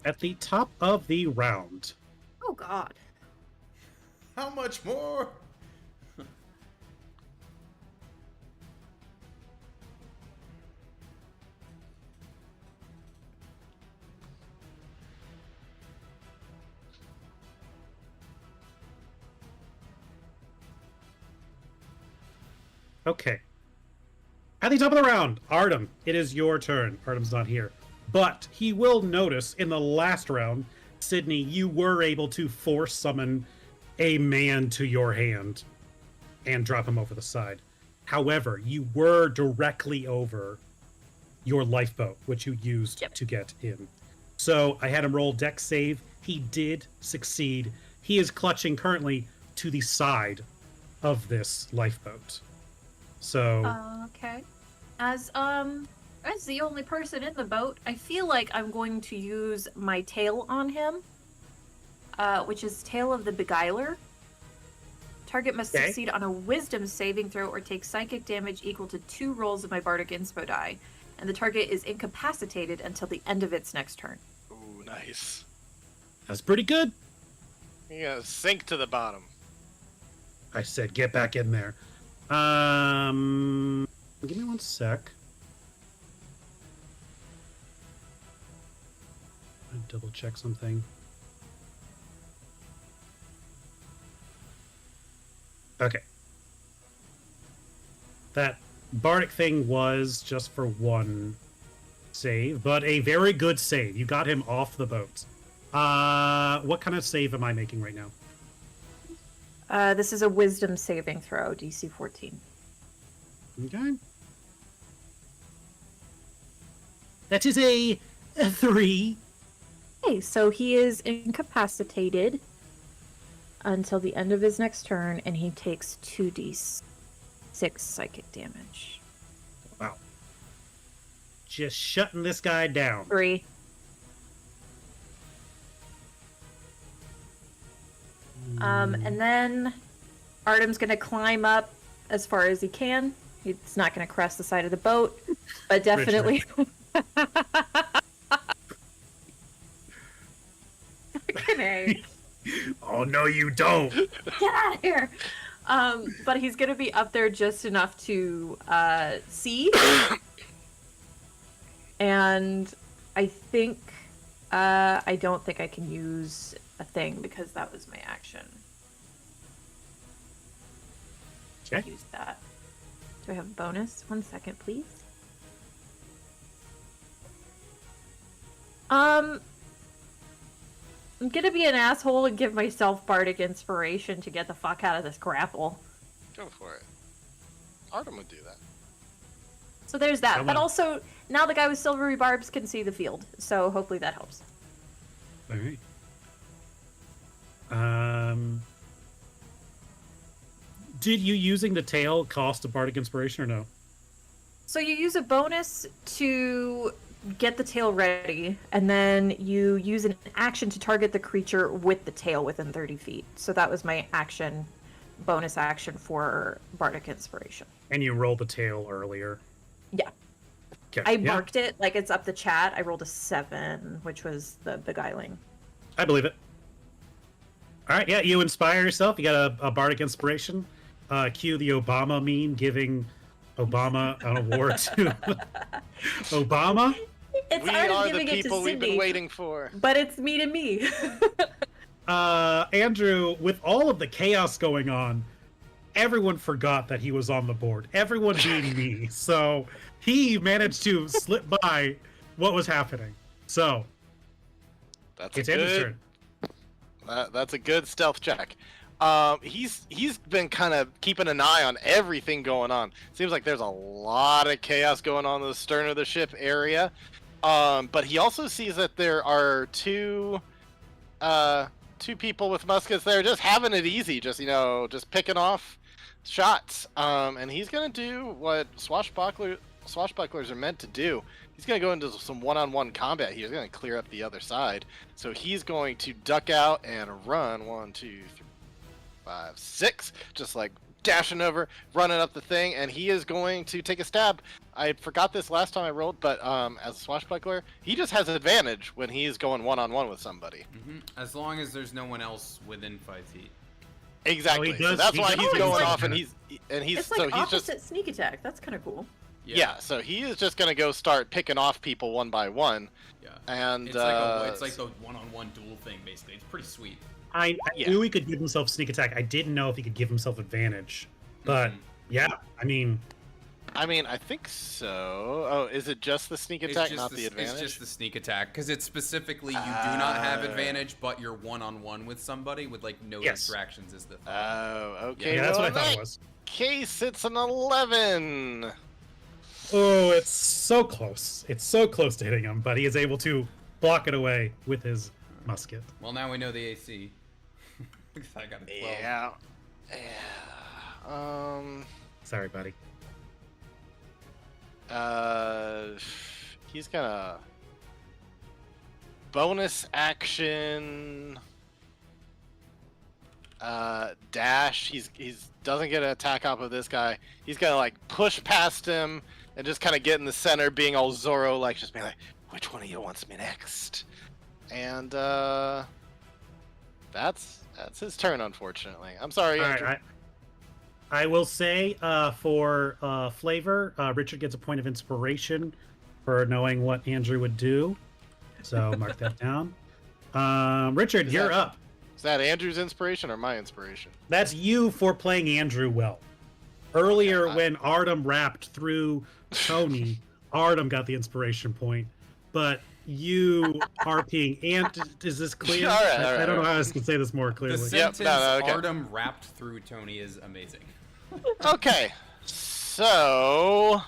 [SPEAKER 3] At the top of the round,
[SPEAKER 2] Oh God.
[SPEAKER 1] How much more?
[SPEAKER 3] okay. At the top of the round, Artem, it is your turn. Artem's not here. But he will notice in the last round, Sydney, you were able to force summon a man to your hand and drop him over the side. However, you were directly over your lifeboat, which you used
[SPEAKER 2] Yep.
[SPEAKER 3] to get in. So I had him roll dex save. He did succeed. He is clutching currently to the side of this lifeboat. So
[SPEAKER 2] Okay. As the only person in the boat, I feel like I'm going to use my tail on him, which is Tail of the Beguiler. Target must
[SPEAKER 3] Okay.
[SPEAKER 2] succeed on a Wisdom saving throw or take psychic damage equal to 2 rolls of my Bardic Inspo die, and the target is incapacitated until the end of its next turn.
[SPEAKER 4] Ooh, nice.
[SPEAKER 3] That's pretty good.
[SPEAKER 4] You're gonna sink to the bottom.
[SPEAKER 3] I said, get back in there. Give me one sec. I'll double check something. Okay. That bardic thing was just for one save, but a very good save. You got him off the boat. What kind of save am I making right now?
[SPEAKER 2] This is a wisdom saving throw, DC 14.
[SPEAKER 3] Okay. That is a 3.
[SPEAKER 2] Okay, so he is incapacitated until the end of his next turn, and he takes 2d6 psychic damage.
[SPEAKER 3] Wow. Just shutting this guy down.
[SPEAKER 2] 3. And then Artem's gonna climb up as far as he can. He's not gonna cross the side of the boat, but definitely. Fucking A.
[SPEAKER 3] Oh, no, you don't.
[SPEAKER 2] Get out of here! But he's gonna be up there just enough to see. And I think I don't think I can use a thing because that was my action.
[SPEAKER 3] Okay.
[SPEAKER 2] Use that. Do I have a bonus? 1 second, please. I'm gonna be an asshole and give myself bardic inspiration to get the fuck out of this grapple.
[SPEAKER 4] Go for it. Artem would do that.
[SPEAKER 2] So there's that.
[SPEAKER 3] Come
[SPEAKER 2] But
[SPEAKER 3] on.
[SPEAKER 2] also, now the guy with silvery barbs can see the field, so hopefully that helps.
[SPEAKER 3] All right. Did you using the tail cost a bardic inspiration or no?
[SPEAKER 2] So you use a bonus to get the tail ready, and then you use an action to target the creature with the tail within 30 feet. So that was my action, bonus action for bardic inspiration.
[SPEAKER 3] And you rolled the tail earlier.
[SPEAKER 2] Yeah.
[SPEAKER 3] Okay.
[SPEAKER 2] I
[SPEAKER 3] yeah,
[SPEAKER 2] marked it, like it's up the chat. I rolled a 7, which was the beguiling.
[SPEAKER 3] I believe it. All right, yeah, you inspire yourself. You got a bardic inspiration. Cue the Obama meme giving Obama an award to Obama.
[SPEAKER 2] It's
[SPEAKER 4] We
[SPEAKER 2] Artem
[SPEAKER 4] are the
[SPEAKER 2] giving it to
[SPEAKER 4] people we've been
[SPEAKER 2] Cindy,
[SPEAKER 4] waiting for.
[SPEAKER 2] but it's me to me.
[SPEAKER 3] Andrew, with all of the chaos going on, everyone forgot that he was on the board. Everyone being me. So he managed to slip by what was happening. So
[SPEAKER 4] That's
[SPEAKER 3] it's
[SPEAKER 4] a
[SPEAKER 3] Andrew's
[SPEAKER 4] good.
[SPEAKER 3] turn.
[SPEAKER 4] That's a good stealth check. He's been kind of keeping an eye on everything going on. Seems like there's a lot of chaos going on in the stern of the ship area. But he also sees that there are two people with muskets there just having it easy, just picking off shots. And he's gonna do what swashbucklers are meant to do. He's going to go into some one-on-one combat. He's going to clear up the other side. So he's going to duck out and run. 1, 2, 3, 5, 6. Just like dashing over, running up the thing. And he is going to take a stab. I forgot this last time I rolled, but as a swashbuckler, he just has an advantage when he's going one-on-one with somebody.
[SPEAKER 1] As long as there's no one else within 5 feet.
[SPEAKER 4] Exactly.
[SPEAKER 3] Oh, he
[SPEAKER 4] so
[SPEAKER 3] does-
[SPEAKER 4] that's
[SPEAKER 3] he
[SPEAKER 4] why
[SPEAKER 3] does
[SPEAKER 4] he's
[SPEAKER 2] do
[SPEAKER 4] going
[SPEAKER 2] like
[SPEAKER 4] off,
[SPEAKER 3] that.
[SPEAKER 4] and he's
[SPEAKER 2] It's
[SPEAKER 4] so
[SPEAKER 2] like
[SPEAKER 4] he's
[SPEAKER 2] opposite
[SPEAKER 4] just
[SPEAKER 2] sneak attack. That's kind of cool.
[SPEAKER 4] yeah. So he is just going to go start picking off people one by one.
[SPEAKER 1] Yeah.
[SPEAKER 4] And
[SPEAKER 1] It's like the one-on-one duel thing, basically. It's pretty sweet.
[SPEAKER 3] I
[SPEAKER 4] Yeah.
[SPEAKER 3] knew he could give himself sneak attack. I didn't know if he could give himself advantage. But
[SPEAKER 1] Mhm.
[SPEAKER 3] yeah, I mean,
[SPEAKER 4] I think so. Oh, is it just the sneak attack, not the advantage?
[SPEAKER 1] It's just the sneak attack, because it's specifically you do not have advantage, but you're one-on-one with somebody with like no
[SPEAKER 3] Yes.
[SPEAKER 1] distractions is the thing.
[SPEAKER 4] Oh, okay.
[SPEAKER 3] yeah, that's
[SPEAKER 4] well,
[SPEAKER 3] what I thought
[SPEAKER 4] in
[SPEAKER 3] it
[SPEAKER 4] that
[SPEAKER 3] was.
[SPEAKER 4] case, it's an 11.
[SPEAKER 3] Oh, it's so close. It's so close to hitting him, but he is able to block it away with his musket.
[SPEAKER 1] Well, now we know the AC. I got a 12.
[SPEAKER 4] Yeah.
[SPEAKER 3] Sorry, buddy.
[SPEAKER 4] He's gonna bonus action. Dash. He's doesn't get an attack off of this guy. He's gonna like push past him and just kind of get in the center, being all Zorro like, just being like, "Which one of you wants me next?" And That's his turn, unfortunately. I'm sorry,
[SPEAKER 3] All
[SPEAKER 4] Andrew.
[SPEAKER 3] right, I will say for flavor, Richard gets a point of inspiration for knowing what Andrew would do. So mark that down. Richard,
[SPEAKER 4] Is
[SPEAKER 3] you're
[SPEAKER 4] that-
[SPEAKER 3] up.
[SPEAKER 4] Is that Andrew's inspiration or my inspiration?
[SPEAKER 3] That's you for playing Andrew well. Earlier,
[SPEAKER 4] Okay,
[SPEAKER 3] when Artem rapped through Tony, Artem got the inspiration point, but you RPing and is this clear?
[SPEAKER 4] All right,
[SPEAKER 3] I
[SPEAKER 4] all
[SPEAKER 3] don't know
[SPEAKER 4] right.
[SPEAKER 3] how I can say this more
[SPEAKER 1] The
[SPEAKER 3] clearly.
[SPEAKER 1] sentence
[SPEAKER 4] okay.
[SPEAKER 1] Artem rapped through Tony is amazing.
[SPEAKER 4] Okay, so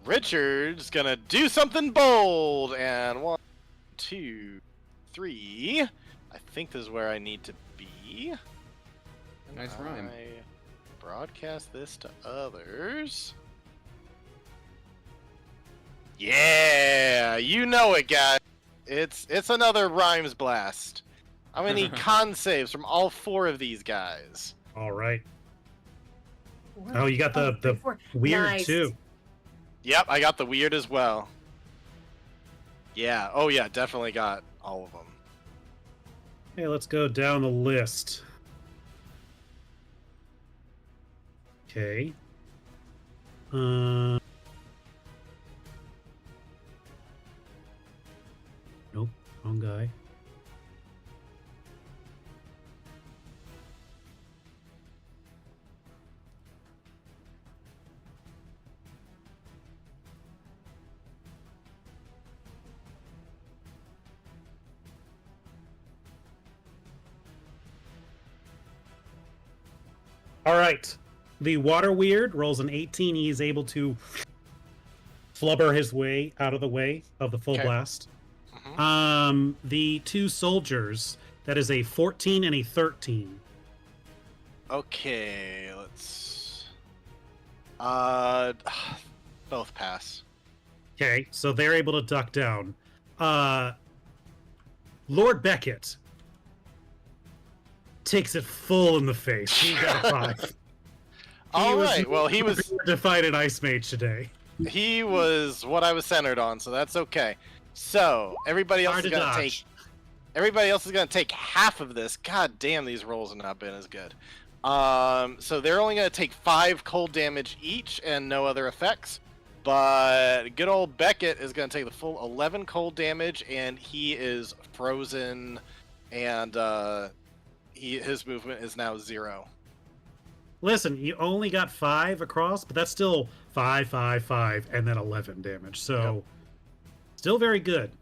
[SPEAKER 4] Richard's gonna do something bold, and 1, 2, 3. I think this is where I need to be. And
[SPEAKER 1] Nice rhyme.
[SPEAKER 4] I broadcast this to others. Yeah, you know it, guys. It's another rhymes blast. I'm gonna need con saves from all 4 of these guys.
[SPEAKER 3] All right. Oh, you got the weird
[SPEAKER 2] Nice.
[SPEAKER 3] too.
[SPEAKER 4] Yep, I got the weird as well. Yeah, oh yeah, definitely got all of them.
[SPEAKER 3] Okay, let's go down the list. Okay. Nope, wrong guy. All right. The water weird rolls an 18. He is able to flubber his way out of the way of the full
[SPEAKER 4] Okay.
[SPEAKER 3] blast.
[SPEAKER 4] Mhm.
[SPEAKER 3] The 2 soldiers, that is a 14 and a 13.
[SPEAKER 4] Okay, let's. Both pass.
[SPEAKER 3] Okay, so they're able to duck down. Lord Beckett takes it full in the face. He got a 5.
[SPEAKER 4] All
[SPEAKER 3] was
[SPEAKER 4] right, well he was
[SPEAKER 3] to fight an ice mage today.
[SPEAKER 4] he was what I was centered on, so that's okay. So everybody else
[SPEAKER 3] Hard
[SPEAKER 4] is
[SPEAKER 3] to
[SPEAKER 4] gonna
[SPEAKER 3] dodge.
[SPEAKER 4] take. Everybody else is gonna take half of this. God damn, these rolls have not been as good. So they're only gonna take 5 cold damage each and no other effects. But good old Beckett is gonna take the full 11 cold damage, and he is frozen, and his movement is now 0.
[SPEAKER 3] Listen, you only got 5 across, but that's still 5, 5, 5, and then 11 damage. So, still very good.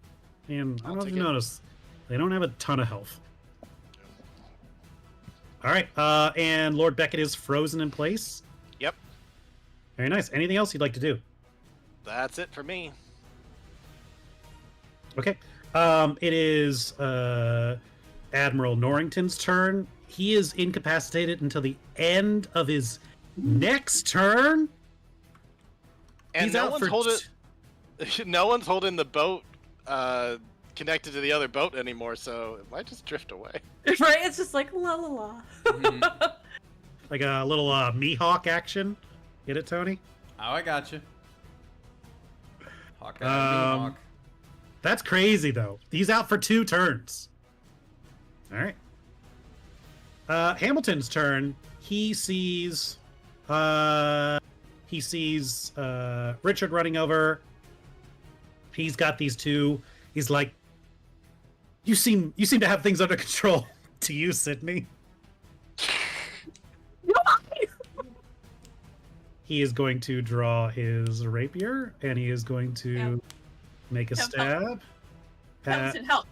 [SPEAKER 3] And I
[SPEAKER 4] I'll
[SPEAKER 3] don't know if
[SPEAKER 4] take
[SPEAKER 3] you
[SPEAKER 4] it.
[SPEAKER 3] noticed, they don't have a ton of health. All right, and Lord Beckett is frozen in place.
[SPEAKER 4] Yep,
[SPEAKER 3] Very nice. Anything else you'd like to do?
[SPEAKER 4] that's it for me.
[SPEAKER 3] Okay. It is Admiral Norrington's turn. He is incapacitated until the end of his next turn.
[SPEAKER 4] And
[SPEAKER 3] He's
[SPEAKER 4] no
[SPEAKER 3] out
[SPEAKER 4] one's
[SPEAKER 3] for
[SPEAKER 4] holding. No one's holding the boat connected to the other boat anymore, so it might just drift away.
[SPEAKER 2] Right? It's just like la la la.
[SPEAKER 1] Mhm.
[SPEAKER 3] Like a little Mihawk action. Get it, Tony?
[SPEAKER 1] Oh, I got you. Hawkeye,
[SPEAKER 3] Um, That's crazy, though. He's out for 2 turns. All right. Hamilton's turn. He sees Richard running over. He's got these 2. He's like, you seem to have things under control. To you, Sydney. He is going to draw his rapier, and he is going to
[SPEAKER 5] Yep.
[SPEAKER 3] make a
[SPEAKER 5] Yep.
[SPEAKER 3] stab at
[SPEAKER 5] Help,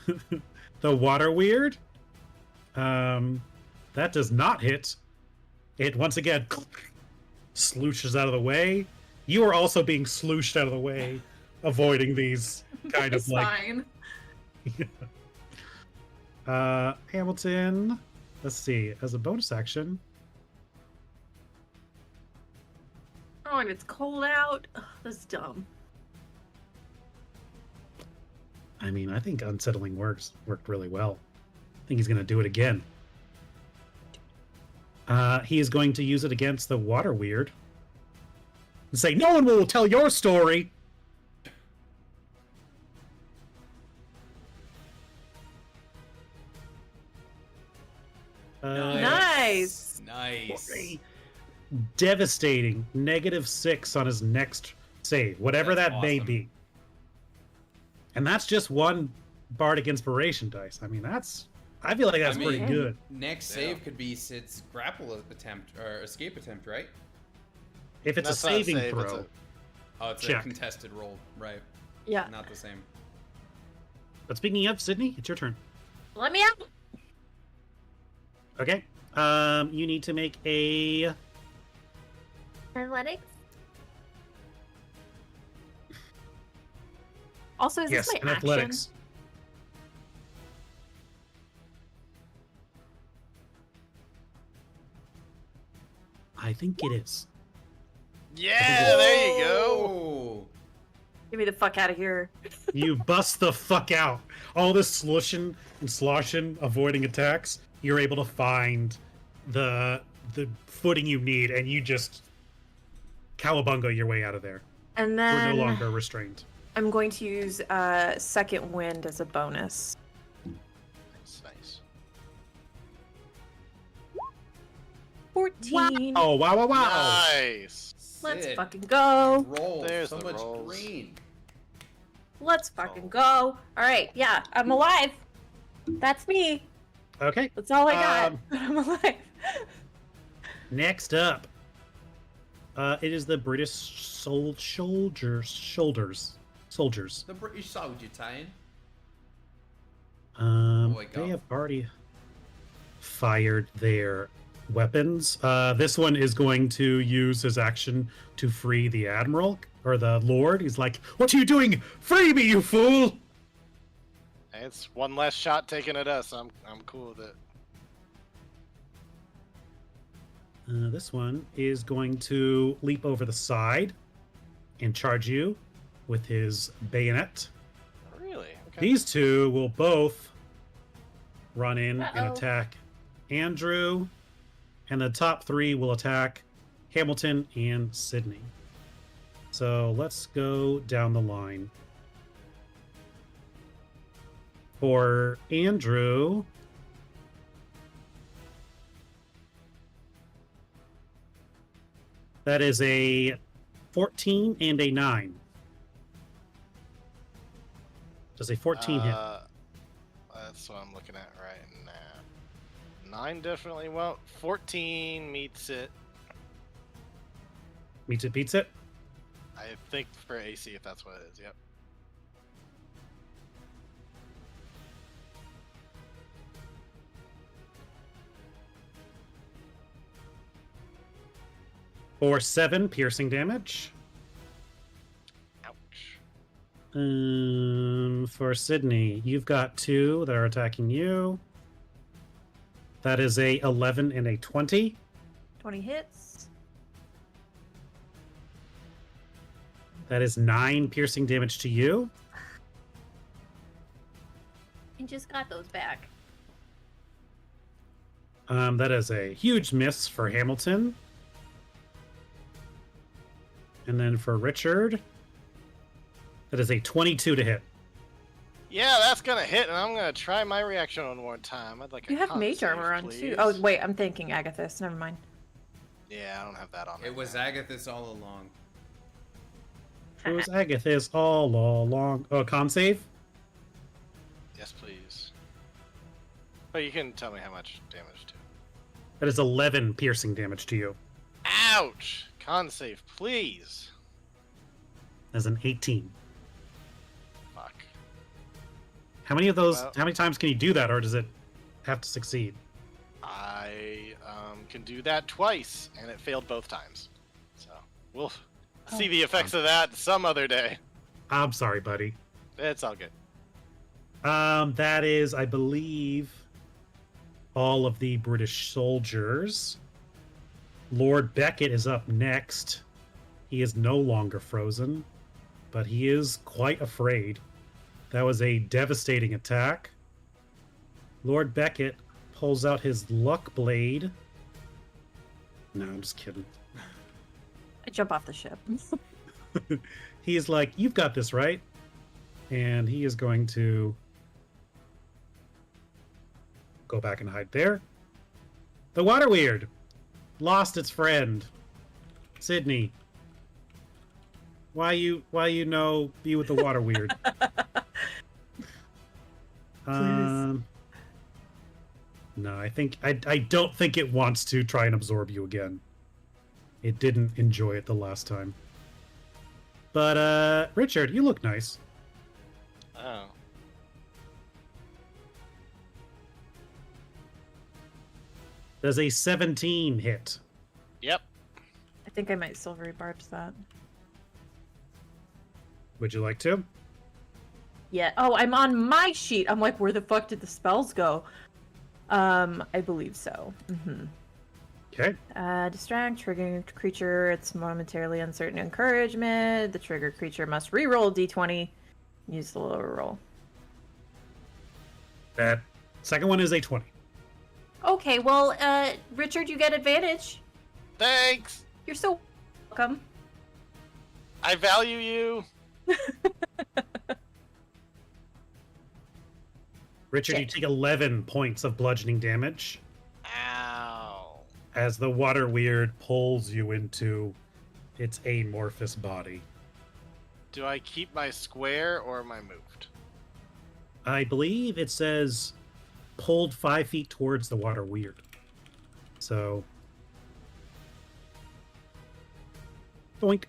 [SPEAKER 5] help.
[SPEAKER 3] the water weird. That does not hit. It once again slooshes out of the way. You are also being slooshed out of the way, avoiding these kind of
[SPEAKER 5] It's
[SPEAKER 3] like
[SPEAKER 5] fine.
[SPEAKER 3] Hamilton. Let's see. As a bonus action,
[SPEAKER 2] Oh, and it's cold out. Ugh, that's dumb.
[SPEAKER 3] I mean, I think unsettling worked really well. I think he's going to do it again. He is going to use it against the water weird and say, "No one will tell your story."
[SPEAKER 2] Nice.
[SPEAKER 1] Nice.
[SPEAKER 3] A devastating -6 on his next save, whatever
[SPEAKER 1] That's
[SPEAKER 3] that may
[SPEAKER 1] awesome.
[SPEAKER 3] be. And that's just one Bardic Inspiration dice. I mean, I feel like that's pretty
[SPEAKER 1] mean,
[SPEAKER 3] good.
[SPEAKER 1] Next
[SPEAKER 4] Yeah.
[SPEAKER 1] save could be Sid's grapple attempt or escape attempt, right?
[SPEAKER 3] If it's
[SPEAKER 4] That's
[SPEAKER 3] a
[SPEAKER 4] not a
[SPEAKER 3] saving
[SPEAKER 4] save, it's
[SPEAKER 3] throw,
[SPEAKER 1] Oh, it's
[SPEAKER 3] Check.
[SPEAKER 1] a contested roll, right?
[SPEAKER 2] Yeah.
[SPEAKER 1] Not the same.
[SPEAKER 3] but speaking of Sydney, it's your turn.
[SPEAKER 6] Let me out.
[SPEAKER 3] Okay. You need to make a
[SPEAKER 6] Athletics.
[SPEAKER 2] Also, is
[SPEAKER 3] yes,
[SPEAKER 2] this
[SPEAKER 3] an
[SPEAKER 2] my action?
[SPEAKER 3] athletics. I think it is.
[SPEAKER 4] Yeah, there you go.
[SPEAKER 1] Oh!
[SPEAKER 2] Get me the fuck out of here.
[SPEAKER 3] You bust the fuck out. All this slushing and sloshing, avoiding attacks. You're able to find the footing you need, and you just cowabunga your way out of there.
[SPEAKER 2] And
[SPEAKER 3] We're
[SPEAKER 2] then
[SPEAKER 3] no longer restrained.
[SPEAKER 2] I'm going to use second wind as a bonus.
[SPEAKER 4] Nice, nice.
[SPEAKER 2] 14.
[SPEAKER 3] Oh wow!
[SPEAKER 4] Nice.
[SPEAKER 2] Let's
[SPEAKER 1] Sid,
[SPEAKER 2] fucking go.
[SPEAKER 1] roll.
[SPEAKER 4] There's
[SPEAKER 1] So
[SPEAKER 4] the
[SPEAKER 1] much
[SPEAKER 4] rolls.
[SPEAKER 1] green.
[SPEAKER 2] Let's fucking go. All right, yeah, I'm alive. That's me.
[SPEAKER 3] Okay.
[SPEAKER 2] That's all I got.
[SPEAKER 3] Um,
[SPEAKER 2] I'm alive.
[SPEAKER 3] Next up, it is the British soldiers.
[SPEAKER 1] The British soldier tie-in. Boy, go.
[SPEAKER 3] They have already fired their weapons. This one is going to use his action to free the admiral or the lord. He's like, "What are you doing? Free me, you fool!"
[SPEAKER 4] Hey, it's one less shot taken at us. I'm cool with it.
[SPEAKER 3] This one is going to leap over the side and charge you with his bayonet.
[SPEAKER 4] Really? Okay.
[SPEAKER 3] These two will both run in and
[SPEAKER 6] Uh-oh.
[SPEAKER 3] attack Andrew, and the top three will attack Hamilton and Sydney. So let's go down the line. For Andrew, that is a 14 and a 9. Does a 14 hit?
[SPEAKER 4] That's what I'm looking at right now. 9 definitely won't. 14 meets it.
[SPEAKER 3] Meets it, beats it.
[SPEAKER 4] I think for AC, if that's what it is. Yep.
[SPEAKER 3] For 7 piercing damage.
[SPEAKER 4] Ouch.
[SPEAKER 3] For Sydney, you've got 2 that are attacking you. That is a 11 and a 20.
[SPEAKER 2] 20 hits.
[SPEAKER 3] That is 9 piercing damage to you.
[SPEAKER 6] I just got those back.
[SPEAKER 3] That is a huge miss for Hamilton. And then for Richard, that is a 22 to hit.
[SPEAKER 4] Yeah, that's gonna hit, and I'm gonna try my reaction one more time. I'd like a
[SPEAKER 2] You have
[SPEAKER 4] con
[SPEAKER 2] mage
[SPEAKER 4] save,
[SPEAKER 2] armor on too.
[SPEAKER 4] please.
[SPEAKER 2] Oh wait, I'm thinking Agathis. Never mind.
[SPEAKER 4] Yeah, I don't have that on.
[SPEAKER 1] It
[SPEAKER 4] right
[SPEAKER 1] was
[SPEAKER 4] now.
[SPEAKER 1] Agathis all along.
[SPEAKER 3] It was Agathis all along. Oh, con save?
[SPEAKER 4] Yes, please. But you can tell me how much damage to.
[SPEAKER 3] That is 11 piercing damage to you.
[SPEAKER 4] Ouch! Con save, please.
[SPEAKER 3] As an 18.
[SPEAKER 4] Fuck.
[SPEAKER 3] How many of those?
[SPEAKER 4] Well-
[SPEAKER 3] How many times can you do that, or does it have to succeed?
[SPEAKER 4] I can do that twice, and it failed both times. So we'll see the effects of that some other day.
[SPEAKER 3] I'm sorry, buddy.
[SPEAKER 4] It's all good.
[SPEAKER 3] That is, I believe, all of the British soldiers. Lord Beckett is up next. He is no longer frozen, but he is quite afraid. That was a devastating attack. Lord Beckett pulls out his luck blade. No, I'm just kidding.
[SPEAKER 2] I jump off the ship.
[SPEAKER 3] He's like, "You've got this, right?" And he is going to go back and hide there. The water weird lost its friend. Sydney. Why you know be with the water weird? No, I don't think it wants to try and absorb you again. It didn't enjoy it the last time. But Richard, you look nice.
[SPEAKER 4] Oh.
[SPEAKER 3] Does a 17 hit?
[SPEAKER 4] Yep.
[SPEAKER 2] I think I might silvery barge that.
[SPEAKER 3] Would you like to?
[SPEAKER 2] Yeah. Oh, I'm on my sheet. I'm like, where the fuck did the spells go? I believe so. Mm-hmm.
[SPEAKER 3] Okay.
[SPEAKER 2] Distract, triggering creature. It's momentarily uncertain encouragement. The trigger creature must re-roll d20. Use the lower roll.
[SPEAKER 3] That second one is a 20.
[SPEAKER 2] Okay, well, Richard, you get advantage.
[SPEAKER 4] Thanks.
[SPEAKER 2] You're so welcome.
[SPEAKER 4] I value you.
[SPEAKER 3] Richard, you take 11 points of bludgeoning damage
[SPEAKER 4] Ow.
[SPEAKER 3] as the water weird pulls you into its amorphous body.
[SPEAKER 4] Do I keep my square or am I moved?
[SPEAKER 3] I believe it says pulled 5 feet towards the water weird. So. Boink.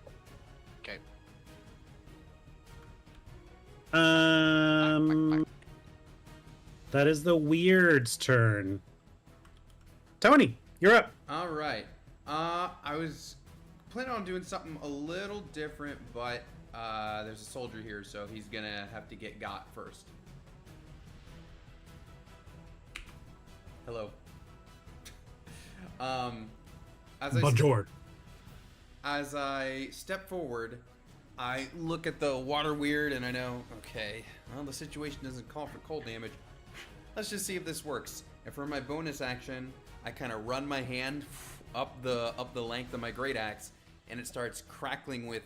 [SPEAKER 4] Okay.
[SPEAKER 3] That is the weird's turn. Tony, you're up.
[SPEAKER 1] All right. I was planning on doing something a little different, but there's a soldier here, so he's gonna have to get got first. Hello.
[SPEAKER 3] Bonjour.
[SPEAKER 1] As I step forward, I look at the water weird and I know, okay, well, the situation doesn't call for cold damage. Let's just see if this works. And for my bonus action, I kind of run my hand up the length of my great axe, and it starts crackling with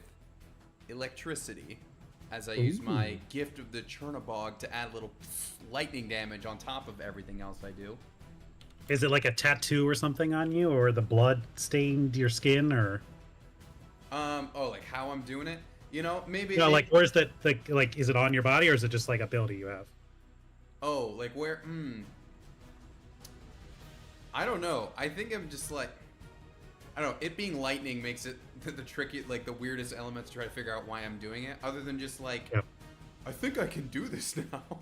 [SPEAKER 1] electricity as I use my gift of the Chernobog to add a little lightning damage on top of everything else I do.
[SPEAKER 3] Is it like a tattoo or something on you, or the blood stained your skin, or?
[SPEAKER 1] Oh, like how I'm doing it? You know, maybe.
[SPEAKER 3] No, like where's that? Like, is it on your body, or is it just like a ability you have?
[SPEAKER 1] Oh, like where? I don't know. I think I'm just like, I don't know. It being lightning makes it the tricky, like the weirdest elements to try to figure out why I'm doing it. Other than just like,
[SPEAKER 3] Yep.
[SPEAKER 1] I think I can do this now.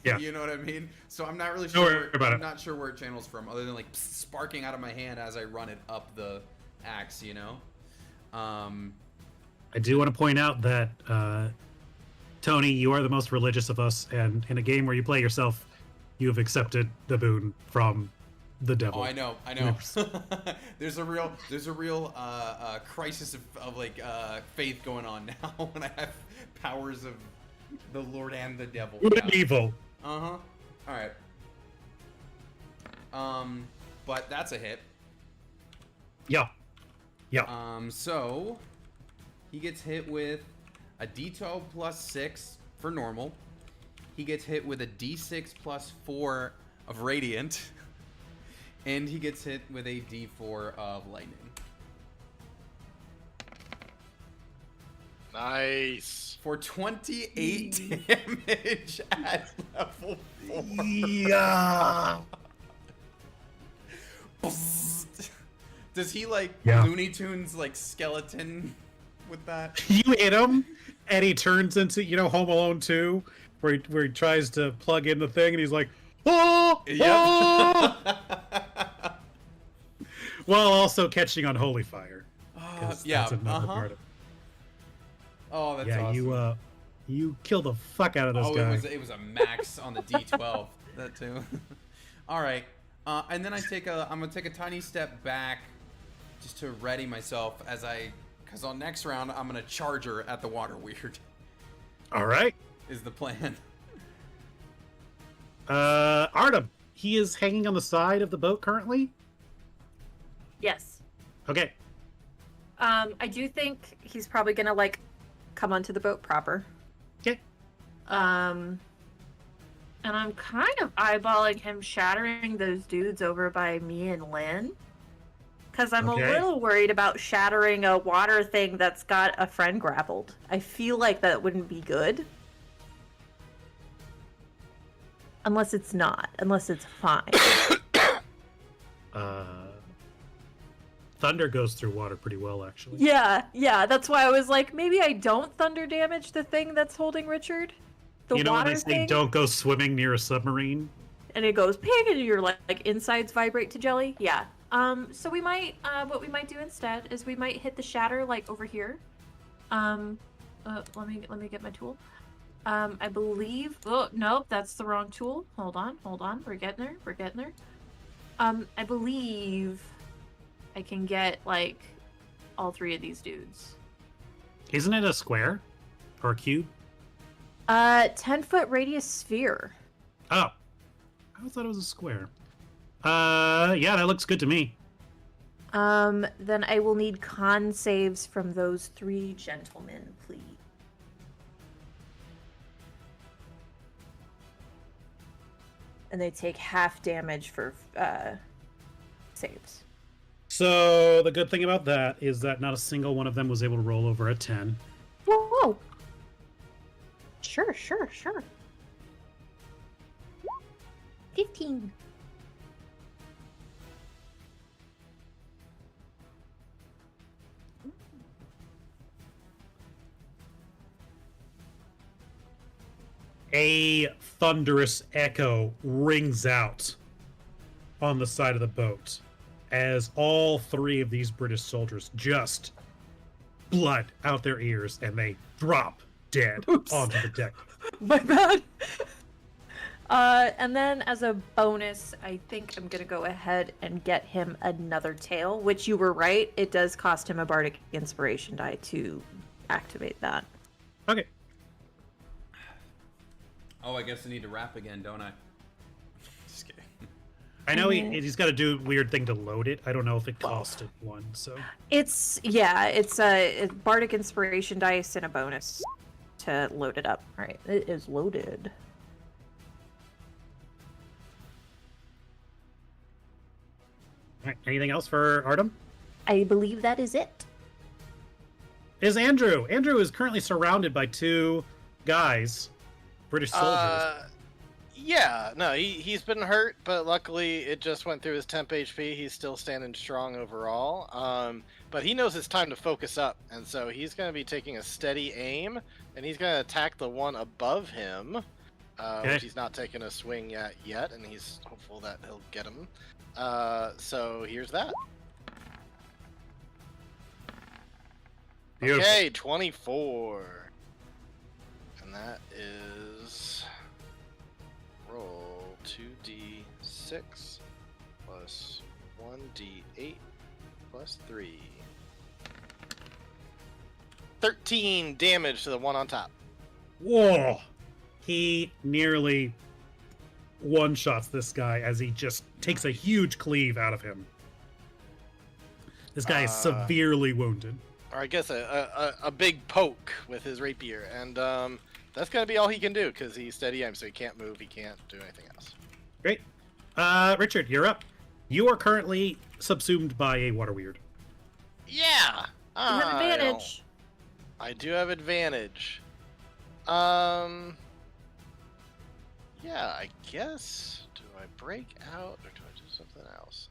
[SPEAKER 3] Yeah.
[SPEAKER 1] You know what I mean? So I'm not really
[SPEAKER 3] Don't
[SPEAKER 1] sure.
[SPEAKER 3] worry about
[SPEAKER 1] I'm
[SPEAKER 3] it.
[SPEAKER 1] not sure where it channels from, other than like sparking out of my hand as I run it up the axe. You know.
[SPEAKER 3] I do want to point out that Tony, you are the most religious of us, and in a game where you play yourself, you have accepted the boon from the devil.
[SPEAKER 1] Oh, I know. There's a real crisis of like faith going on now when I have powers of the Lord and the devil.
[SPEAKER 3] Good and evil.
[SPEAKER 1] All right. But that's a hit.
[SPEAKER 3] Yeah.
[SPEAKER 1] So he gets hit with a D12 plus 6 for normal. He gets hit with a D6 plus 4 of radiant. And he gets hit with a D4 of lightning.
[SPEAKER 4] Nice.
[SPEAKER 1] For 28 damage at level 4.
[SPEAKER 3] Yeah.
[SPEAKER 1] Does he like
[SPEAKER 3] Yeah.
[SPEAKER 1] Looney Tunes like skeleton with that?
[SPEAKER 3] You hit him, and he turns into Home Alone 2, where he tries to plug in the thing, and he's like, oh, oh! While also catching on holy fire. 'Cause
[SPEAKER 1] Yeah.
[SPEAKER 3] that's another part of
[SPEAKER 1] Oh, that's
[SPEAKER 3] yeah,
[SPEAKER 1] awesome.
[SPEAKER 3] you kill the fuck out of this guy.
[SPEAKER 1] It was a max on the D12. That too. All right. And then I'm gonna take a tiny step back, just to ready myself because on next round I'm gonna charge her at the water weird.
[SPEAKER 3] All right.
[SPEAKER 1] Is the plan?
[SPEAKER 3] Artem, he is hanging on the side of the boat currently.
[SPEAKER 2] Yes.
[SPEAKER 3] Okay.
[SPEAKER 2] I do think he's probably gonna like come onto the boat proper.
[SPEAKER 3] Okay.
[SPEAKER 2] And I'm kind of eyeballing him shattering those dudes over by me and Lynn. Because I'm
[SPEAKER 3] Okay.
[SPEAKER 2] a little worried about shattering a water thing that's got a friend grappled. I feel like that wouldn't be good. Unless it's not. Unless it's fine.
[SPEAKER 3] Thunder goes through water pretty well, actually.
[SPEAKER 2] Yeah. That's why I was like, maybe I don't thunder damage the thing that's holding Richard. The
[SPEAKER 3] You know when
[SPEAKER 2] water
[SPEAKER 3] they say
[SPEAKER 2] thing.
[SPEAKER 3] don't go swimming near a submarine?
[SPEAKER 2] And it goes ping, and your like insides vibrate to jelly. Yeah. So we might what we might do instead is we might hit the shatter like over here. Let me get my tool. I believe. Oh nope, that's the wrong tool. Hold on. We're getting there. I believe I can get like all three of these dudes.
[SPEAKER 3] Isn't it a square or a cube?
[SPEAKER 2] 10-foot radius sphere.
[SPEAKER 3] Oh, I thought it was a square. Yeah, that looks good to me.
[SPEAKER 2] Then I will need con saves from those three gentlemen, please. And they take half damage for saves.
[SPEAKER 3] So the good thing about that is that not a single one of them was able to roll over a 10.
[SPEAKER 2] Whoa. Sure.
[SPEAKER 6] 15.
[SPEAKER 3] A thunderous echo rings out on the side of the boat as all three of these British soldiers just blood out their ears and they drop dead
[SPEAKER 2] Oops.
[SPEAKER 3] onto the deck.
[SPEAKER 2] My bad. And then as a bonus, I think I'm gonna go ahead and get him another tail, which you were right. It does cost him a bardic inspiration die to activate that.
[SPEAKER 3] Okay.
[SPEAKER 1] Oh, I guess I need to rap again, don't I? Just kidding.
[SPEAKER 3] I know he's got to do a weird thing to load it. I don't know if it costed one, so.
[SPEAKER 2] It's a bardic inspiration dice and a bonus to load it up. All right, it is loaded.
[SPEAKER 3] All right, anything else for Artem?
[SPEAKER 2] I believe that is it.
[SPEAKER 3] Is Andrew. Andrew is currently surrounded by two guys, British soldiers.
[SPEAKER 4] Yeah, no, he's been hurt, but luckily it just went through his temp HP. He's still standing strong overall. But he knows it's time to focus up, and so he's going to be taking a steady aim, and he's going to attack the one above him,
[SPEAKER 3] Okay.
[SPEAKER 4] which he's not taking a swing at yet, and he's hopeful that he'll get him. So here's that.
[SPEAKER 3] Beautiful.
[SPEAKER 4] Okay, 24. And that is roll 2d6 plus 1d8 plus 3. 13 damage to the one on top.
[SPEAKER 3] Whoa! He nearly one-shots this guy as he just takes a huge cleave out of him. This guy is severely wounded.
[SPEAKER 4] Or I guess a big poke with his rapier. And that's going to be all he can do because he's steady aim, so he can't move, he can't do anything else.
[SPEAKER 3] Great. Richard, you're up. You are currently subsumed by a water weird.
[SPEAKER 4] Yeah!
[SPEAKER 2] You have advantage.
[SPEAKER 4] I do have advantage. Yeah, I guess. Do I break out or do I do something else?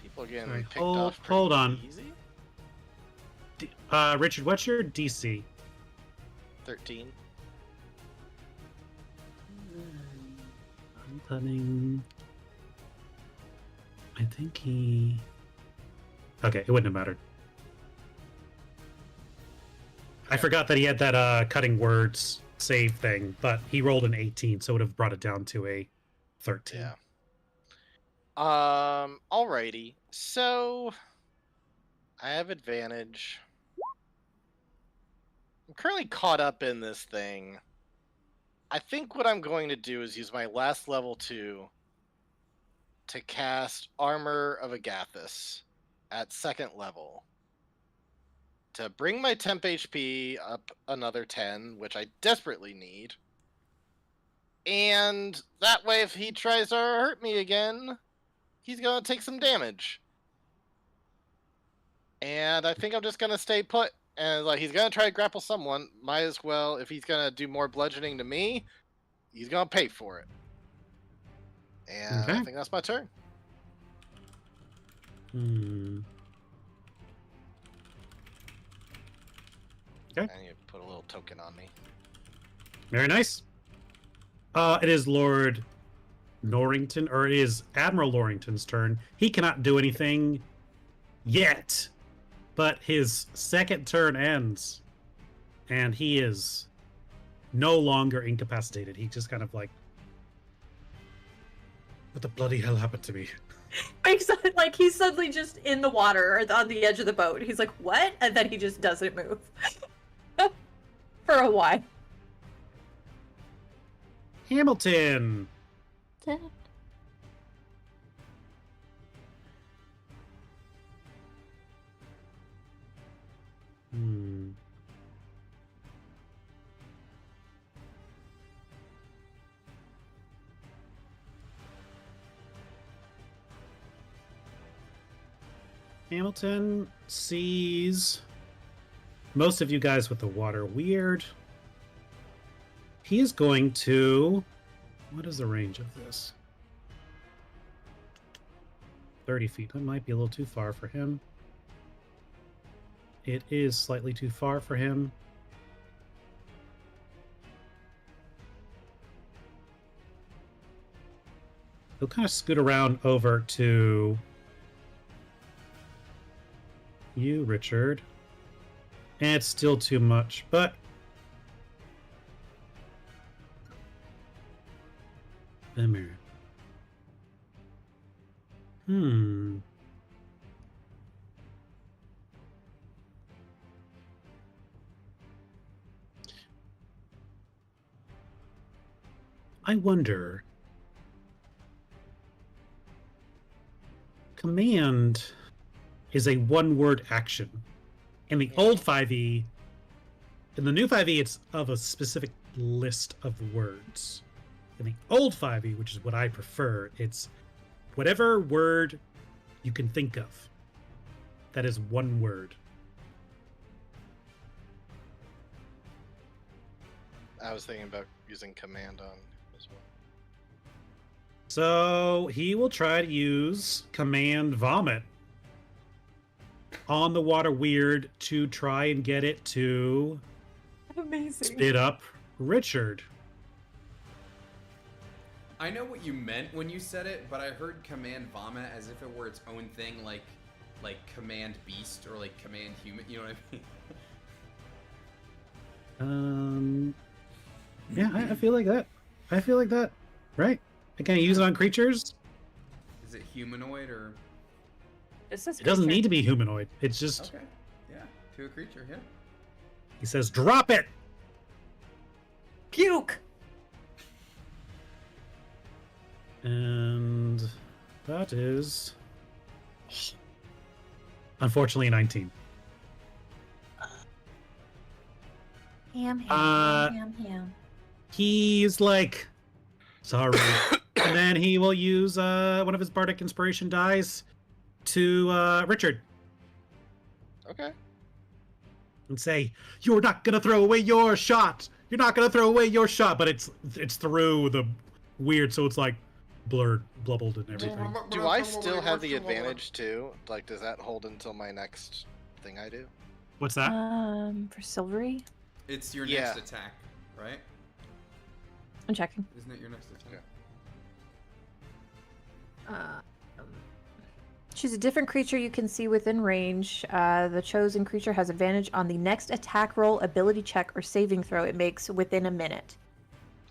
[SPEAKER 4] People are getting
[SPEAKER 3] Sorry,
[SPEAKER 4] picked off pretty
[SPEAKER 3] hold on.
[SPEAKER 4] easy.
[SPEAKER 3] Richard, what's your DC?
[SPEAKER 4] 13.
[SPEAKER 3] Cunning. I think he. Okay, it wouldn't have mattered. I forgot that he had that cutting words save thing, but he rolled an 18, so it would have brought it down to a 13.
[SPEAKER 4] Yeah. Alrighty. So I have advantage. I'm currently caught up in this thing. I think what I'm going to do is use my last level 2 to cast Armor of Agathis at 2nd level. to bring my temp HP up another 10, which I desperately need. And that way, if he tries to hurt me again, he's gonna take some damage. And I think I'm just gonna stay put. And like he's gonna try to grapple someone. Might as well, if he's gonna do more bludgeoning to me, he's gonna pay for it. And I
[SPEAKER 3] Okay.
[SPEAKER 4] think that's my turn.
[SPEAKER 3] Okay.
[SPEAKER 4] And you put a little token on me.
[SPEAKER 3] Very nice. It is Lord Norrington, or it is Admiral Norrington's turn. He cannot do anything yet, but his second turn ends, and he is no longer incapacitated. He just kind of like, what the bloody hell happened to me?
[SPEAKER 2] Like he's suddenly just in the water or on the edge of the boat. He's like, "What?" And then he just doesn't move for a while.
[SPEAKER 3] Hamilton. Hmm. Hamilton sees most of you guys with the water weird. He is going to... What is the range of this? 30 feet. That might be a little too far for him. It is slightly too far for him. He'll kind of scoot around over to you, Richard. And it's still too much, but Emir. I wonder. Command is a one-word action. In the old 5e, in the new 5e, it's of a specific list of words. In the old 5e, which is what I prefer, it's whatever word you can think of. That is one word.
[SPEAKER 4] I was thinking about using command on as well.
[SPEAKER 3] So he will try to use command vomit on the water weird to try and get it to
[SPEAKER 2] Amazing.
[SPEAKER 3] spit up Richard.
[SPEAKER 1] I know what you meant when you said it, but I heard command vomit as if it were its own thing, like command beast or like command human. You know what I mean?
[SPEAKER 3] Yeah, I feel like that. I feel like that. Right? I can't use it on creatures.
[SPEAKER 1] Is it humanoid or?
[SPEAKER 2] It says
[SPEAKER 3] It doesn't
[SPEAKER 2] creature.
[SPEAKER 3] need to be humanoid. It's just,
[SPEAKER 1] Okay. Yeah. To a creature. Yeah.
[SPEAKER 3] he says, drop it!
[SPEAKER 2] Puke.
[SPEAKER 3] And that is, unfortunately, 19.
[SPEAKER 6] Ham.
[SPEAKER 3] He's like, sorry. And then he will use one of his bardic inspiration dice to Richard
[SPEAKER 4] Okay.
[SPEAKER 3] and say, "You're not gonna throw away your shot. You're not gonna throw away your shot." But it's through the weird, so it's like blurred, blubbled, and everything.
[SPEAKER 4] Do I still have the advantage too? Like, does that hold until my next thing I do?
[SPEAKER 3] What's that?
[SPEAKER 2] For silvery,
[SPEAKER 1] It's your
[SPEAKER 4] Yeah.
[SPEAKER 1] next attack, right?
[SPEAKER 2] I'm checking.
[SPEAKER 1] Isn't it your next attack?
[SPEAKER 4] Yeah.
[SPEAKER 2] Choose a different creature you can see within range. The chosen creature has advantage on the next attack roll, ability check, or saving throw it makes within a minute.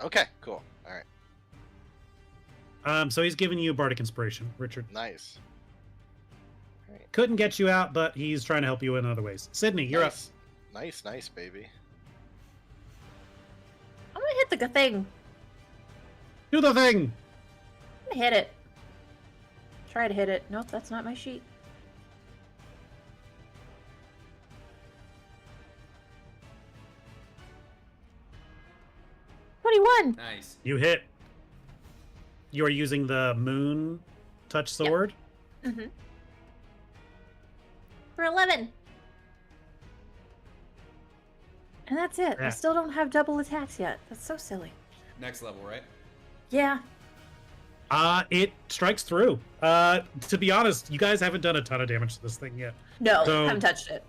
[SPEAKER 4] Okay, cool. All right.
[SPEAKER 3] So he's giving you bardic inspiration, Richard.
[SPEAKER 4] Nice. All right.
[SPEAKER 3] Couldn't get you out, but he's trying to help you in other ways. Sydney, you're up.
[SPEAKER 4] Nice, baby.
[SPEAKER 2] I'm gonna hit the thing.
[SPEAKER 3] Do the thing.
[SPEAKER 2] I'm gonna hit it. Try to hit it. Nope, that's not my sheet. 21.
[SPEAKER 1] Nice.
[SPEAKER 3] You hit. You are using the moon touch sword.
[SPEAKER 6] Mm-hmm. For 11.
[SPEAKER 2] And that's it. I
[SPEAKER 3] Yeah.
[SPEAKER 2] still don't have double attacks yet. That's so silly.
[SPEAKER 1] Next level, right?
[SPEAKER 2] Yeah.
[SPEAKER 3] It strikes through. To be honest, you guys haven't done a ton of damage to this thing yet.
[SPEAKER 2] No,
[SPEAKER 3] So-
[SPEAKER 2] haven't touched it.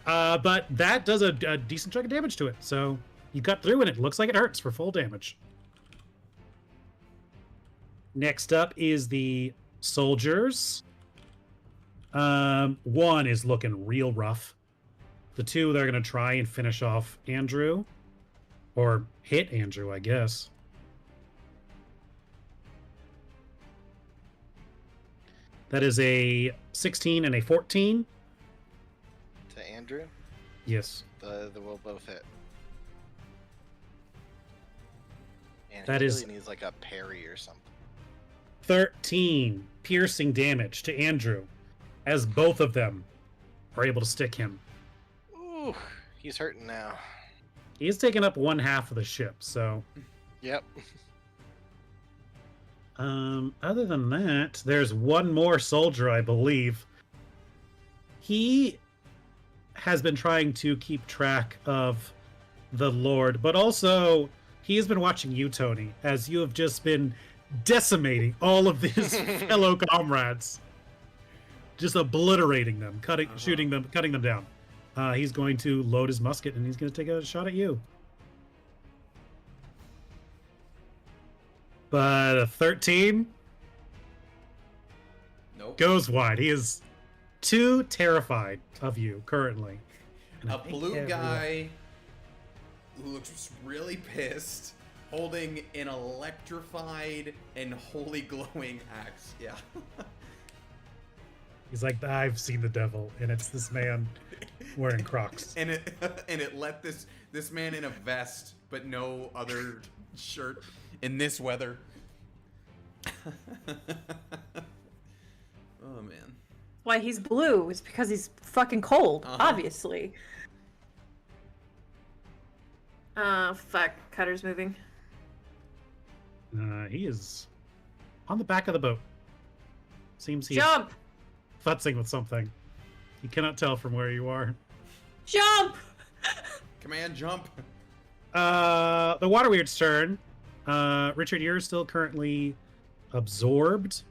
[SPEAKER 3] But that does a decent chunk of damage to it. So you cut through and it looks like it hurts for full damage. Next up is the soldiers. One is looking real rough. The two, they're going to try and finish off Andrew. Or hit Andrew, I guess. That is a 16 and a 14.
[SPEAKER 4] To Andrew,
[SPEAKER 3] Yes.
[SPEAKER 4] the will both hit. And
[SPEAKER 3] That
[SPEAKER 4] he
[SPEAKER 3] is-
[SPEAKER 4] really needs like a parry or something.
[SPEAKER 3] 13 piercing damage to Andrew as both of them are able to stick him.
[SPEAKER 4] Ooh, he's hurting now.
[SPEAKER 3] He's taken up one half of the ship, so
[SPEAKER 4] Yep.
[SPEAKER 3] other than that, there's one more soldier, I believe. He has been trying to keep track of the Lord, but also he has been watching you, Tony, as you have just been decimating all of his fellow comrades. Just obliterating them, shooting them, cutting them down. He's going to load his musket and he's going to take a shot at you. But a 13
[SPEAKER 1] Nope.
[SPEAKER 3] goes wide. He is too terrified of you currently. And I
[SPEAKER 1] A
[SPEAKER 3] think
[SPEAKER 1] blue
[SPEAKER 3] everyone-
[SPEAKER 1] guy who looks really pissed, holding an electrified and holy glowing axe. Yeah.
[SPEAKER 3] He's like, I've seen the devil, and it's this man wearing Crocs.
[SPEAKER 1] and it let this man in a vest, but no other shirt in this weather. Oh man.
[SPEAKER 2] Why he's blue is because he's fucking cold,
[SPEAKER 1] Uh-huh.
[SPEAKER 2] obviously. Fuck. Cutter's moving.
[SPEAKER 3] He is on the back of the boat. Seems he's
[SPEAKER 2] Jump!
[SPEAKER 3] futzing with something. You cannot tell from where you are.
[SPEAKER 2] Jump!
[SPEAKER 1] Command jump.
[SPEAKER 3] The Water Weird's turn. Richard, you're still currently absorbed.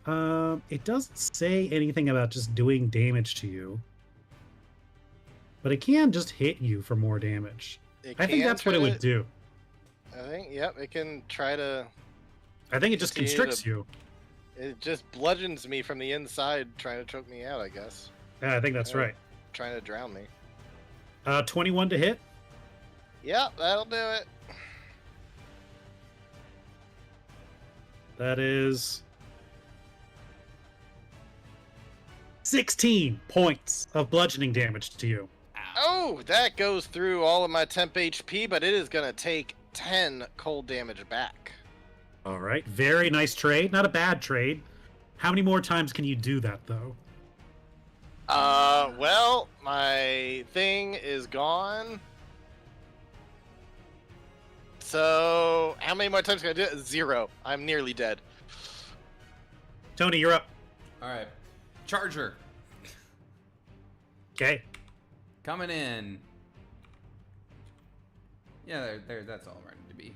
[SPEAKER 4] Mm-hmm.
[SPEAKER 3] It doesn't say anything about just doing damage to you. But it can just hit you for more damage. I think that's what it would do.
[SPEAKER 4] I think, yep, it can try to.
[SPEAKER 3] I think it just
[SPEAKER 4] Continue to-
[SPEAKER 3] constricts you.
[SPEAKER 4] It just bludgeons me from the inside, trying to choke me out, I guess.
[SPEAKER 3] Yeah, I think that's
[SPEAKER 4] Yeah.
[SPEAKER 3] right.
[SPEAKER 4] Trying to drown me.
[SPEAKER 3] 21 to hit.
[SPEAKER 4] Yep, that'll do it.
[SPEAKER 3] That is 16 points of bludgeoning damage to you.
[SPEAKER 4] Oh, that goes through all of my temp HP, but it is going to take 10 cold damage back.
[SPEAKER 3] All right. Very nice trade. Not a bad trade. How many more times can you do that, though?
[SPEAKER 4] Well, my thing is gone. So, how many more times can I do it? 0. I'm nearly dead.
[SPEAKER 3] Tony, you're up.
[SPEAKER 1] All right. Charger
[SPEAKER 3] Okay.
[SPEAKER 1] coming in. Yeah, there. That's all right to be.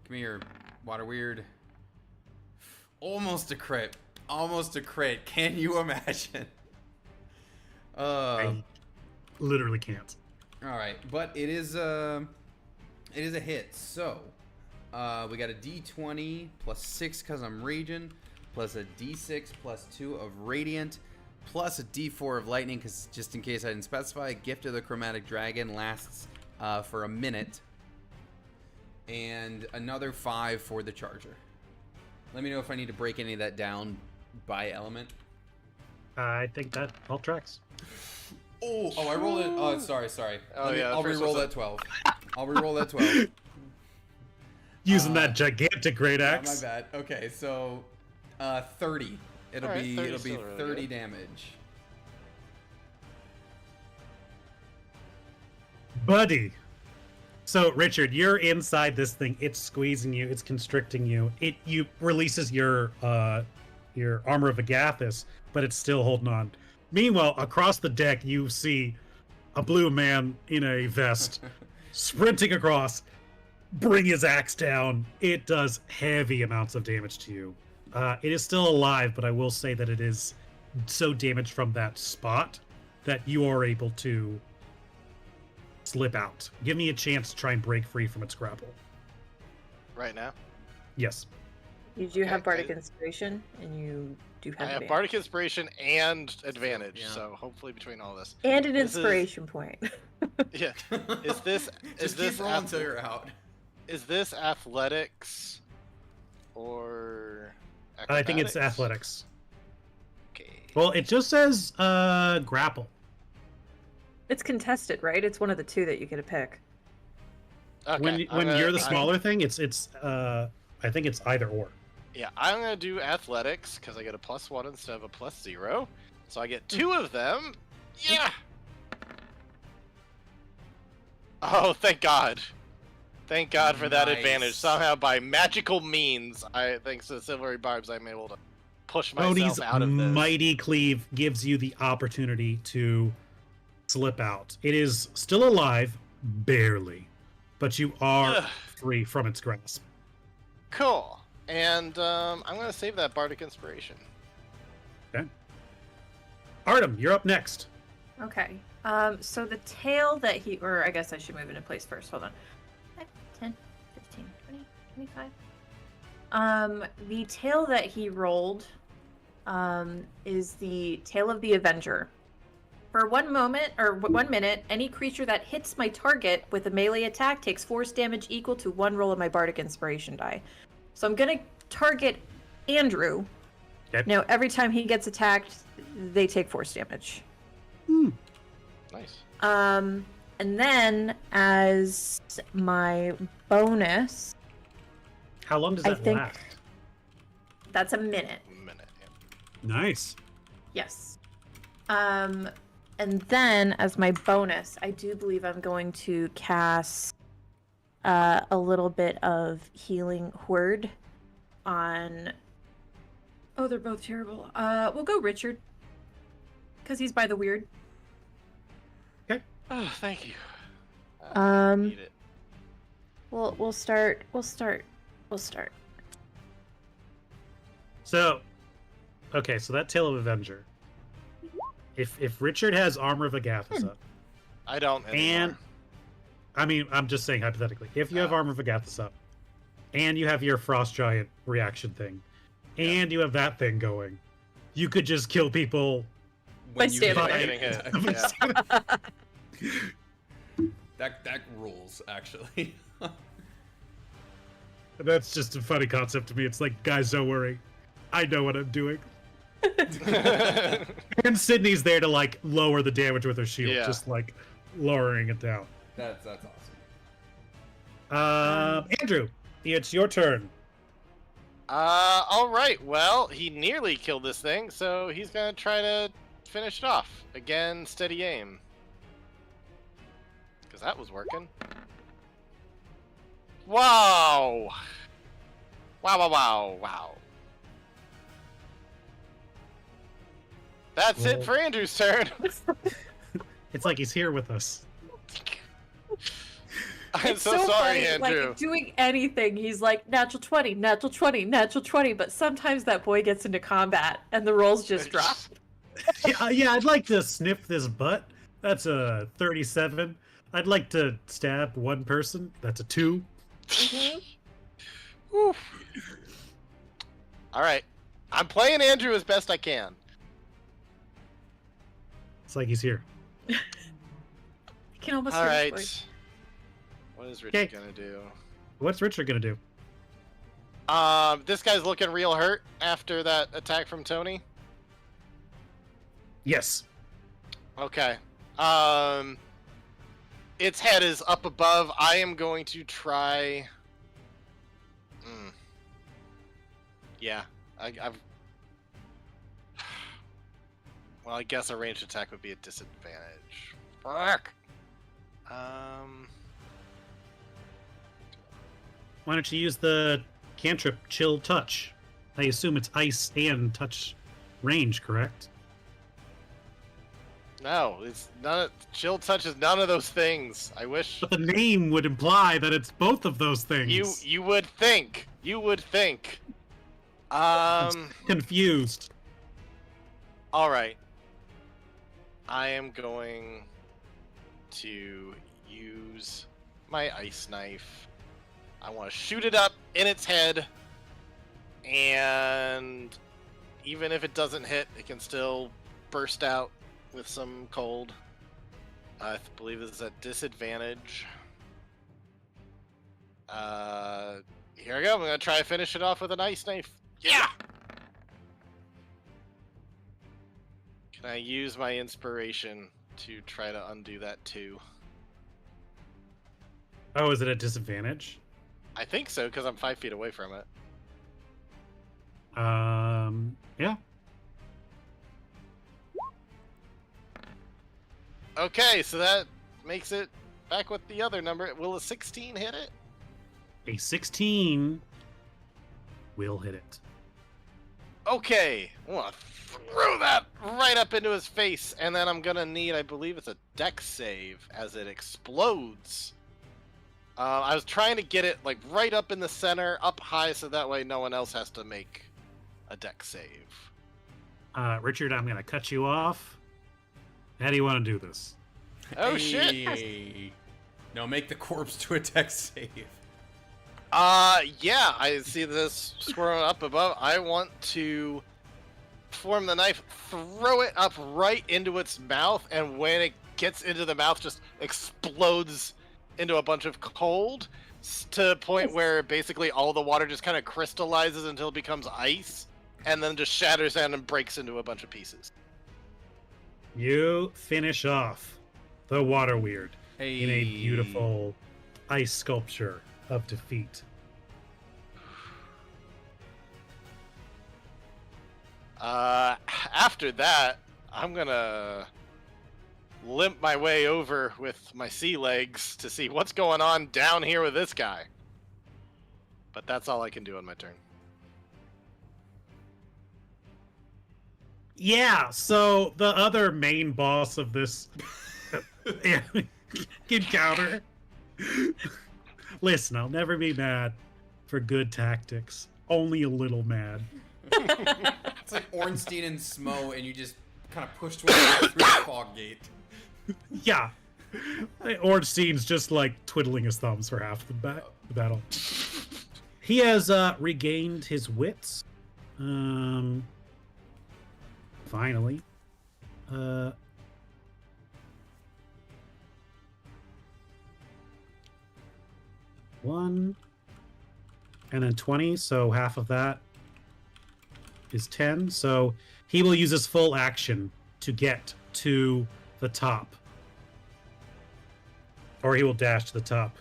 [SPEAKER 1] Come here, Water Weird. Almost a crit. Almost a crit. Can you imagine?
[SPEAKER 3] I literally can't.
[SPEAKER 1] All right, but it is a hit. So, we got a D20 plus 6 because I'm raging, plus a D6 plus 2 of radiant, plus a D4 of lightning because just in case I didn't specify, Gift of the Chromatic Dragon lasts for a minute, and another 5 for the charger. Let me know if I need to break any of that down by element.
[SPEAKER 3] I think that all tracks.
[SPEAKER 1] Oh, I rolled it. Oh, sorry.
[SPEAKER 4] Oh,
[SPEAKER 1] Let me-
[SPEAKER 4] yeah,
[SPEAKER 1] I'll
[SPEAKER 4] first
[SPEAKER 1] re-roll
[SPEAKER 4] was a-
[SPEAKER 1] that 12. I'll re-roll that 12.
[SPEAKER 3] Using that gigantic great
[SPEAKER 1] Yeah,
[SPEAKER 3] axe.
[SPEAKER 1] my bad. Okay, so 30. It'll
[SPEAKER 4] Alright,
[SPEAKER 1] be
[SPEAKER 4] 30
[SPEAKER 1] it'll be
[SPEAKER 4] still really
[SPEAKER 1] 30
[SPEAKER 4] good.
[SPEAKER 1] damage.
[SPEAKER 3] Buddy, So, Richard, you're inside this thing. It's squeezing you. It's constricting you. You releases your armor of Agathis, but it's still holding on. Meanwhile, across the deck, you see a blue man in a vest sprinting across, bring his axe down. It does heavy amounts of damage to you. It is still alive, but I will say that it is so damaged from that spot that you are able to slip out. Give me a chance to try and break free from its grapple.
[SPEAKER 4] Right now?
[SPEAKER 3] Yes.
[SPEAKER 2] You do have
[SPEAKER 4] Okay.
[SPEAKER 2] Bardic Inspiration, and you do have
[SPEAKER 4] I have
[SPEAKER 2] advantage.
[SPEAKER 4] Bardic Inspiration and Advantage,
[SPEAKER 1] Yeah.
[SPEAKER 4] so hopefully between all this.
[SPEAKER 2] And an
[SPEAKER 4] This is-
[SPEAKER 2] inspiration point.
[SPEAKER 4] Yeah. Is this
[SPEAKER 1] Just
[SPEAKER 4] this
[SPEAKER 1] keep rolling
[SPEAKER 4] ath-
[SPEAKER 1] until you're out.
[SPEAKER 4] Is this athletics or
[SPEAKER 3] I think it's
[SPEAKER 4] acrobatics?
[SPEAKER 3] athletics.
[SPEAKER 4] Okay.
[SPEAKER 3] Well, it just says grapple.
[SPEAKER 2] It's contested, right? It's one of the two that you get to pick.
[SPEAKER 4] Okay,
[SPEAKER 3] When
[SPEAKER 4] I'm
[SPEAKER 3] when
[SPEAKER 4] gonna-
[SPEAKER 3] you're the
[SPEAKER 4] I'm-
[SPEAKER 3] smaller thing, it's I think it's either or.
[SPEAKER 4] Yeah, I'm gonna do athletics because I get a +1 instead of a +0, so I get 2 of them. Yeah. Oh, thank God! Thank God for that advantage.
[SPEAKER 1] Nice.
[SPEAKER 4] Somehow, by magical means, thanks to the silvery barbs, I'm able to push myself
[SPEAKER 3] Tony's
[SPEAKER 4] out of this.
[SPEAKER 3] mighty cleave gives you the opportunity to slip out. It is still alive, barely, but you are
[SPEAKER 4] Ugh.
[SPEAKER 3] free from its grasp.
[SPEAKER 4] Cool. And I'm gonna save that bardic inspiration.
[SPEAKER 3] Artem, you're up next.
[SPEAKER 2] Okay. So the tail that he, or I guess I should move into place first. Hold on. 5, 10, 15, 20, 25. The tail that he rolled, is the tail of the Avenger. For 1 moment, or 1 minute, any creature that hits my target with a melee attack takes force damage equal to 1 roll of my Bardic Inspiration die. So I'm gonna target Andrew.
[SPEAKER 3] Okay.
[SPEAKER 2] Now, every time he gets attacked, they take force damage.
[SPEAKER 4] Nice.
[SPEAKER 2] And then as my bonus,
[SPEAKER 3] How long does
[SPEAKER 2] I
[SPEAKER 3] that
[SPEAKER 2] think-
[SPEAKER 3] last?
[SPEAKER 2] that's a minute.
[SPEAKER 4] Minute. Yeah.
[SPEAKER 3] Nice.
[SPEAKER 2] Yes. And then as my bonus, I do believe I'm going to cast a little bit of Healing Word on. Oh, they're both terrible. We'll go Richard, because he's by the weird.
[SPEAKER 4] Oh, thank you.
[SPEAKER 2] Um,
[SPEAKER 4] Need it.
[SPEAKER 2] We'll start.
[SPEAKER 3] So, okay, so that tail of Avenger. If Richard has armor of Agathis up,
[SPEAKER 4] I don't anymore.
[SPEAKER 3] and I mean, I'm just saying hypothetically, if you have armor of Agathis up, and you have your frost giant reaction thing, and you have that thing going, you could just kill people.
[SPEAKER 1] When
[SPEAKER 2] By
[SPEAKER 1] you
[SPEAKER 2] standing
[SPEAKER 1] get
[SPEAKER 4] there. Getting hit. Yeah.
[SPEAKER 1] That rules actually.
[SPEAKER 3] That's just a funny concept to me. It's like, guys, don't worry, I know what I'm doing. And Sydney's there to like lower the damage with her shield,
[SPEAKER 4] Yeah.
[SPEAKER 3] just like lowering it down.
[SPEAKER 1] That's awesome.
[SPEAKER 3] Andrew, it's your turn.
[SPEAKER 4] All right. Well, he nearly killed this thing, so he's gonna try to finish it off. Again, steady aim. Because that was working. Wow! Wow, wow, wow, wow. That's it
[SPEAKER 3] Well-
[SPEAKER 4] for Andrew's turn.
[SPEAKER 3] It's like he's here with us.
[SPEAKER 4] I'm
[SPEAKER 2] It's
[SPEAKER 4] so sorry,
[SPEAKER 2] funny,
[SPEAKER 4] Andrew.
[SPEAKER 2] Like doing anything, he's like natural 20, natural 20, natural 20. But sometimes that boy gets into combat and the rolls just drop.
[SPEAKER 3] Yeah, I'd like to sniff this butt. That's a 37. I'd like to stab one person. That's a 2.
[SPEAKER 4] Whew. All right. I'm playing Andrew as best I can.
[SPEAKER 3] It's like he's here.
[SPEAKER 2] I can almost
[SPEAKER 4] All
[SPEAKER 2] hear his
[SPEAKER 4] right.
[SPEAKER 2] voice.
[SPEAKER 4] What is Richard gonna do?
[SPEAKER 3] What's Richard gonna do?
[SPEAKER 4] This guy's looking real hurt after that attack from Tony.
[SPEAKER 3] Yes.
[SPEAKER 4] Okay. Its head is up above. I am going to try. Yeah, I've. Well, I guess a ranged attack would be a disadvantage. Fuck.
[SPEAKER 3] Why don't you use the cantrip Chill Touch? I assume it's ice and touch range, correct?
[SPEAKER 4] No, it's none. Chill touch is none of those things. I wish
[SPEAKER 3] But the name would imply that it's both of those things.
[SPEAKER 4] you would think. You would think.
[SPEAKER 3] I'm confused.
[SPEAKER 4] All right. I am going to use my ice knife. I want to shoot it up in its head, and even if it doesn't hit, it can still burst out with some cold. I believe this is at disadvantage. Here I go. I'm gonna try to finish it off with an ice knife. Yeah. Can I use my inspiration to try to undo that too?
[SPEAKER 3] Oh, is it a disadvantage?
[SPEAKER 4] I think so, because I'm 5 feet away from it.
[SPEAKER 3] Yeah.
[SPEAKER 4] Okay, so that makes it back with the other number. Will a 16 hit it?
[SPEAKER 3] A 16 will hit it.
[SPEAKER 4] Okay, I want to throw that right up into his face, and then I'm gonna need, I believe it's a dex save as it explodes. I was trying to get it like right up in the center, up high, so that way no one else has to make a dex save.
[SPEAKER 3] Richard, I'm going to cut you off. How do you want to do this?
[SPEAKER 4] Oh shit!
[SPEAKER 1] Hey. No, make the corpse to a dex save.
[SPEAKER 4] Yeah, I see this swirling up above. I want to form the knife, throw it up right into its mouth, and when it gets into the mouth, just explodes into a bunch of cold to the point where basically all the water just kind of crystallizes until it becomes ice, and then just shatters down and breaks into a bunch of pieces.
[SPEAKER 3] You finish off the Water Weird
[SPEAKER 1] Hey.
[SPEAKER 3] in a beautiful ice sculpture of defeat.
[SPEAKER 4] After that, I'm gonna limp my way over with my sea legs to see what's going on down here with this guy. But that's all I can do on my turn.
[SPEAKER 3] Yeah, so the other main boss of this encounter. Listen, I'll never be mad for good tactics. Only a little mad.
[SPEAKER 1] It's like Ornstein and Smo, and you just kind of pushed one through the fog gate.
[SPEAKER 3] Yeah. Ornstein's just like twiddling his thumbs for half the battle. He has regained his wits. Finally. One. And then 20, so half of that is 10. So he will use his full action to get to the top. Or he will dash to the top.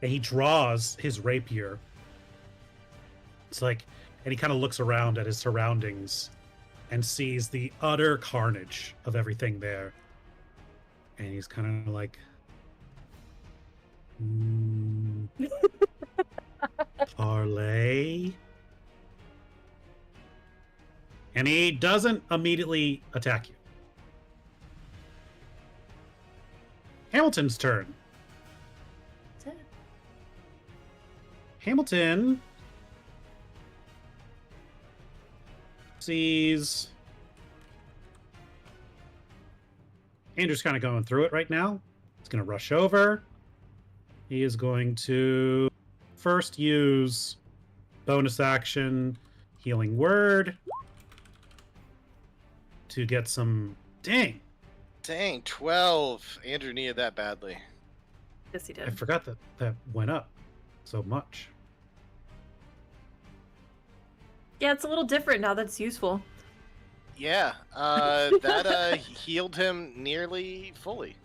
[SPEAKER 3] And he draws his rapier. It's like, and he kind of looks around at his surroundings and sees the utter carnage of everything there. And he's kind of like, parlay. And he doesn't immediately attack you. Hamilton's turn.
[SPEAKER 6] That's it.
[SPEAKER 3] Hamilton sees Andrew's kind of going through it right now. He's going to rush over. He is going to first use bonus action Healing Word to get some... Dang,
[SPEAKER 4] Dang, 12. Andrew needed that badly.
[SPEAKER 2] Yes, he
[SPEAKER 3] I
[SPEAKER 2] did.
[SPEAKER 3] forgot that that went up so much.
[SPEAKER 2] Yeah, it's a little different now that it's useful.
[SPEAKER 4] Yeah, that healed him nearly fully.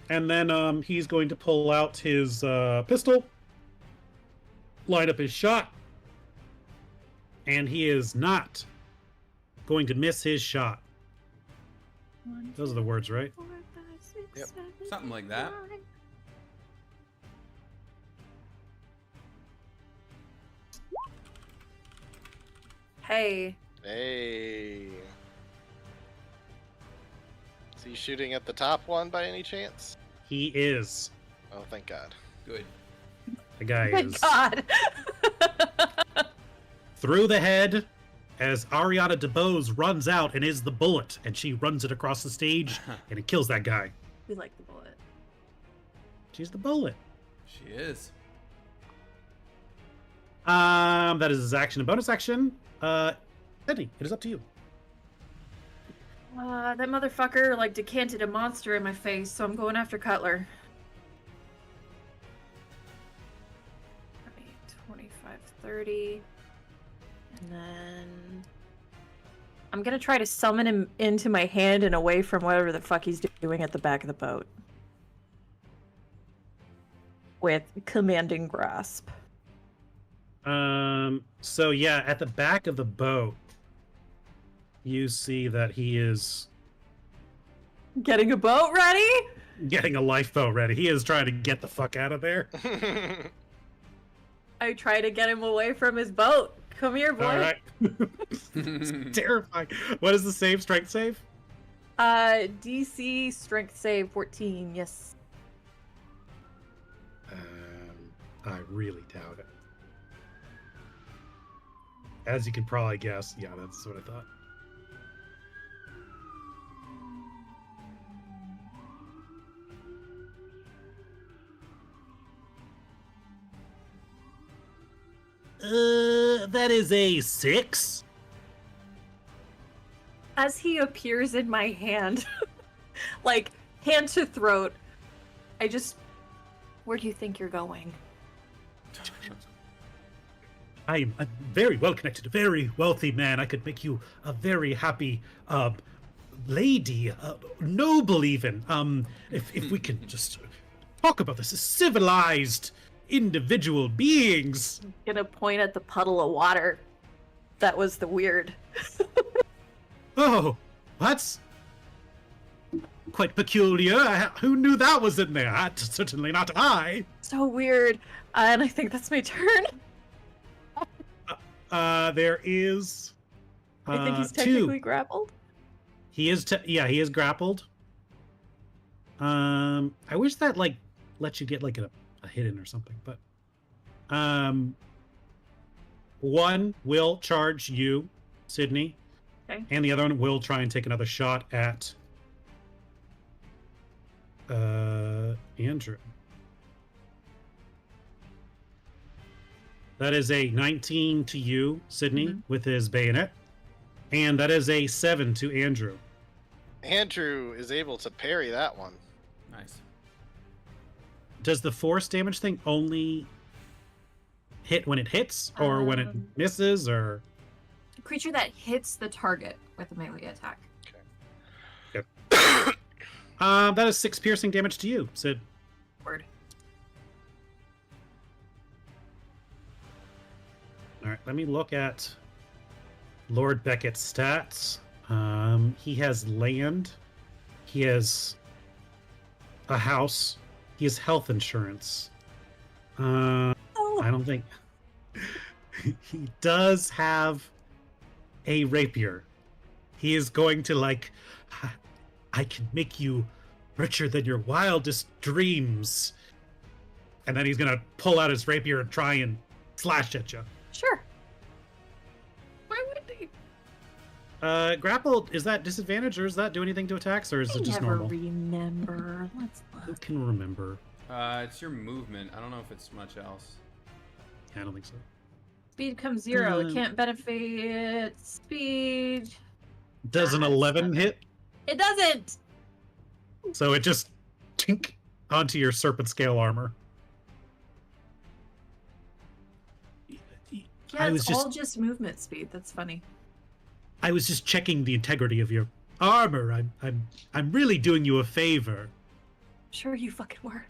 [SPEAKER 3] And then he's going to pull out his pistol, line up his shot, and he is not going to miss his shot. Those are the words, right?
[SPEAKER 4] Yep.
[SPEAKER 1] Something like that.
[SPEAKER 2] Hey,
[SPEAKER 4] Hey. Is he shooting at the top one by any chance?
[SPEAKER 3] He is.
[SPEAKER 4] Oh, thank God.
[SPEAKER 1] Good.
[SPEAKER 3] The guy
[SPEAKER 2] my
[SPEAKER 3] is
[SPEAKER 2] God.
[SPEAKER 3] through the head as Ariana DeBose runs out and is the bullet, and she runs it across the stage, and it kills that guy.
[SPEAKER 2] We like the bullet.
[SPEAKER 3] She's the bullet.
[SPEAKER 1] She is.
[SPEAKER 3] That is his action and bonus action. Eddie, it is up to you.
[SPEAKER 2] That motherfucker like decanted a monster in my face, so I'm going after Cutler. 25, 30. And then I'm gonna try to summon him into my hand and away from whatever the fuck he's doing at the back of the boat. With commanding grasp.
[SPEAKER 3] So yeah, at the back of the boat, you see that he is
[SPEAKER 2] Getting a boat ready?
[SPEAKER 3] getting a lifeboat ready. He is trying to get the fuck out of there.
[SPEAKER 2] I try to get him away from his boat. Come here, boy.
[SPEAKER 3] All right. It's terrifying. What is the save? Strength save?
[SPEAKER 2] DC strength save 14, yes.
[SPEAKER 3] I really doubt it. As you can probably guess, yeah, that's what I thought. That is a 6.
[SPEAKER 2] As he appears in my hand, like hand to throat, where do you think you're going?
[SPEAKER 3] I'm very well connected, a very wealthy man. I could make you a very happy lady, noble even. If we can just talk about this as civilized individual beings.
[SPEAKER 2] Gonna point at the puddle of water. That was the weird.
[SPEAKER 3] Oh, that's quite peculiar. Who knew that was in there? Certainly not I.
[SPEAKER 2] So weird. And I think that's my turn.
[SPEAKER 3] There is.
[SPEAKER 2] I think he's
[SPEAKER 3] two.
[SPEAKER 2] technically grappled.
[SPEAKER 3] He is. He is grappled. I wish that like lets you get like a hit in or something, but one will charge you, Sydney,
[SPEAKER 2] Okay.
[SPEAKER 3] and the other one will try and take another shot at Andrew. That is a 19 to you, Sydney,
[SPEAKER 2] Mhm.
[SPEAKER 3] with his bayonet, and that is a 7 to Andrew.
[SPEAKER 4] Andrew is able to parry that one.
[SPEAKER 1] Nice.
[SPEAKER 3] Does the force damage thing only hit when it hits, or when it misses, or?
[SPEAKER 6] A creature that hits the target with a melee attack.
[SPEAKER 3] That is 6 piercing damage to you, Sid.
[SPEAKER 2] Word.
[SPEAKER 3] All right, let me look at Lord Beckett's stats. He has land. He has a house. He has health insurance. I don't think he does have a rapier. He is going to like, I can make you richer than your wildest dreams. And then he's gonna pull out his rapier and try and slash at you.
[SPEAKER 2] Sure. Why would he?
[SPEAKER 3] Grappled, is that disadvantage, or does that do anything to attacks, or is
[SPEAKER 2] I
[SPEAKER 3] it just
[SPEAKER 2] never
[SPEAKER 3] normal?
[SPEAKER 2] remember. Let's
[SPEAKER 3] Who
[SPEAKER 2] look.
[SPEAKER 3] can remember?
[SPEAKER 1] It's your movement. I don't know if it's much else.
[SPEAKER 3] Yeah, I don't think so.
[SPEAKER 2] Speed comes 0. It
[SPEAKER 3] Um,
[SPEAKER 2] can't benefit speed.
[SPEAKER 3] Does an
[SPEAKER 2] Ah,
[SPEAKER 3] 11 hit?
[SPEAKER 2] It doesn't.
[SPEAKER 3] So it just tink onto your serpent scale armor.
[SPEAKER 2] Yeah,
[SPEAKER 3] I was
[SPEAKER 2] it's
[SPEAKER 3] just
[SPEAKER 2] all just movement speed. That's funny.
[SPEAKER 3] I was just checking the integrity of your armor. I'm really doing you a favor.
[SPEAKER 2] Sure you fucking were.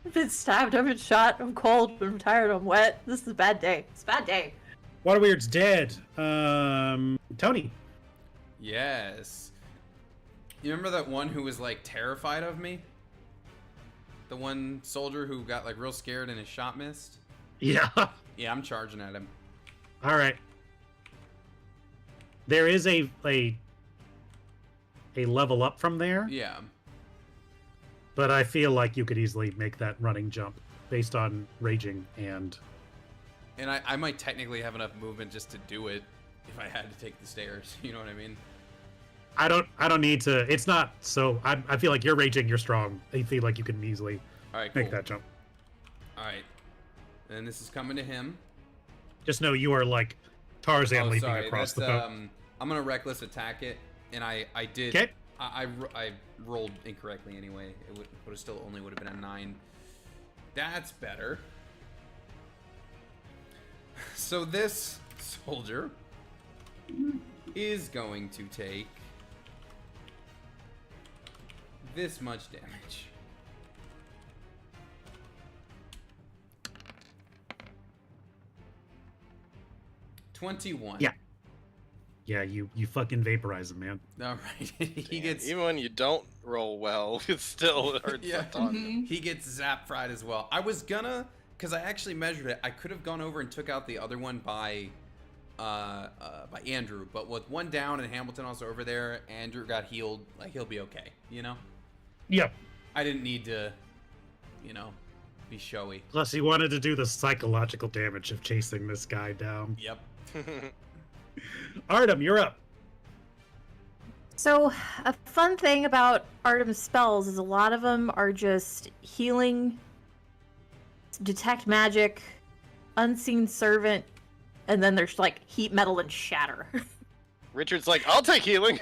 [SPEAKER 2] I've been stabbed, I've been shot, I'm cold, I'm tired, I'm wet. This is a bad day. It's a bad day.
[SPEAKER 3] Waterweird's dead. Tony.
[SPEAKER 1] Yes. You remember that one who was like terrified of me? The one soldier who got like real scared and his shot missed?
[SPEAKER 3] Yeah.
[SPEAKER 1] Yeah, I'm charging at him.
[SPEAKER 3] All right. There is a level up from there,
[SPEAKER 1] Yeah.
[SPEAKER 3] but I feel like you could easily make that running jump based on raging and
[SPEAKER 1] And I might technically have enough movement just to do it if I had to take the stairs. You know what I mean?
[SPEAKER 3] I don't need to. It's not so. I feel like you're raging. You're strong. I feel like you can easily
[SPEAKER 1] All right, cool.
[SPEAKER 3] make that jump.
[SPEAKER 1] All right. And this is coming to him.
[SPEAKER 3] Just know you are like Tarzan
[SPEAKER 1] Oh,
[SPEAKER 3] leaping
[SPEAKER 1] sorry.
[SPEAKER 3] across
[SPEAKER 1] That's,
[SPEAKER 3] the boat.
[SPEAKER 1] I'm gonna reckless attack it, and I did.
[SPEAKER 3] 'Kay.
[SPEAKER 1] I rolled incorrectly anyway. It would have still only would have been a 9. That's better. So this soldier is going to take this much damage. $21.
[SPEAKER 3] Yeah, you fucking vaporize him, man.
[SPEAKER 1] All right. He gets
[SPEAKER 4] Even when you don't roll well, it still hurts
[SPEAKER 1] Yeah.
[SPEAKER 4] a ton.
[SPEAKER 6] Mhm.
[SPEAKER 1] he gets zap fried as well. I was gonna, because I actually measured it. I could have gone over and took out the other one by Andrew, but with one down and Hamilton also over there, Andrew got healed. Like he'll be okay. You know.
[SPEAKER 3] Yep.
[SPEAKER 1] I didn't need to, be showy.
[SPEAKER 3] Plus, he wanted to do the psychological damage of chasing this guy down.
[SPEAKER 1] Yep.
[SPEAKER 3] Artem, you're up.
[SPEAKER 2] So, a fun thing about Artem's spells is a lot of them are just healing, detect magic, unseen servant, and then there's like heat metal and shatter.
[SPEAKER 4] Richard's like, I'll take healing.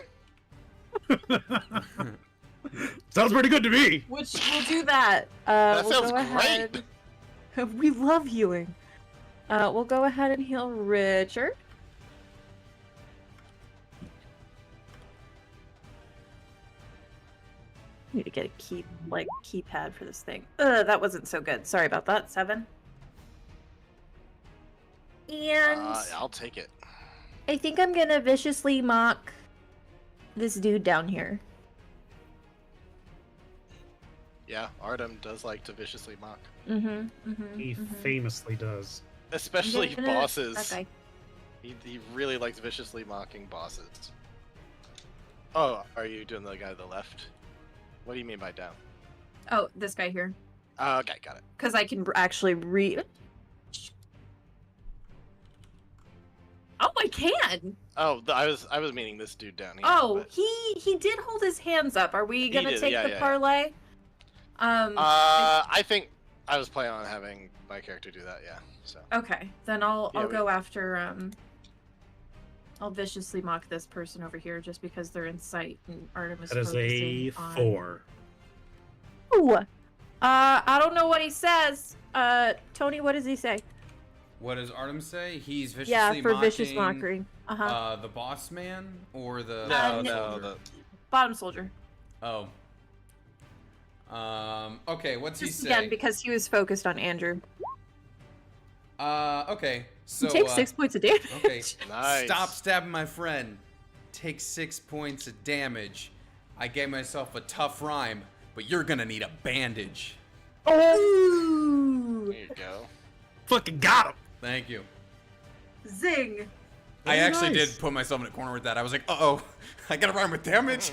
[SPEAKER 3] Sounds pretty good to me.
[SPEAKER 2] Which we'll do that.
[SPEAKER 4] That
[SPEAKER 2] We'll
[SPEAKER 4] sounds
[SPEAKER 2] go
[SPEAKER 4] great.
[SPEAKER 2] ahead. We love healing. We'll go ahead and heal Richard. Need to get a keypad for this thing. That wasn't so good. Sorry about that. 7. And
[SPEAKER 4] I'll take it.
[SPEAKER 2] I think I'm gonna viciously mock this dude down here.
[SPEAKER 4] Yeah, Artem does like to viciously mock.
[SPEAKER 3] He famously does.
[SPEAKER 4] Especially bosses.
[SPEAKER 2] Okay.
[SPEAKER 4] He really likes viciously mocking bosses. Oh, are you doing the guy to the left? What do you mean by down?
[SPEAKER 6] Oh, this guy here.
[SPEAKER 4] Okay, got it.
[SPEAKER 2] Because I can actually read.
[SPEAKER 6] Oh, I can.
[SPEAKER 4] Oh, I was meaning this dude down here.
[SPEAKER 2] Oh,
[SPEAKER 4] but-
[SPEAKER 2] he did hold his hands up. Are we gonna
[SPEAKER 4] did,
[SPEAKER 2] take
[SPEAKER 4] yeah,
[SPEAKER 2] the
[SPEAKER 4] yeah.
[SPEAKER 2] parlay?
[SPEAKER 4] I think I was planning on having my character do that. Yeah. So.
[SPEAKER 2] Okay, then I'll
[SPEAKER 4] Yeah,
[SPEAKER 2] go after I'll viciously mock this person over here just because they're in sight and Artemis
[SPEAKER 3] That is a
[SPEAKER 2] focusing on...
[SPEAKER 3] 4.
[SPEAKER 2] Ooh. I don't know what he says. Tony, what does he say?
[SPEAKER 1] What does Artem say? He's viciously
[SPEAKER 2] Yeah, for
[SPEAKER 1] mocking,
[SPEAKER 2] vicious mockery. Uh-huh.
[SPEAKER 1] the boss man or the
[SPEAKER 4] No,
[SPEAKER 1] soldier?
[SPEAKER 4] no.
[SPEAKER 2] Bottom soldier.
[SPEAKER 1] Oh. Okay, what's he
[SPEAKER 2] Just
[SPEAKER 1] say?
[SPEAKER 2] again because he was focused on Andrew.
[SPEAKER 1] Okay. So
[SPEAKER 2] He takes 6 points of damage.
[SPEAKER 1] Okay.
[SPEAKER 4] Nice.
[SPEAKER 1] Stop stabbing my friend. Take 6 points of damage. I gave myself a tough rhyme, but you're gonna need a bandage.
[SPEAKER 2] Oh!
[SPEAKER 4] There you go.
[SPEAKER 3] Fucking got him.
[SPEAKER 1] Thank you.
[SPEAKER 2] Zing!
[SPEAKER 1] I
[SPEAKER 3] Very
[SPEAKER 1] actually
[SPEAKER 3] nice.
[SPEAKER 1] did put myself in a corner with that. I was like, uh-oh, I gotta rhyme with damage?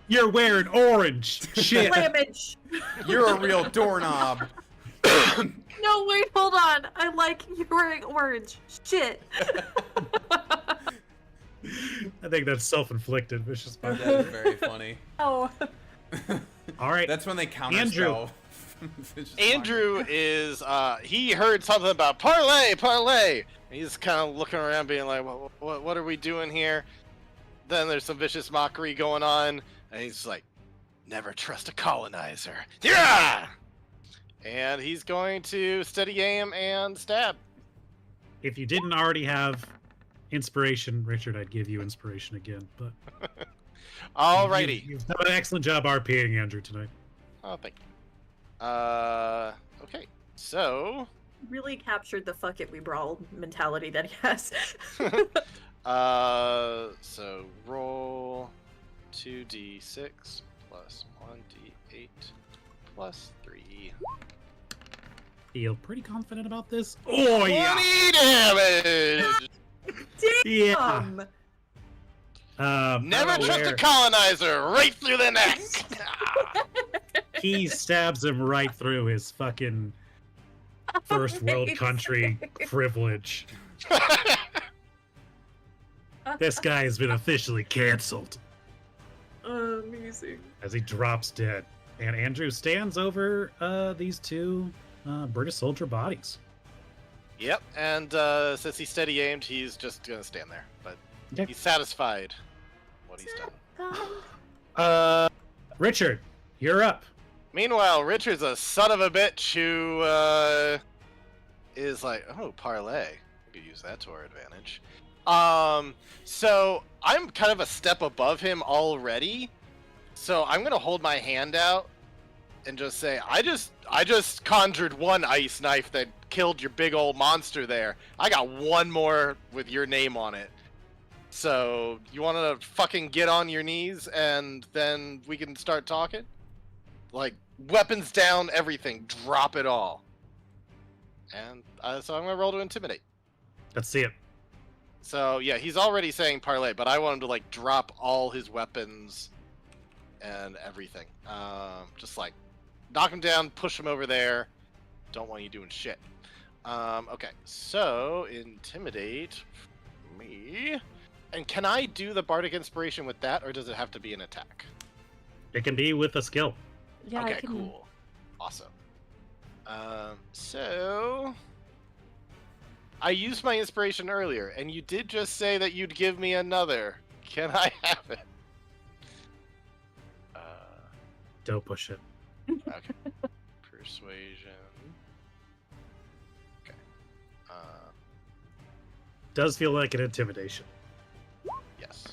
[SPEAKER 3] You're wearing orange. Shit.
[SPEAKER 2] Damage!
[SPEAKER 1] You're a real doorknob.
[SPEAKER 2] No, wait, hold on. I like you're wearing orange. Shit.
[SPEAKER 3] I think that's self-inflicted vicious
[SPEAKER 1] That
[SPEAKER 3] mockery.
[SPEAKER 1] is very funny.
[SPEAKER 2] Oh.
[SPEAKER 3] All right.
[SPEAKER 1] That's when they counter
[SPEAKER 3] Andrew.
[SPEAKER 4] Andrew is he heard something about parlay. And he's kind of looking around being like, what are we doing here? Then there's some vicious mockery going on, and he's like, never trust a colonizer. Yeah! And he's going to steady aim and stab.
[SPEAKER 3] If you didn't already have inspiration, Richard, I'd give you inspiration again. But
[SPEAKER 4] Alrighty.
[SPEAKER 3] you've done an excellent job RPing Andrew tonight.
[SPEAKER 4] Oh, thank you. Okay. So,
[SPEAKER 2] Really captured the fuck it we brawl mentality that he has.
[SPEAKER 4] so roll 2d6 plus 1d8 plus 3.
[SPEAKER 3] Feel pretty confident about this. Oh yeah.
[SPEAKER 4] 20 damage!
[SPEAKER 3] Yeah.
[SPEAKER 4] Never trust a
[SPEAKER 3] unaware,
[SPEAKER 4] colonizer. Right through the neck.
[SPEAKER 3] he stabs him right through his fucking first world country privilege. This guy has been officially canceled
[SPEAKER 2] Amazing.
[SPEAKER 3] as he drops dead. And Andrew stands over these two British soldier bodies.
[SPEAKER 4] Yep, and since he's steady aimed, he's just gonna stand there. But
[SPEAKER 3] Okay.
[SPEAKER 4] he's satisfied what he's done.
[SPEAKER 3] Richard, you're up.
[SPEAKER 4] Meanwhile, Richard's a son of a bitch who is like, oh, parlay. We could use that to our advantage. So I'm kind of a step above him already. So I'm gonna hold my hand out and just say, I just conjured one ice knife that killed your big old monster there. I got one more with your name on it. So you want to fucking get on your knees and then we can start talking? Like, weapons down, everything, drop it all. And so I'm gonna roll to intimidate.
[SPEAKER 3] Let's see it.
[SPEAKER 4] So yeah, he's already saying parlay, but I want him to like drop all his weapons and everything. Just like knock him down, push him over there. Don't want you doing shit. Okay, so intimidate me. And can I do the bardic inspiration with that, or does it have to be an attack?
[SPEAKER 3] It can be with a skill.
[SPEAKER 2] Yeah,
[SPEAKER 4] Okay,
[SPEAKER 2] I can...
[SPEAKER 4] cool. Awesome. So I used my inspiration earlier, and you did just say that you'd give me another. Can I have it?
[SPEAKER 3] Don't push it.
[SPEAKER 4] Okay. Persuasion. Okay.
[SPEAKER 3] Does feel like an intimidation.
[SPEAKER 4] Yes.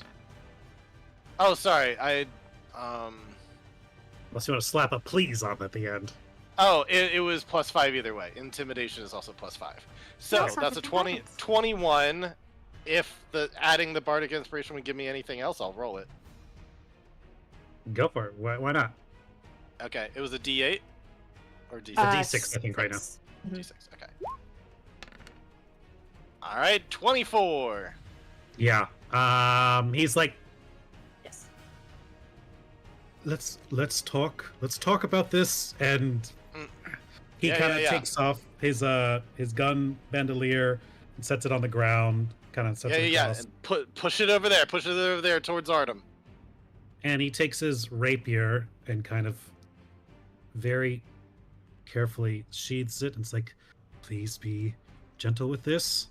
[SPEAKER 4] Oh, sorry.
[SPEAKER 3] Unless you want to slap a please on at the end.
[SPEAKER 4] Oh, it was +5 either way. Intimidation is also +5. So
[SPEAKER 2] That's not
[SPEAKER 4] that's a
[SPEAKER 2] the
[SPEAKER 4] 20,
[SPEAKER 2] difference.
[SPEAKER 4] 21. If adding the bardic inspiration would give me anything else, I'll roll it.
[SPEAKER 3] Go for it. Why not?
[SPEAKER 4] Okay, it was a D8 or D6.
[SPEAKER 3] D6, I think, right now.
[SPEAKER 4] D6. Okay. All right, 24.
[SPEAKER 3] Yeah. He's like,
[SPEAKER 2] Yes.
[SPEAKER 3] let's talk about this, and he
[SPEAKER 4] Yeah,
[SPEAKER 3] kind of
[SPEAKER 4] yeah.
[SPEAKER 3] takes off his gun bandolier and sets it on the ground, kind of sets
[SPEAKER 4] Yeah,
[SPEAKER 3] it
[SPEAKER 4] yeah,
[SPEAKER 3] across,
[SPEAKER 4] and push it over there. Push it over there towards Artem.
[SPEAKER 3] and he takes his rapier and kind of very carefully sheathes it, and it's like, please be gentle with this.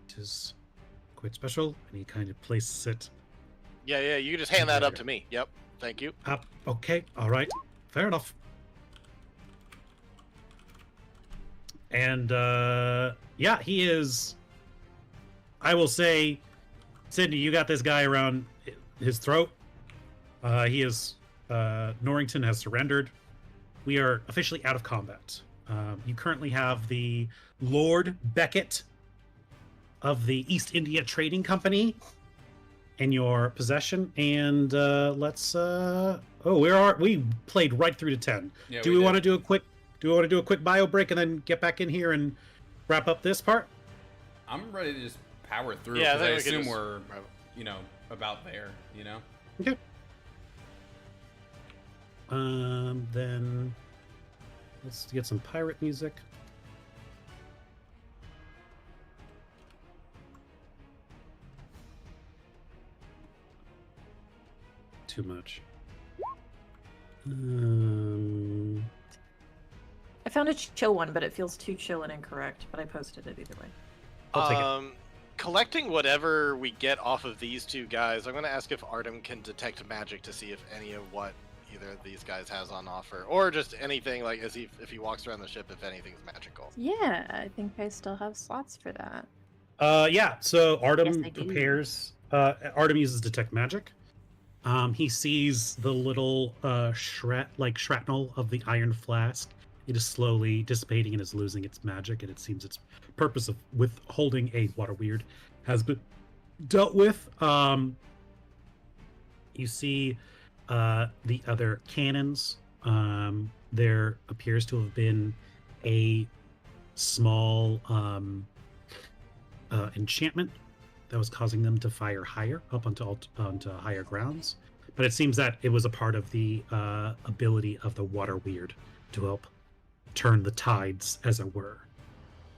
[SPEAKER 3] It is quite special, and he kind of places it
[SPEAKER 4] Yeah, yeah. You can just hand that up to me. Yep. Thank you.
[SPEAKER 3] up. Okay, all right, fair enough. And yeah, he is. I will say, Sydney, you got this guy around his throat. He is. Norrington has surrendered. We are officially out of combat. You currently have the Lord Beckett of the East India Trading Company in your possession, and let's. We played right through to 10.
[SPEAKER 1] Yeah,
[SPEAKER 3] Do we
[SPEAKER 1] did.
[SPEAKER 3] want to do a quick? Do we want to do a quick bio break and then get back in here and wrap up this part?
[SPEAKER 1] I'm ready to just power through.
[SPEAKER 4] Yeah, I
[SPEAKER 1] 'cause I
[SPEAKER 4] think we could
[SPEAKER 1] assume
[SPEAKER 4] just-
[SPEAKER 1] we're, about there.
[SPEAKER 3] Okay. Then let's get some pirate music. Too much.
[SPEAKER 2] I found a chill one, but it feels too chill and incorrect. But I posted it either way.
[SPEAKER 3] I'll take it.
[SPEAKER 4] Collecting whatever we get off of these two guys, I'm going to ask if Artem can detect magic to see if any of what either of these guys has on offer, or just anything like if he walks around the ship, if anything's magical.
[SPEAKER 5] Yeah, I think I still have slots for that.
[SPEAKER 3] Yeah, so Artem
[SPEAKER 5] Yes, I do.
[SPEAKER 3] prepares. Artem uses detect magic. He sees the little shrapnel of the iron flask. It is slowly dissipating and is losing its magic, and it seems its purpose of withholding a water weird has been dealt with. You see the other cannons. There appears to have been a small enchantment that was causing them to fire higher up onto higher grounds. But it seems that it was a part of the ability of the water weird to help turn the tides, as it were,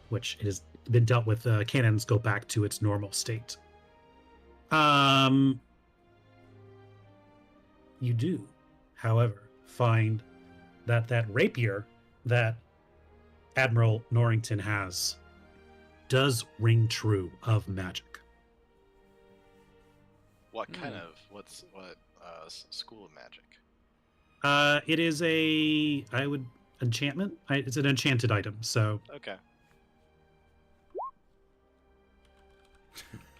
[SPEAKER 3] which it has been dealt with. Cannons go back to its normal state. You do, however, find that that rapier that Admiral Norrington has does ring true of magic.
[SPEAKER 4] What kind of school of magic?
[SPEAKER 3] It is enchantment. It's an enchanted item, so
[SPEAKER 4] Okay.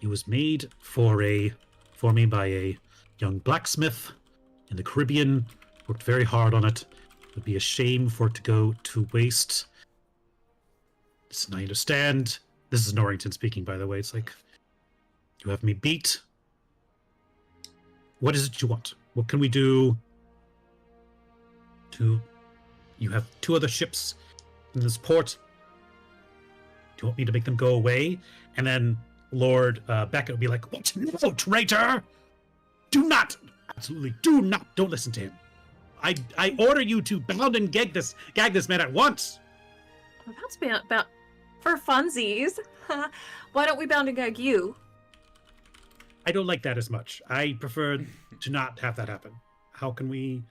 [SPEAKER 3] it was made for me by a young blacksmith in the Caribbean. Worked very hard on it. It would be a shame for it to go to waste. Listen, I understand. This is Norrington speaking, by the way. It's like, you have me beat. What is it you want? What can we do to... You have 2 other ships in this port. Do you want me to make them go away? And then Lord Beckett would be like, what? No, traitor! Do not! Absolutely do not! Don't listen to him. I order you to bound and gag this man at once!
[SPEAKER 2] Well, that's about for funsies. Why don't we bound and gag you?
[SPEAKER 3] I don't like that as much. I prefer to not have that happen. How can we...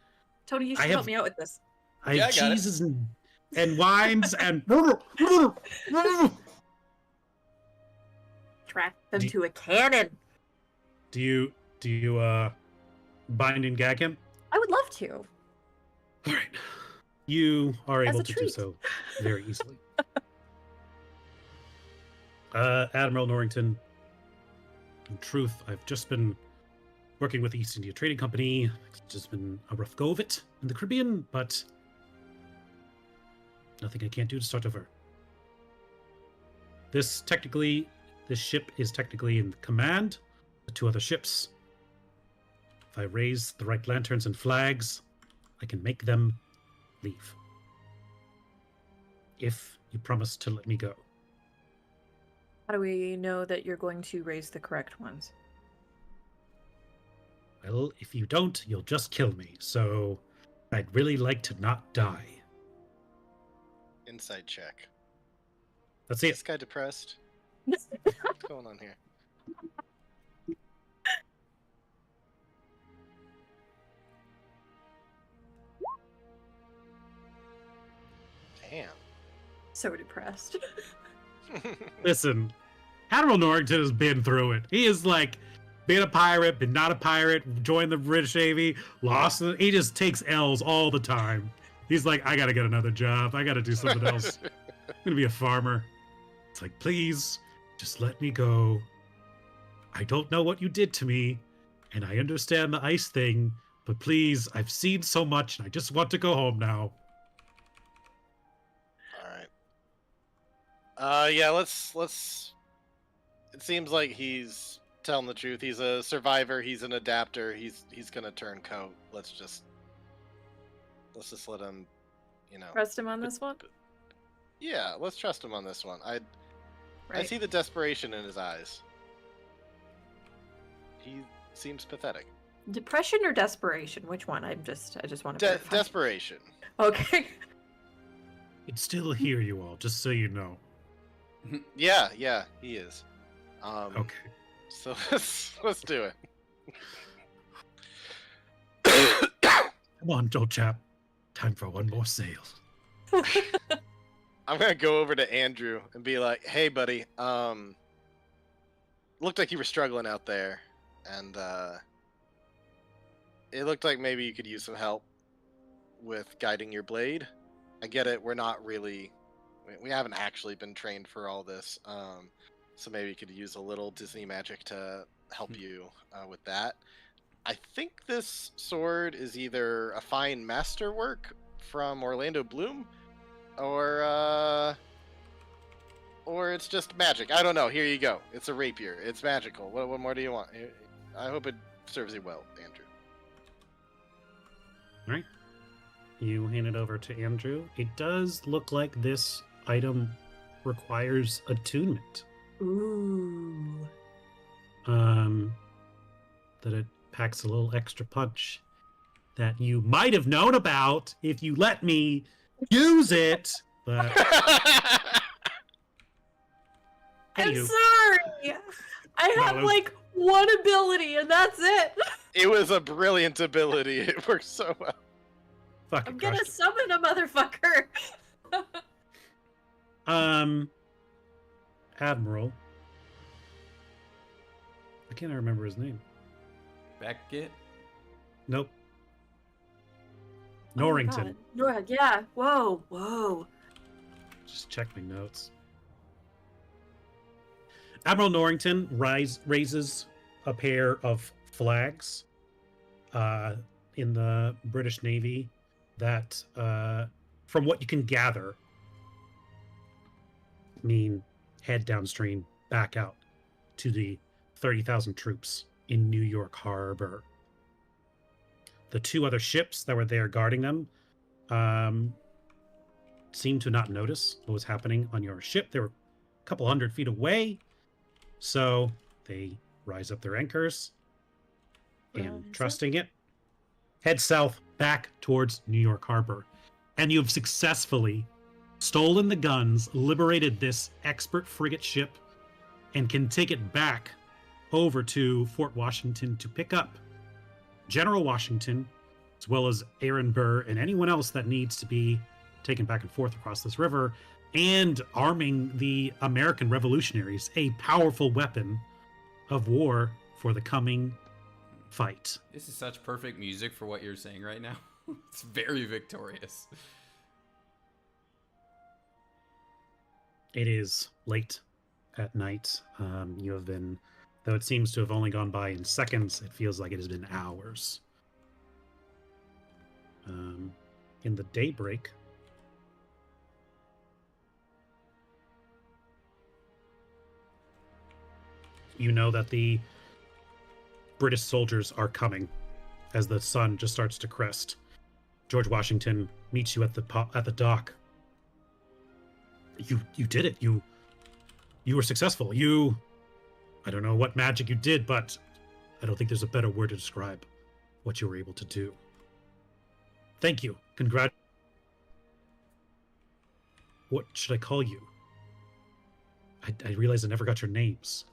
[SPEAKER 2] Tony, you should help me out with this.
[SPEAKER 3] I
[SPEAKER 1] Yeah,
[SPEAKER 3] have
[SPEAKER 1] I got it.
[SPEAKER 3] cheeses and wines and...
[SPEAKER 2] Trap them
[SPEAKER 3] Do-
[SPEAKER 2] to a cannon.
[SPEAKER 3] Do you bind and gag him?
[SPEAKER 2] I would love to.
[SPEAKER 3] All right. You are
[SPEAKER 2] As
[SPEAKER 3] able
[SPEAKER 2] a
[SPEAKER 3] to do
[SPEAKER 2] treat.
[SPEAKER 3] so very easily. Admiral Norrington, in truth, I've just been working with the East India Trading Company. It's just been a rough go of it in the Caribbean, but nothing I can't do to start over. This ship is technically in command. The 2 other ships. If I raise the right lanterns and flags, I can make them leave. If you promise to let me go.
[SPEAKER 2] How do we know that you're going to raise the correct ones?
[SPEAKER 3] Well, if you don't, you'll just kill me, so I'd really like to not die.
[SPEAKER 4] Insight check.
[SPEAKER 3] That's
[SPEAKER 4] Is
[SPEAKER 3] it.
[SPEAKER 4] this guy depressed?
[SPEAKER 2] Yes.
[SPEAKER 4] What's going on here? Damn.
[SPEAKER 2] So depressed.
[SPEAKER 3] Listen, Admiral Norrington has been through it. He is like, been a pirate, been not a pirate, joined the British Navy, lost it. He just takes L's all the time. He's like, I gotta get another job. I gotta do something else. I'm gonna be a farmer. It's like, please, just let me go. I don't know what you did to me, and I understand the ice thing, but please, I've seen so much, and I just want to go home now.
[SPEAKER 4] All right. Yeah, let's. It seems like he's telling the truth. He's a survivor. He's an adapter. He's gonna turn coat. Let's just let him,
[SPEAKER 2] Trust him on this one?
[SPEAKER 4] Yeah, let's trust him on this one. I
[SPEAKER 2] Right.
[SPEAKER 4] see the desperation in his eyes. He seems pathetic.
[SPEAKER 2] Depression or desperation? Which one? I just want to verify.
[SPEAKER 4] Desperation.
[SPEAKER 2] Okay.
[SPEAKER 3] I'd still hear you all, just so you know.
[SPEAKER 4] Yeah, he is.
[SPEAKER 3] Okay.
[SPEAKER 4] So let's do it.
[SPEAKER 3] Come on, old chap. Time for one more sail.
[SPEAKER 4] I'm gonna go over to Andrew and be like, "Hey, buddy. Looked like you were struggling out there, and it looked like maybe you could use some help with guiding your blade. I get it. We're not really, we haven't actually been trained for all this. So maybe you could use a little Disney magic to help you with that. I think this sword is either a fine masterwork from Orlando Bloom, or it's just magic. I don't know. Here you go. It's a rapier. It's magical. What more do you want? I hope it serves you well, Andrew.
[SPEAKER 3] All right. You hand it over to Andrew. It does look like this item requires attunement.
[SPEAKER 2] Ooh.
[SPEAKER 3] that it packs a little extra punch that you might have known about if you let me use it. But
[SPEAKER 2] I'm
[SPEAKER 3] Anywho.
[SPEAKER 2] sorry. I
[SPEAKER 3] No,
[SPEAKER 2] have
[SPEAKER 3] it was-
[SPEAKER 2] like one ability and that's it.
[SPEAKER 4] It was a brilliant ability. It worked so well.
[SPEAKER 3] fuck
[SPEAKER 2] I'm
[SPEAKER 3] it,
[SPEAKER 2] gonna
[SPEAKER 3] crushed it.
[SPEAKER 2] summon a motherfucker.
[SPEAKER 3] Admiral. I can't remember his name.
[SPEAKER 1] Beckett.
[SPEAKER 3] Nope.
[SPEAKER 2] Oh my
[SPEAKER 3] Norrington.
[SPEAKER 2] God. Yeah. Whoa.
[SPEAKER 3] Just check my notes. Admiral Norrington raises a pair of flags in the British Navy that, from what you can gather, mean head downstream back out to the 30,000 troops in New York Harbor. The two other ships that were there guarding them seemed to not notice what was happening on your ship. They were a couple 100 feet away, so they rise up their anchors and, trusting it, head south back towards New York Harbor. And you've successfully stolen the guns, liberated this expert frigate ship, and can take it back over to Fort Washington to pick up General Washington, as well as Aaron Burr and anyone else that needs to be taken back and forth across this river, and arming the American revolutionaries, a powerful weapon of war for the coming fight.
[SPEAKER 1] This is such perfect music for what you're saying right now. It's very victorious.
[SPEAKER 3] It is late at night. You have been, though it seems to have only gone by in seconds, it feels like it has been hours. In the daybreak, you know that the British soldiers are coming as the sun just starts to crest. George Washington meets you at the dock. You did it. You were successful. I don't know what magic you did, but I don't think there's a better word to describe what you were able to do. Thank you. What should I call you? I realize I never got your names.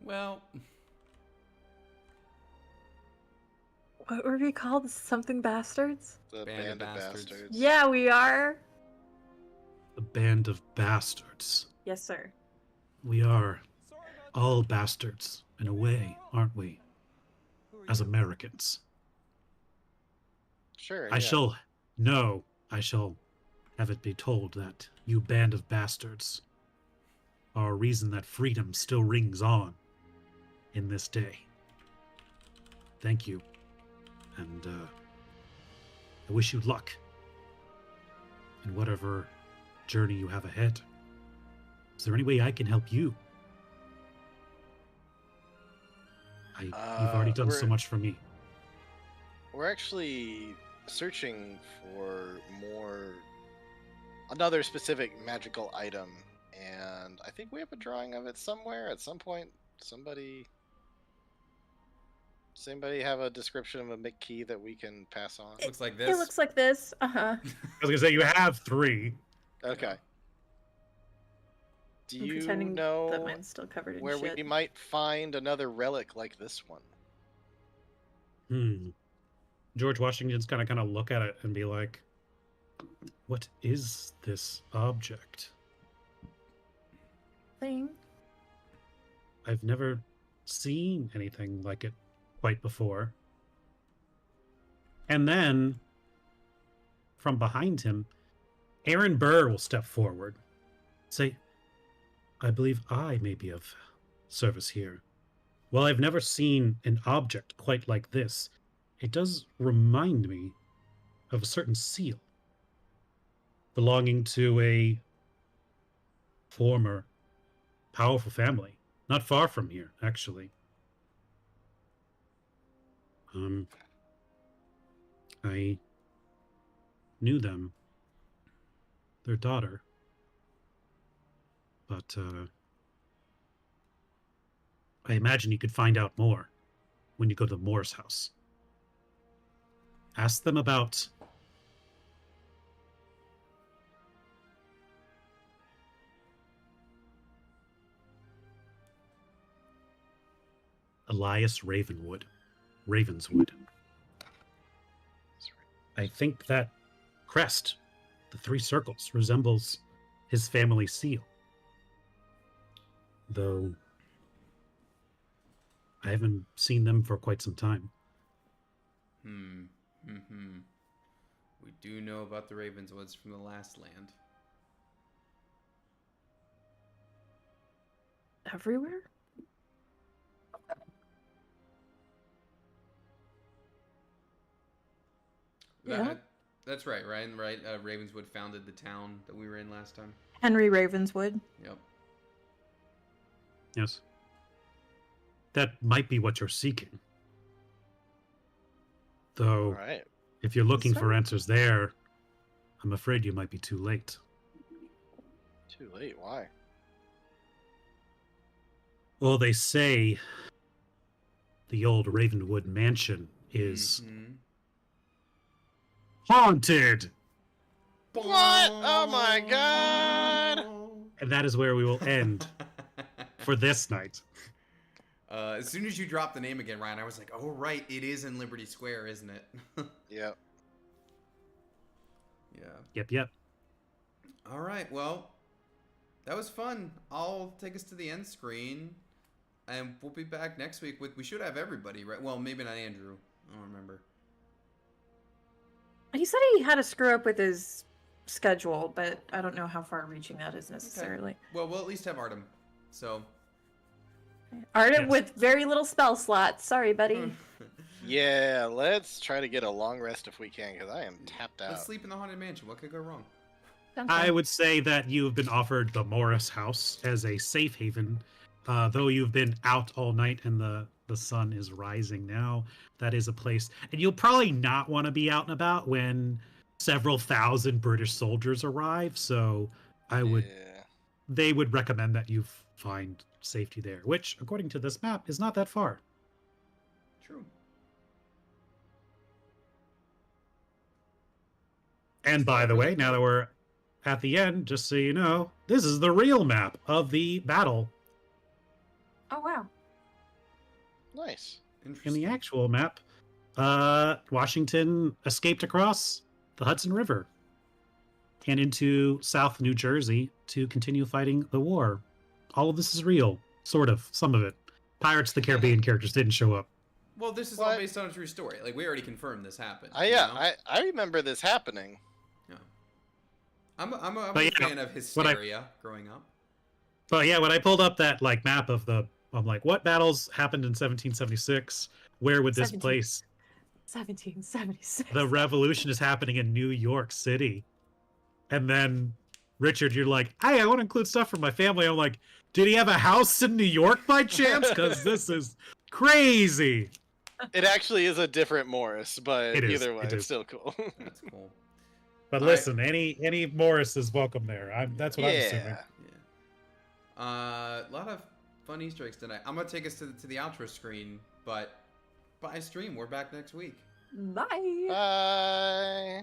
[SPEAKER 1] Well,
[SPEAKER 5] What were we called? Something bastards?
[SPEAKER 4] The
[SPEAKER 1] Band of
[SPEAKER 4] band of
[SPEAKER 1] bastards.
[SPEAKER 4] bastards.
[SPEAKER 5] Yeah, we are.
[SPEAKER 3] The band of bastards.
[SPEAKER 2] Yes, sir.
[SPEAKER 3] We are all bastards in a way, aren't we? As Americans.
[SPEAKER 4] Sure.
[SPEAKER 3] I shall have it be told that you band of bastards are a reason that freedom still rings on in this day. Thank you. And I wish you luck in whatever journey you have ahead. Is there any way I can help you? You've already done so
[SPEAKER 4] we're-
[SPEAKER 3] much for me.
[SPEAKER 4] We're actually searching for another specific magical item, and I think we have a drawing of it somewhere at some point. Somebody have a description of a McKey that we can pass on?
[SPEAKER 1] looks like this.
[SPEAKER 2] It looks like this.
[SPEAKER 3] I was gonna say you have 3.
[SPEAKER 4] Okay. Do
[SPEAKER 2] I'm
[SPEAKER 4] you
[SPEAKER 2] pretending
[SPEAKER 4] know
[SPEAKER 2] that mine's still covered in
[SPEAKER 4] where
[SPEAKER 2] shit.
[SPEAKER 4] we might find another relic like this one?
[SPEAKER 3] George Washington's kind of look at it and be like, "What is this object?
[SPEAKER 2] Thing.
[SPEAKER 3] I've never seen anything like it quite before." And then, from behind him, Aaron Burr will step forward, say, "I believe I may be of service here. While I've never seen an object quite like this, it does remind me of a certain seal belonging to a former powerful family, not far from here, actually. I knew them, their daughter, but I imagine you could find out more when you go to Moore's house. Ask them about Elias Ravenswood. I think that crest, the 3 circles, resembles his family seal. Though I haven't seen them for quite some time.
[SPEAKER 1] We do know about the Ravenswoods from the last land.
[SPEAKER 2] Everywhere? Yeah.
[SPEAKER 1] That's right, Ryan. Right, Ravenswood founded the town that we were in last time.
[SPEAKER 2] Henry Ravenswood.
[SPEAKER 1] Yep.
[SPEAKER 3] Yes. That might be what you're seeking. Though,
[SPEAKER 4] All right.
[SPEAKER 3] if you're looking for
[SPEAKER 2] Sorry.
[SPEAKER 3] answers there, I'm afraid you might be too late.
[SPEAKER 4] Too late. Why?
[SPEAKER 3] Well, they say the old Ravenwood mansion is
[SPEAKER 1] Mhm.
[SPEAKER 3] haunted,
[SPEAKER 4] What? Oh my god!
[SPEAKER 3] and that is where we will end for this night.
[SPEAKER 1] As soon as you dropped the name again, Ryan, I was like, oh, right, it is in Liberty Square, isn't it?
[SPEAKER 4] Yep.
[SPEAKER 1] Yeah.
[SPEAKER 3] Yep.
[SPEAKER 1] All right, well, that was fun. I'll take us to the end screen, and we'll be back next week with, we should have everybody, right? Well, maybe not Andrew. I don't remember.
[SPEAKER 2] He said he had a screw up with his schedule, but I don't know how far reaching that is necessarily.
[SPEAKER 1] Well, we'll at least have Artem. So.
[SPEAKER 2] Artem
[SPEAKER 3] Yes.
[SPEAKER 2] with very little spell slots. Sorry, buddy.
[SPEAKER 4] Yeah, let's try to get a long rest if we can, because I am tapped out.
[SPEAKER 1] Let's sleep in the Haunted Mansion. What could go wrong?
[SPEAKER 2] Sounds
[SPEAKER 3] I
[SPEAKER 2] fun.
[SPEAKER 3] would say that you have been offered the Morris house as a safe haven. Though you've been out all night and the sun is rising now, that is a place. And you'll probably not want to be out and about when several thousand British soldiers arrive. So
[SPEAKER 4] Yeah.
[SPEAKER 3] they would recommend that you find safety there, which, according to this map, is not that far.
[SPEAKER 1] True.
[SPEAKER 3] And by the way, now that we're at the end, just so you know, this is the real map of the battle.
[SPEAKER 6] Oh wow.
[SPEAKER 4] Nice.
[SPEAKER 3] In
[SPEAKER 1] Interesting.
[SPEAKER 3] the actual map, Washington escaped across the Hudson River and into South New Jersey to continue fighting the war. All of this is real, sort of, some of it. Pirates of the Caribbean characters didn't show up.
[SPEAKER 1] Well, this is all
[SPEAKER 4] What?
[SPEAKER 1] based on a true story. Like, we already confirmed this happened.
[SPEAKER 4] Yeah,
[SPEAKER 1] you know?
[SPEAKER 4] I remember this happening.
[SPEAKER 1] Yeah. I'm a
[SPEAKER 3] But yeah,
[SPEAKER 1] fan of
[SPEAKER 3] what I-
[SPEAKER 1] Hysteria growing up.
[SPEAKER 3] But yeah, when I pulled up that like map of I'm like, what battles happened in 1776? Where would this
[SPEAKER 2] 17.
[SPEAKER 3] place?
[SPEAKER 2] 1776.
[SPEAKER 3] The revolution is happening in New York City. And then, Richard, you're like, hey, I want to include stuff from my family. I'm like, did he have a house in New York by chance? Because this is crazy.
[SPEAKER 4] It actually is a different Morris, but
[SPEAKER 3] It is,
[SPEAKER 4] either way,
[SPEAKER 3] it
[SPEAKER 4] it's
[SPEAKER 3] is.
[SPEAKER 4] still cool.
[SPEAKER 1] That's cool.
[SPEAKER 3] But
[SPEAKER 1] All right.
[SPEAKER 3] listen, any Morris is welcome there. That's what I'm assuming.
[SPEAKER 4] Yeah.
[SPEAKER 1] Yeah. A lot of fun Easter eggs tonight. I'm gonna take us to the outro screen, but by stream, we're back next week.
[SPEAKER 2] Bye.
[SPEAKER 4] Bye.